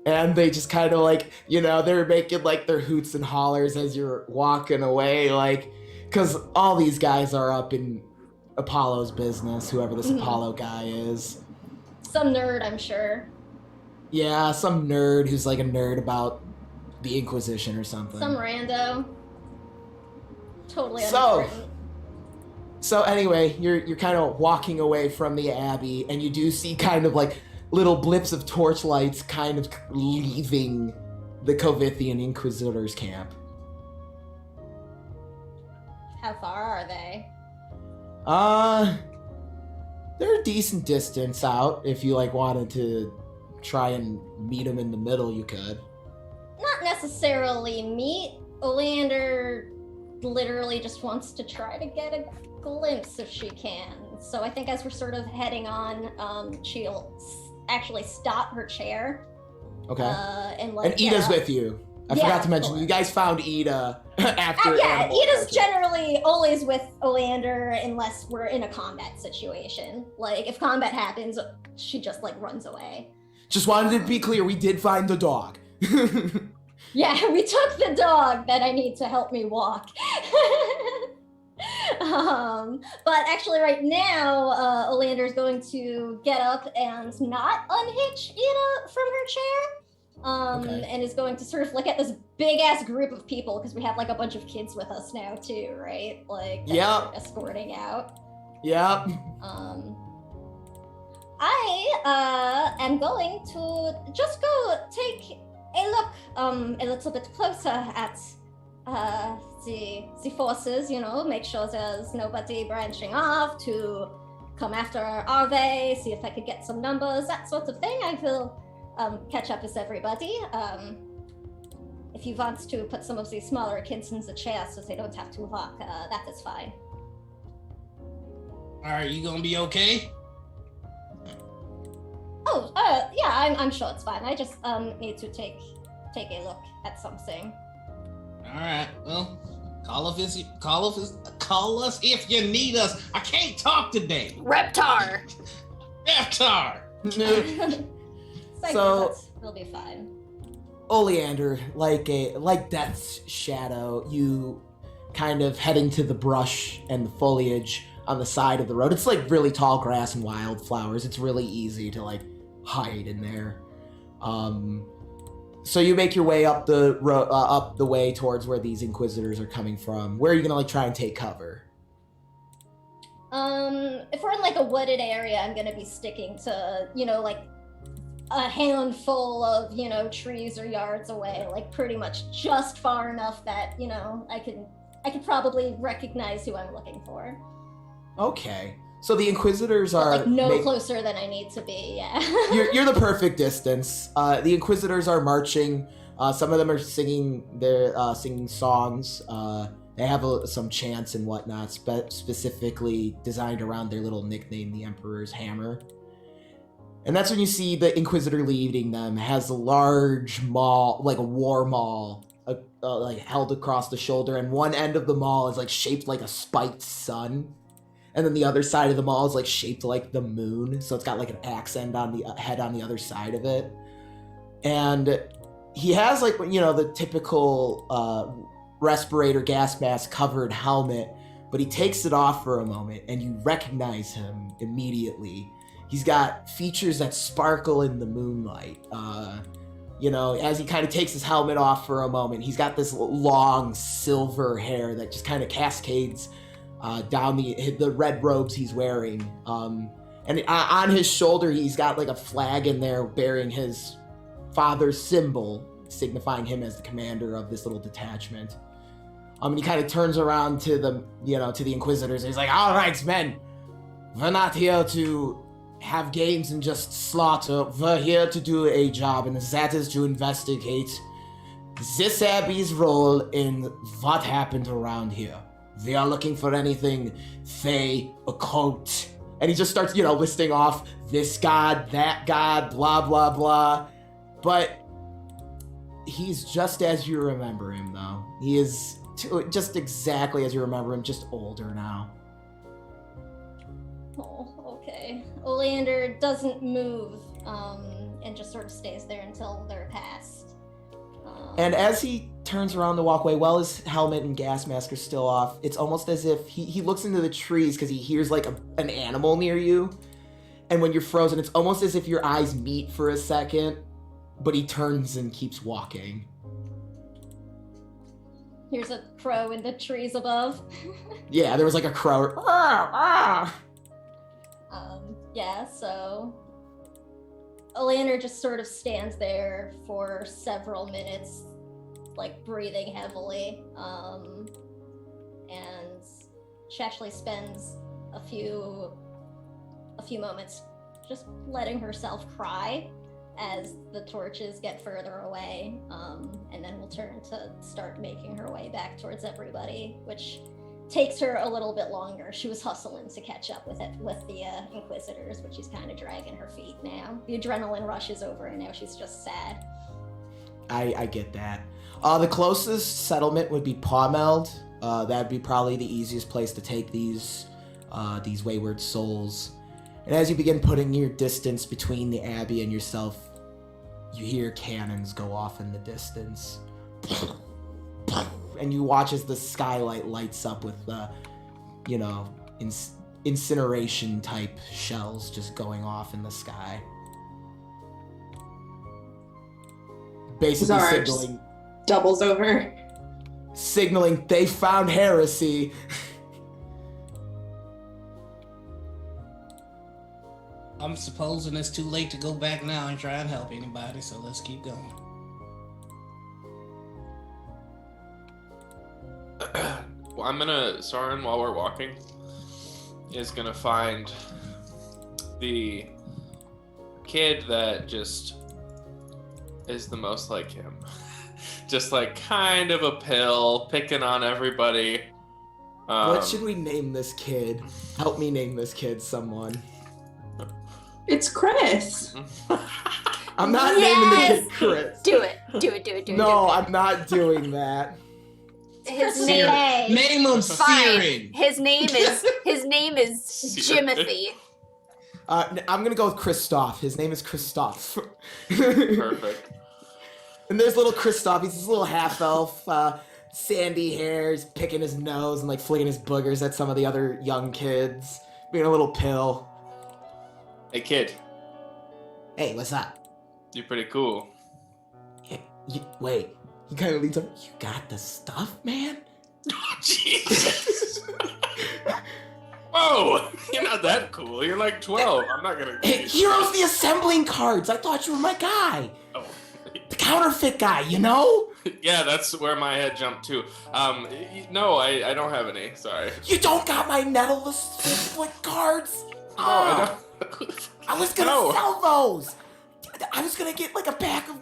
And they just kind of like, they're making like their hoots and hollers as you're walking away, like, because all these guys are up in Apollo's business, whoever this Apollo guy is. Some nerd, I'm sure. Yeah, some nerd who's like a nerd about the Inquisition or something. Some rando. Totally So- unimportant. So anyway, you're kind of walking away from the Abbey, and you do see kind of like little blips of torchlights kind of leaving the Covithian Inquisitors camp. How far are they? They're a decent distance out. If you like wanted to try and meet them in the middle, you could. Not necessarily meet. Oleander literally just wants to try to get a glimpse if she can. So I think as we're sort of heading on, she'll actually stop her chair. Okay. And like, Ida's with you. I forgot to mention, you guys found Ida after. Yeah, Ida's generally always with Oleander unless we're in a combat situation. Like, if combat happens, she just, like, runs away. Just wanted to be clear, we did find the dog. Yeah, we took the dog that I need to help me walk. But actually right now, Oleander's going to get up and not unhitch Ida from her chair. And is going to sort of look at this big ass group of people because we have like a bunch of kids with us now too, right? Like, yeah, escorting out. Yeah. I am going to just go take a look a little bit closer at the forces, you know, make sure there's nobody branching off to come after Arve, see if I could get some numbers, that sort of thing. I will catch up with everybody. If you want to put some of these smaller kids in the chairs so they don't have to walk, that is fine. Alright, you gonna be okay? Oh, yeah, I'm sure it's fine. I just need to take a look at something. Alright, well, call us if you need us. I can't talk today. Reptar! So we'll be fine. Oleander, like Death's shadow, you kind of heading to the brush and the foliage on the side of the road. It's like really tall grass and wildflowers. It's really easy to like hide in there. So you make your way up the up the way towards where these Inquisitors are coming from. Where are you gonna like try and take cover? If we're in like a wooded area, I'm gonna be sticking to, you know, like a handful of, you know, trees or yards away, like pretty much just far enough that, you know, I could probably recognize who I'm looking for. Okay. So the Inquisitors are like closer than I need to be, yeah. you're the perfect distance. The Inquisitors are marching. Some of them are singing singing songs. They have some chants and whatnot, specifically designed around their little nickname, the Emperor's Hammer. And that's when you see the Inquisitor leading them has a large maul, like a war maul, like held across the shoulder, and one end of the maul is like shaped like a spiked sun. And then the other side of the maul is like shaped like the moon, so it's got like an axe end on the head on the other side of it. And he has like, you know, the typical respirator gas mask covered helmet, but he takes it off for a moment and you recognize him immediately. He's got features that sparkle in the moonlight. You know, as he kind of takes his helmet off for a moment, he's got this long silver hair that just kind of cascades down the red robes he's wearing. And on his shoulder, he's got like a flag in there bearing his father's symbol, signifying him as the commander of this little detachment. And he kind of turns around to the Inquisitors. And he's like, "All right, men, we're not here to have games and just slaughter. We're here to do a job, and that is to investigate this abbey's role in what happened around here. We are looking for anything fey, occult." And he just starts, you know, listing off this god, that god, blah, blah, blah. But he's just as you remember him, though. He is just exactly as you remember him, just older now. Oh, okay. Oleander doesn't move, and just sort of stays there until they're past. And as he turns around the walkway, while his helmet and gas mask are still off, it's almost as if he looks into the trees because he hears like an animal near you. And when you're frozen, it's almost as if your eyes meet for a second, but he turns and keeps walking. Here's a crow in the trees above. Yeah, there was like a crow. Yeah, so Oleander just sort of stands there for several minutes, like breathing heavily, and She actually spends a few moments just letting herself cry as the torches get further away, and then will turn to start making her way back towards everybody, which takes her a little bit longer. She was hustling to catch up with the Inquisitors, but she's kind of dragging her feet now. The adrenaline rush is over, and now she's just sad. I get that. The closest settlement would be Pawmeld. That'd be probably the easiest place to take these wayward souls. And as you begin putting your distance between the Abbey and yourself, you hear cannons go off in the distance. And you watch as the skylight lights up with, incineration type shells just going off in the sky. Basically Ezara signaling, doubles over. signaling they found heresy. I'm supposing it's too late to go back now and try and help anybody, so let's keep going. Well, Soren, while we're walking, is gonna find the kid that just is the most like him. Just like kind of a pill, picking on everybody. What should we name this kid? Help me name this kid, someone. It's Chris. I'm not naming the kid Chris. Do it. No, I'm not doing that. His Searing. name. Name him Fine. Searing. His name is Jimothy. I'm gonna go with Christoph. His name is Christoph. Perfect. And there's little Christoph. He's this little half elf, sandy hair. He's picking his nose and like flicking his boogers at some of the other young kids, being a little pill. Hey, kid. Hey, what's up? You're pretty cool. Wait. He kind of leans up. You got the stuff, man? Oh, Jesus. Whoa! You're not that cool. You're like 12. I'm not gonna. Hey, Heroes the Assembling Cards. I thought you were my guy. Oh. The counterfeit guy, you know? Yeah, that's where my head jumped to. No, I don't have any. Sorry. You don't got my Nettle split cards? No, I don't. I was gonna sell those. I was gonna get like a pack of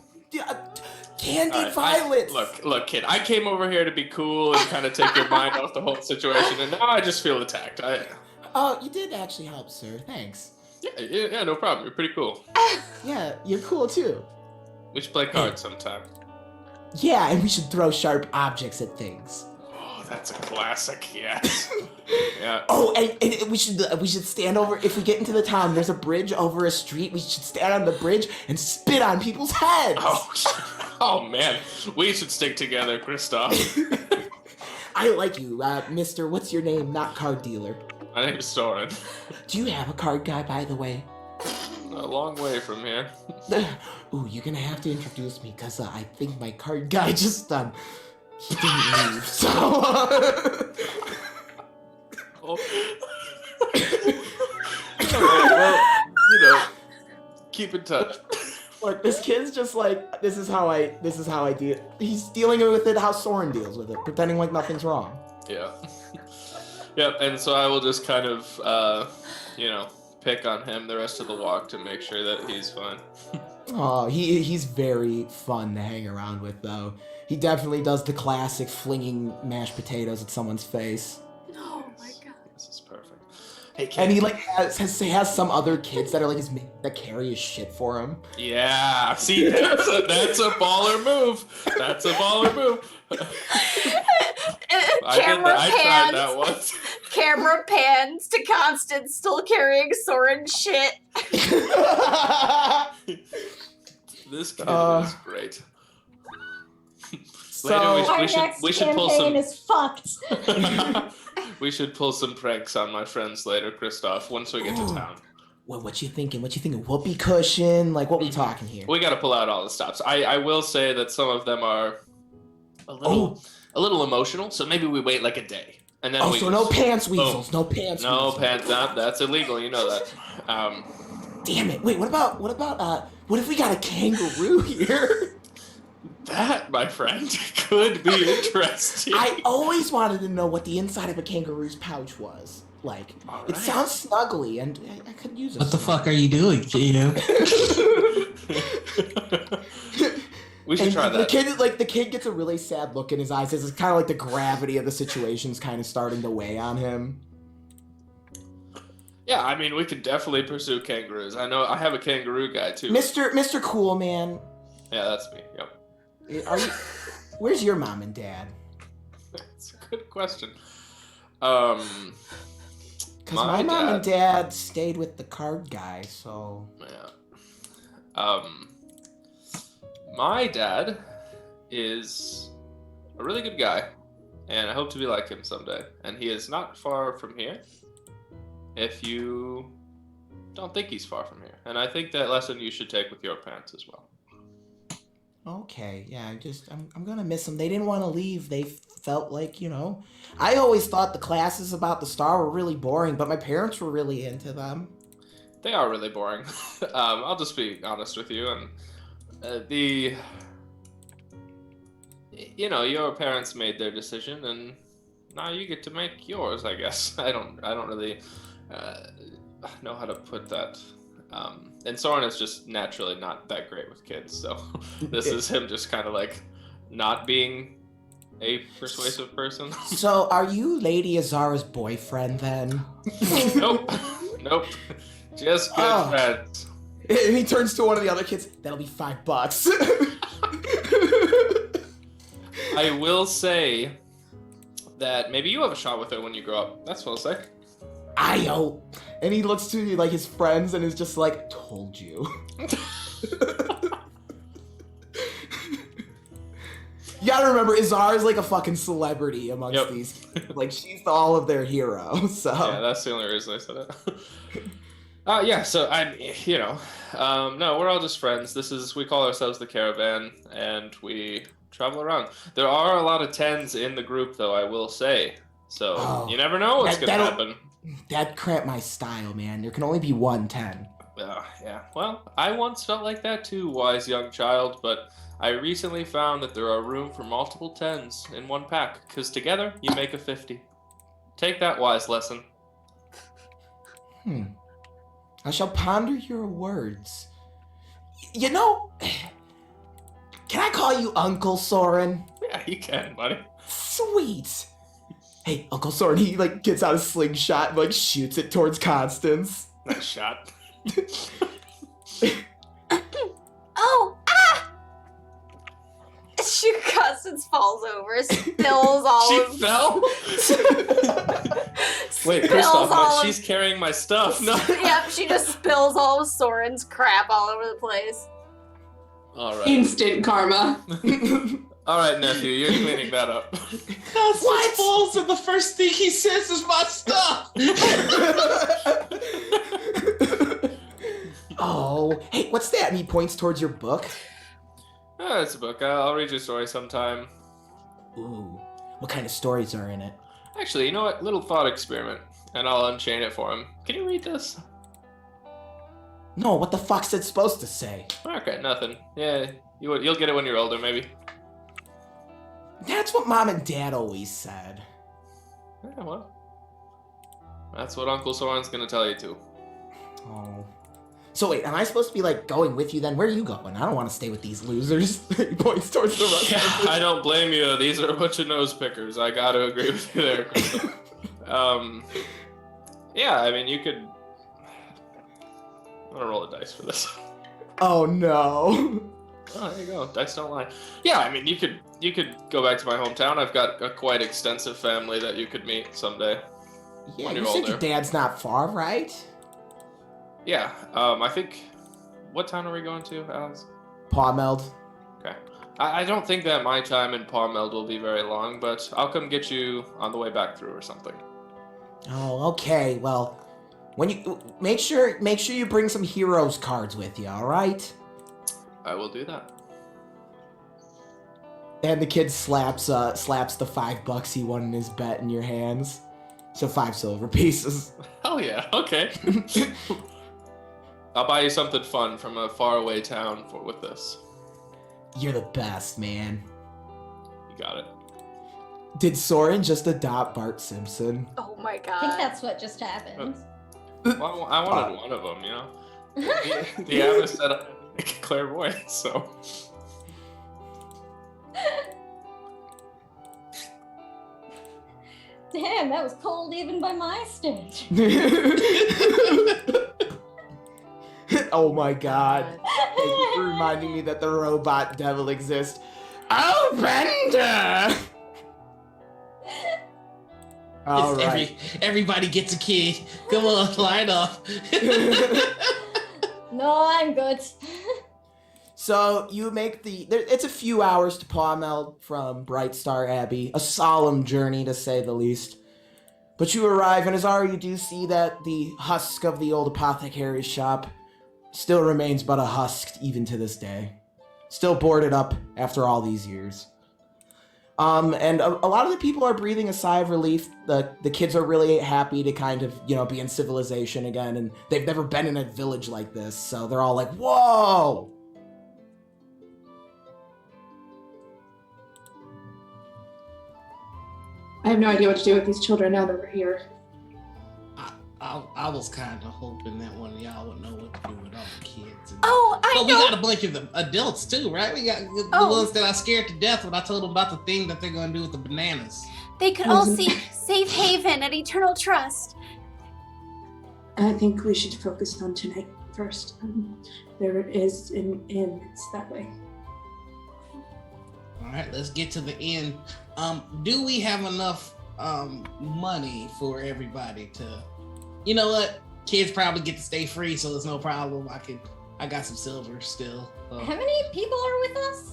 candied violets. Look, kid. I came over here to be cool and kind of take your mind off the whole situation, and now I just feel attacked. You did actually help, sir. Thanks. Yeah, no problem. You're pretty cool. Yeah, you're cool too. We should play cards sometime. Yeah, and we should throw sharp objects at things. Oh, that's a classic. Yes. Yeah. Oh, and we should stand over. If we get into the town, there's a bridge over a street. We should stand on the bridge and spit on people's heads. Oh man, we should stick together, Christoph. I like you, Mister. What's your name? Not card dealer. My name's Soren. Do you have a card guy, by the way? A long way from here. Ooh, you're gonna have to introduce me, cause I think my card guy just he didn't leave. So. Well, keep in touch. Look, this kid's just like, this is how I deal. He's dealing with it how Soren deals with it, pretending like nothing's wrong. Yeah. Yep, and so I will just kind of, pick on him the rest of the walk to make sure that he's fine. Oh, he's very fun to hang around with, though. He definitely does the classic flinging mashed potatoes at someone's face. Oh my god. This is perfect. Hey, kid. And he like has some other kids that are like that carry his shit for him. Yeah, see, that's a baller move. That's a baller move. I tried that once. Camera pans to Constance still carrying Soren shit. This kid is great. So Our we should pull campaign some. is fucked. We should pull some pranks on my friends later, Christoph. Once we get to town. What you thinking? What you thinking? Whoopee cushion? Like, what we talking here? We got to pull out all the stops. I will say that some of them are a little emotional, so maybe we wait like a day. And then so no pants weasels. No pants weasels. No pants. That's illegal. You know that. Damn it. Wait, what if we got a kangaroo here? That, my friend, could be interesting. I always wanted to know what the inside of a kangaroo's pouch was. Like, All it right. sounds snuggly, and I could use it. What the fuck are you doing, Gino? We should try that. The kid gets a really sad look in his eyes. It's kind of like the gravity of the situation's kind of starting to weigh on him. Yeah, I mean, we could definitely pursue kangaroos. I know I have a kangaroo guy too. Mr. Cool Man. Yeah, that's me. Yep. Where's your mom and dad? That's a good question. Because my mom and dad stayed with the card guy, so yeah. My dad is a really good guy, and I hope to be like him someday. And he is not far from here. If you don't think he's far from here, and I think that lesson you should take with your parents as well. okay, yeah. I'm gonna miss them. They didn't want to leave. They felt like, I always thought the classes about the star were really boring, but my parents were really into them. They are really boring. I'll just be honest with you, and your parents made their decision, and now you get to make yours, I guess. I don't really know how to put that. And Soren is just naturally not that great with kids, so this is him just kind of like not being a persuasive person. So, are you Lady Ezara's boyfriend then? Nope. Just good friends. And he turns to one of the other kids. That'll be $5. I will say that maybe you have a shot with her when you grow up. That's what I'll say. Ayo. And he looks to like his friends and is just like, told you. You gotta remember, Ezara is like a fucking celebrity amongst these. Like, she's all of their heroes. So Yeah, that's the only reason I said it. Yeah, so no, we're all just friends. We call ourselves the Caravan, and we travel around. There are a lot of 10s in the group, though, I will say. So you never know what's gonna happen. That'd cramp my style, man. There can only be one 10. Yeah. Well, I once felt like that too, wise young child, but I recently found that there are room for multiple 10s in one pack, because together you make a 50. Take that wise lesson. I shall ponder your words. Can I call you Uncle Soren? Yeah, you can, buddy. Sweet. Hey, Uncle Soren, he like gets out a slingshot and like shoots it towards Constance. Nice shot. Oh, Constance falls over, spills all She of fell? Wait, spills Kristoff, all she's carrying my stuff. No. Yep, she just spills all of Soren's crap all over the place. All right. Instant karma. All right, nephew, you're cleaning that up. Constance falls and the first thing he says is my stuff! Oh, hey, what's that? And he points towards your book. Oh, it's a book. I'll read you a story sometime. Ooh, what kind of stories are in it? Actually, you know what? Little thought experiment, and I'll unchain it for him. Can you read this? No, what the fuck's it supposed to say? Okay, nothing. Yeah, you'll get it when you're older, maybe. That's what Mom and Dad always said. Yeah, well, that's what Uncle Soren's gonna tell you too. Oh. So wait, am I supposed to be like going with you then? Where are you going? I don't want to stay with these losers. He points towards the rest of them. I don't blame you. These are a bunch of nose pickers. I gotta agree with you there. Yeah, I mean, you could. I'm gonna roll a dice for this. Oh no. Oh, there you go. Dice don't lie. Yeah, I mean, you could go back to my hometown. I've got a quite extensive family that you could meet someday. Yeah, when you you're said older. your dad's not far, right? Yeah, I think. What town are we going to, Alex? Pawmeld. Okay. I don't think that my time in Pawmeld will be very long, but I'll come get you on the way back through or something. Oh, okay. Well, when you make sure you bring some heroes cards with you, all right? I will do that. And the kid slaps the $5 he won in his bet in your hands. So 5 silver pieces. Oh yeah, okay. I'll buy you something fun from a faraway town with this. You're the best, man. You got it. Did Soren just adopt Bart Simpson? Oh my I think god. that's what just happened. Well, I wanted one of them, you know? The abbess said I had to make a clairvoyant, so... Damn, that was cold even by my standards. Oh my god. Thank you for reminding me that the robot devil exists. Oh, Bender! All right. Everybody gets a kid. Come on, line up. No, I'm good. So you make it's a few hours to Pawmel from Brightstar Abbey, a solemn journey to say the least. But you arrive, and Ezara, you do see that the husk of the old apothecary's shop still remains but a husk even to this day. Still boarded up after all these years. And a lot of the people are breathing a sigh of relief. The kids are really happy to kind of, be in civilization again, and they've never been in a village like this, so they're all like, whoa! I have no idea what to do with these children now that we're here. I was kind of hoping that one of y'all would know what to do with all the kids. Oh, I But know. we got a bunch of the adults too, right? We got the ones that I scared to death when I told them about the thing that they're going to do with the bananas. They could all seek safe haven and eternal trust. I think we should focus on tonight first. There is an inn, it's that way. All right, let's get to the end. Do we have enough money for everybody to? You know what? Kids probably get to stay free, so there's no problem. I got some silver still. How many people are with us?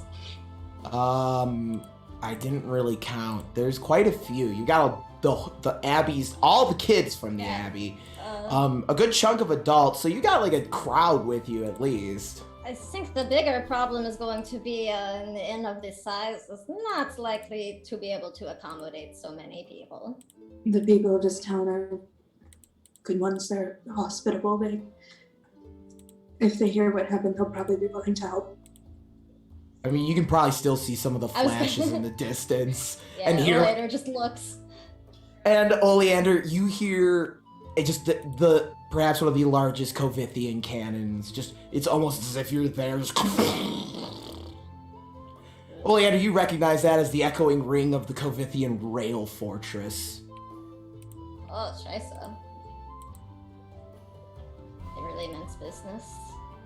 I didn't really count. There's quite a few. You got the Abbey's, all the kids from the Abbey. A good chunk of adults, so you got like a crowd with you at least. I think the bigger problem is going to be an inn of this size is not likely to be able to accommodate so many people. The people of this town are good ones. They're hospitable. If they hear what happened, they'll probably be willing to help. I mean, you can probably still see some of the flashes in the distance. Yeah, and here, Oleander just looks. And Oleander, you hear just the perhaps one of the largest Kovithian cannons. It's almost as if you're there. Oleander, you recognize that as the echoing ring of the Kovithian rail fortress. Oh, scheisse. They really meant business.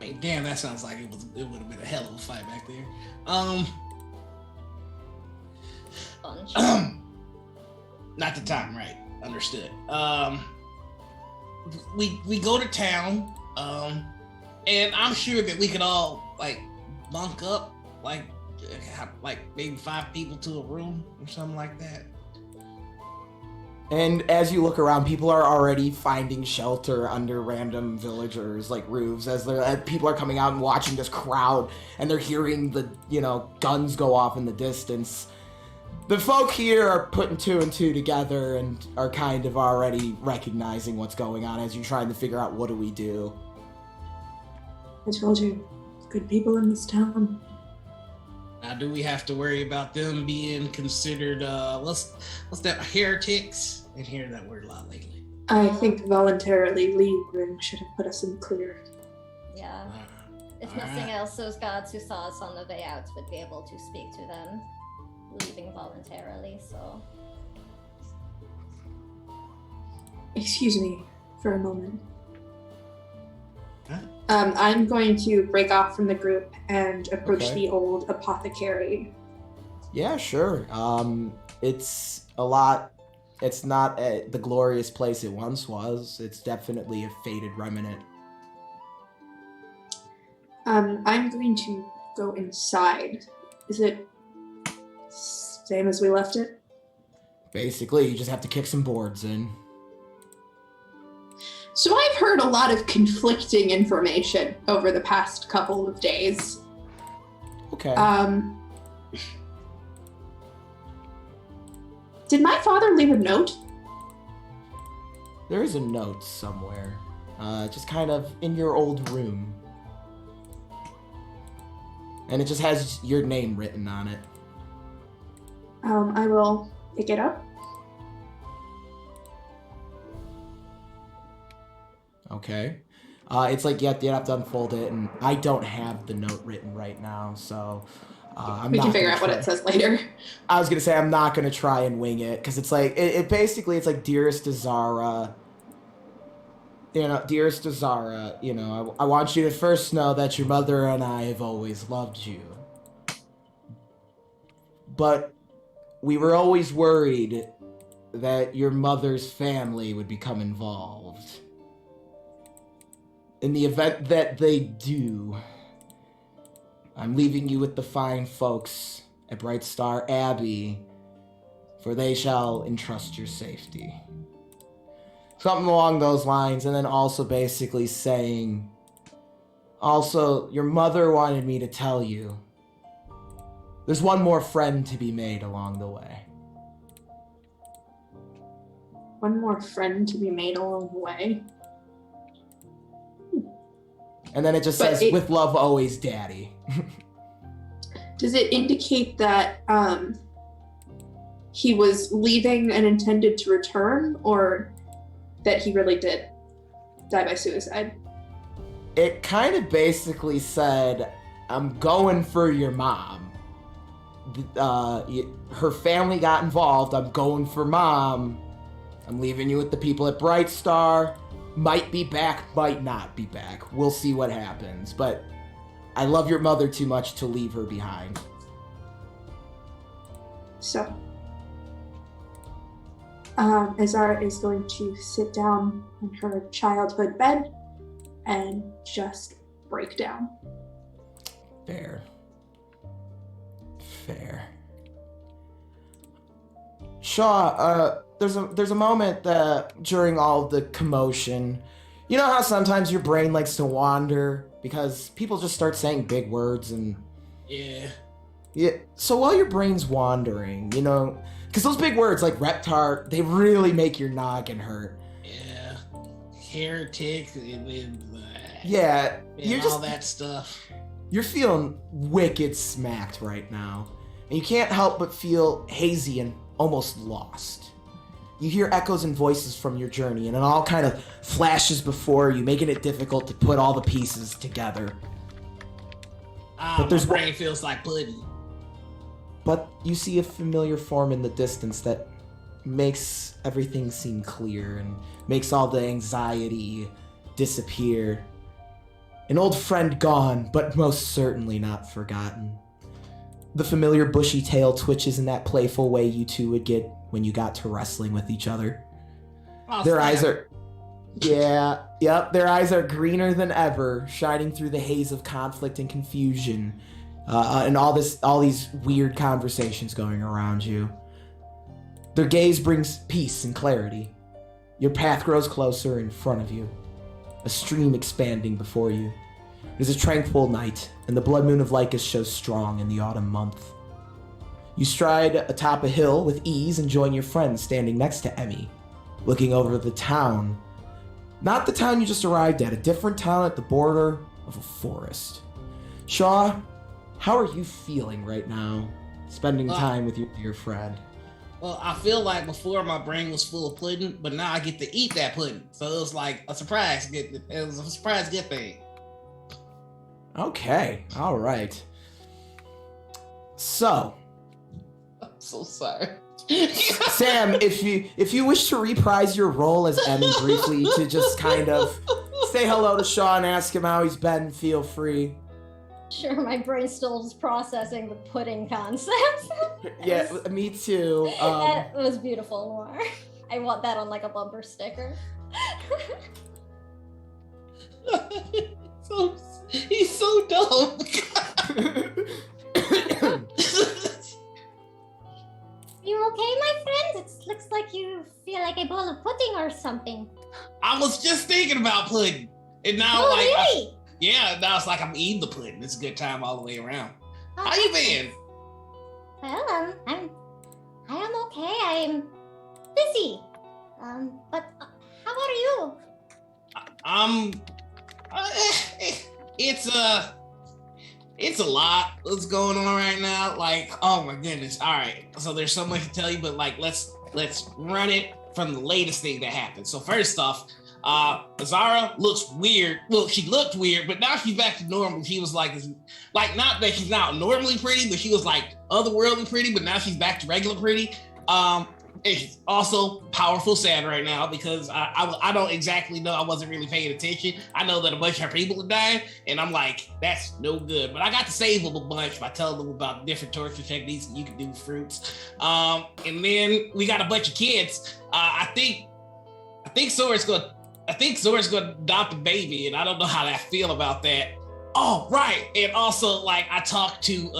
Hey, damn, that sounds like it would have been a hell of a fight back there. Not the time, right? Understood. We go to town, and I'm sure that we could all bunk up, like maybe 5 people to a room or something like that. And as you look around, people are already finding shelter under random villagers' roofs as people are coming out and watching this crowd, and they're hearing the guns go off in the distance. The folk here are putting 2 and 2 together and are kind of already recognizing what's going on as you're trying to figure out what do we do. I told you, good people in this town. Now, do we have to worry about them being considered, what's that, heretics? I've been hearing that word a lot lately. I think voluntarily leaving should have put us in the clear. Yeah. If nothing else, those gods who saw us on the way out would be able to speak to them, leaving voluntarily, so. Excuse me for a moment. Huh? I'm going to break off from the group and approach the old apothecary. Yeah, sure. It's not the glorious place it once was. It's definitely a faded remnant. I'm going to go inside. Is it same as we left it? Basically, you just have to kick some boards in. So I've heard a lot of conflicting information over the past couple of days. Okay. Did my father leave a note? There is a note somewhere. Just kind of in your old room. and it just has your name written on it. I will pick it up. Okay. It's like you have to unfold it, and I don't have the note written right now, so We can figure out what it says later. I was gonna say I'm not gonna try and wing it, because it's like it basically it's like, dearest Ezara. Dearest Ezara, I want you to first know that your mother and I have always loved you. But we were always worried that your mother's family would become involved. In the event that they do, I'm leaving you with the fine folks at Brightstar Abbey, for they shall entrust your safety. Something along those lines, and then also basically saying, also, your mother wanted me to tell you, there's one more friend to be made along the way. One more friend to be made along the way. And then it just But says, with love always, Daddy. Does it indicate that he was leaving and intended to return, or that he really did die by suicide? It kind of basically said, I'm going for your mom. Her family got involved. I'm going for Mom. I'm leaving you with the people at Brightstar. Might be back, might not be back. We'll see what happens. But I love your mother too much to leave her behind. So, Ezara is going to sit down in her childhood bed and just break down. Fair. Shaw, there's a moment that during all of the commotion, you know how sometimes your brain likes to wander because people just start saying big words and Yeah. So while your brain's wandering, because those big words like reptar, they really make your noggin hurt. Yeah. Heretic and Yeah, and all that stuff. You're feeling wicked smacked right now, and you can't help but feel hazy and almost lost. You hear echoes and voices from your journey, and it all kind of flashes before you, making it difficult to put all the pieces together. But my brain feels like pudding. But you see a familiar form in the distance that makes everything seem clear and makes all the anxiety disappear. An old friend gone, but most certainly not forgotten. The familiar bushy tail twitches in that playful way you two would get when you got to wrestling with each other. Their eyes are... their eyes are greener than ever, shining through the haze of conflict and confusion, and all these weird conversations going around you. Their gaze brings peace and clarity. Your path grows closer in front of you, a stream expanding before you. It is a tranquil night, and the blood moon of Lycus shows strong in the autumn month. You stride atop a hill with ease and join your friends standing next to Emmy, looking over the town. Not the town you just arrived at, a different town at the border of a forest. Shaw, how are you feeling right now, spending time with your friend? Well, I feel like before my brain was full of pudding, but now I get to eat that pudding. So it was like a surprise. It was a surprise good thing. Okay, all right. So, I'm so sorry. Sam, if you wish to reprise your role as Emmy briefly to just kind of say hello to Shaw and ask him how he's been, feel free. Sure, my brain still is processing the pudding concept. Yeah, me too. That was beautiful, Noir. I want that on like a bumper sticker. He's so dumb. You okay, my friend? It looks like you feel like a bowl of pudding or something. I was just thinking about pudding, and now Really? now it's like I'm eating the pudding. It's a good time all the way around. How you been? Well, I am okay. I'm busy. But how are you? It's a lot that's going on right now. Like, oh my goodness. All right. So there's so much to tell you, but like, let's run it from the latest thing that happened. So first off, Ezara looks weird. Well, she looked weird, but now she's back to normal. She was like not that she's not normally pretty, but she was like otherworldly pretty, but now she's back to regular pretty. It's also powerful sad right now because I don't exactly know. I wasn't really paying attention. I know that a bunch of her people are dying, and I'm like, that's no good. But I got to save them a bunch by telling them about different torture techniques that you can do with fruits. And then we got a bunch of kids. I think Sora's gonna adopt a baby, and I don't know how I feel about that. Oh, right. And also, like, I talked to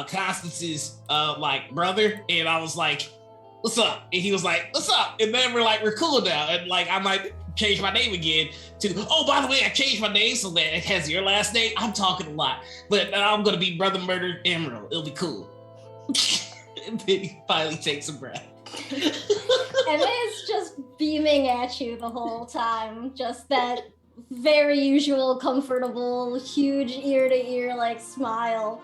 Constance's like brother, and I was like, what's up? And he was like, what's up? And then we're cool now, and like I might change my name again to, oh, by the way, I changed my name so that it has your last name. I'm talking a lot, but I'm gonna be Brother Murder Emerald. It'll be cool. And then he finally takes a breath. Emma is just beaming at you the whole time, just that very usual comfortable huge ear-to-ear like smile,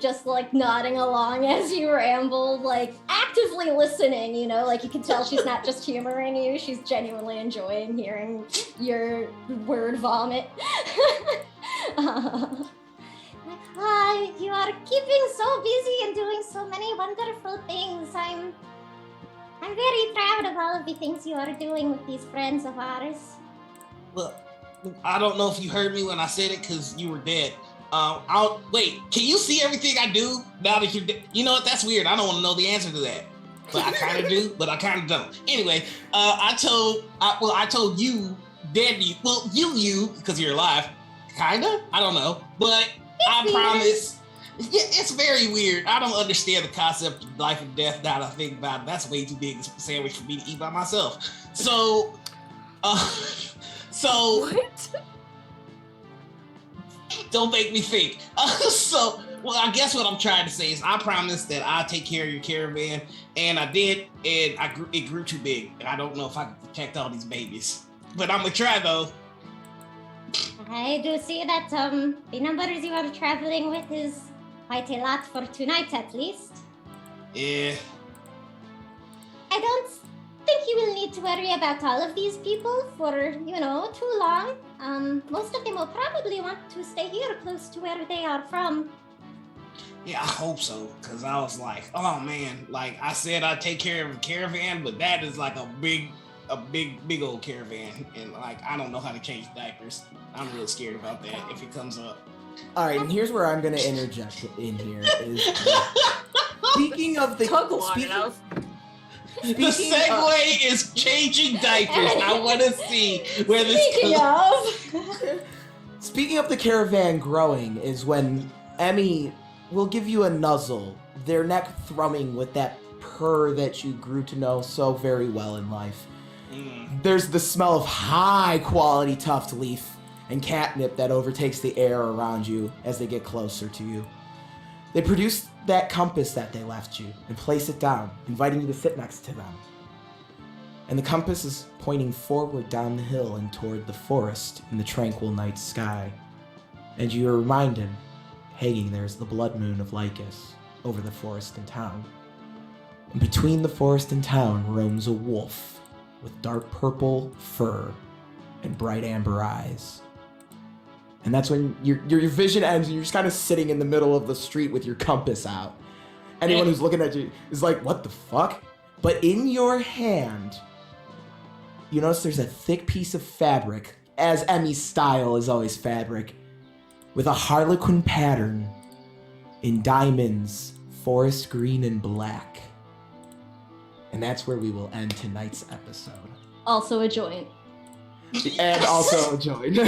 just like nodding along as you ramble, like actively listening, you know, like you can tell she's not just humoring you, she's genuinely enjoying hearing your word vomit. Hi, you are keeping so busy and doing so many wonderful things. I'm very proud of all of the things you are doing with these friends of ours. Look, I don't know if you heard me when I said it because you were dead. Wait, can you see everything I do now that you're dead? You know what? That's weird. I don't want to know the answer to that. But I kind of do, but I kind of don't. Anyway, I told you, dead you, well, you, because you're alive. Kinda? I don't know. But I promise. Yeah, it's very weird. I don't understand the concept of life and death now that I think about it. That's way too big a sandwich for me to eat by myself. So, What? Don't make me think. Well, I guess what I'm trying to say is I promised that I'll take care of your caravan, and I did, and it grew too big. I don't know if I can protect all these babies, but I'm gonna try though. I do see that the numbers you are traveling with is quite a lot for tonight, at least. Yeah. I don't think you will need to worry about all of these people for, too long. Most of them will probably want to stay here close to where they are from. Yeah, I hope so, because I was like, oh man, like I said I'd take care of a caravan, but that is like a big old caravan, and like I don't know how to change diapers. I'm real scared about that if it comes up. All right, and here's where I'm going to interject in here. Speaking of the... Took long enough. The segue is changing diapers. I want to see where this goes. Speaking of the caravan growing is when Emmy will give you a nuzzle, their neck thrumming with that purr that you grew to know so very well in life. There's the smell of high-quality tuft leaf and catnip that overtakes the air around you as they get closer to you. They produce that compass that they left you and place it down, inviting you to sit next to them. And the compass is pointing forward down the hill and toward the forest in the tranquil night sky. And you are reminded, hanging there is the blood moon of Lycus over the forest and town. And between the forest and town roams a wolf with dark purple fur and bright amber eyes. And that's when your vision ends and you're just kind of sitting in the middle of the street with your compass out. Anyone who's looking at you is like, what the fuck? But in your hand, you notice there's a thick piece of fabric, as Emmy's style is always fabric, with a harlequin pattern in diamonds, forest green and black. And that's where we will end tonight's episode. Also a joint. And also a joint.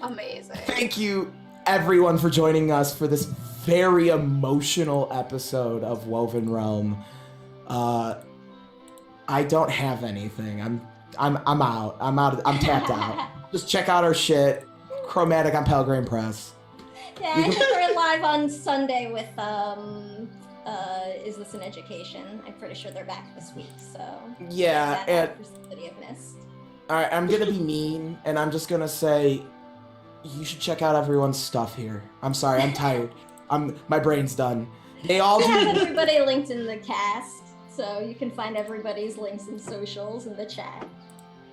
Amazing. Thank you, everyone, for joining us for this very emotional episode of WovenRealm. I don't have anything. I'm out. I'm tapped out. Just check out our shit. Chromatic on Pelgrane Press. Yeah, I think we're live on Sunday with Is This an Education? I'm pretty sure they're back this week, so Yeah, check that out for somebody I've missed. All right, I'm gonna be mean, and I'm just gonna say, you should check out everyone's stuff here. I'm sorry, I'm tired. My brain's done. They all We have do. everybody linked in the cast, so you can find everybody's links and socials in the chat.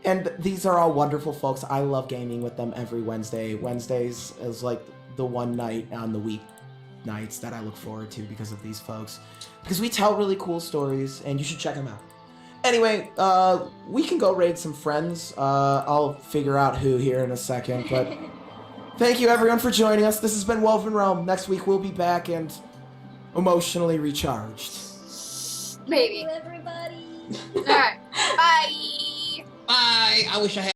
And these are all wonderful folks. I love gaming with them every Wednesday. Wednesdays is like the one night on the week nights that I look forward to because of these folks. Because we tell really cool stories, and you should check them out. Anyway, we can go raid some friends. I'll figure out who here in a second, but thank you everyone for joining us. This has been WovenRealm. Next week we'll be back and emotionally recharged. Maybe. Thank you, everybody. All right. Bye. Bye. I wish I had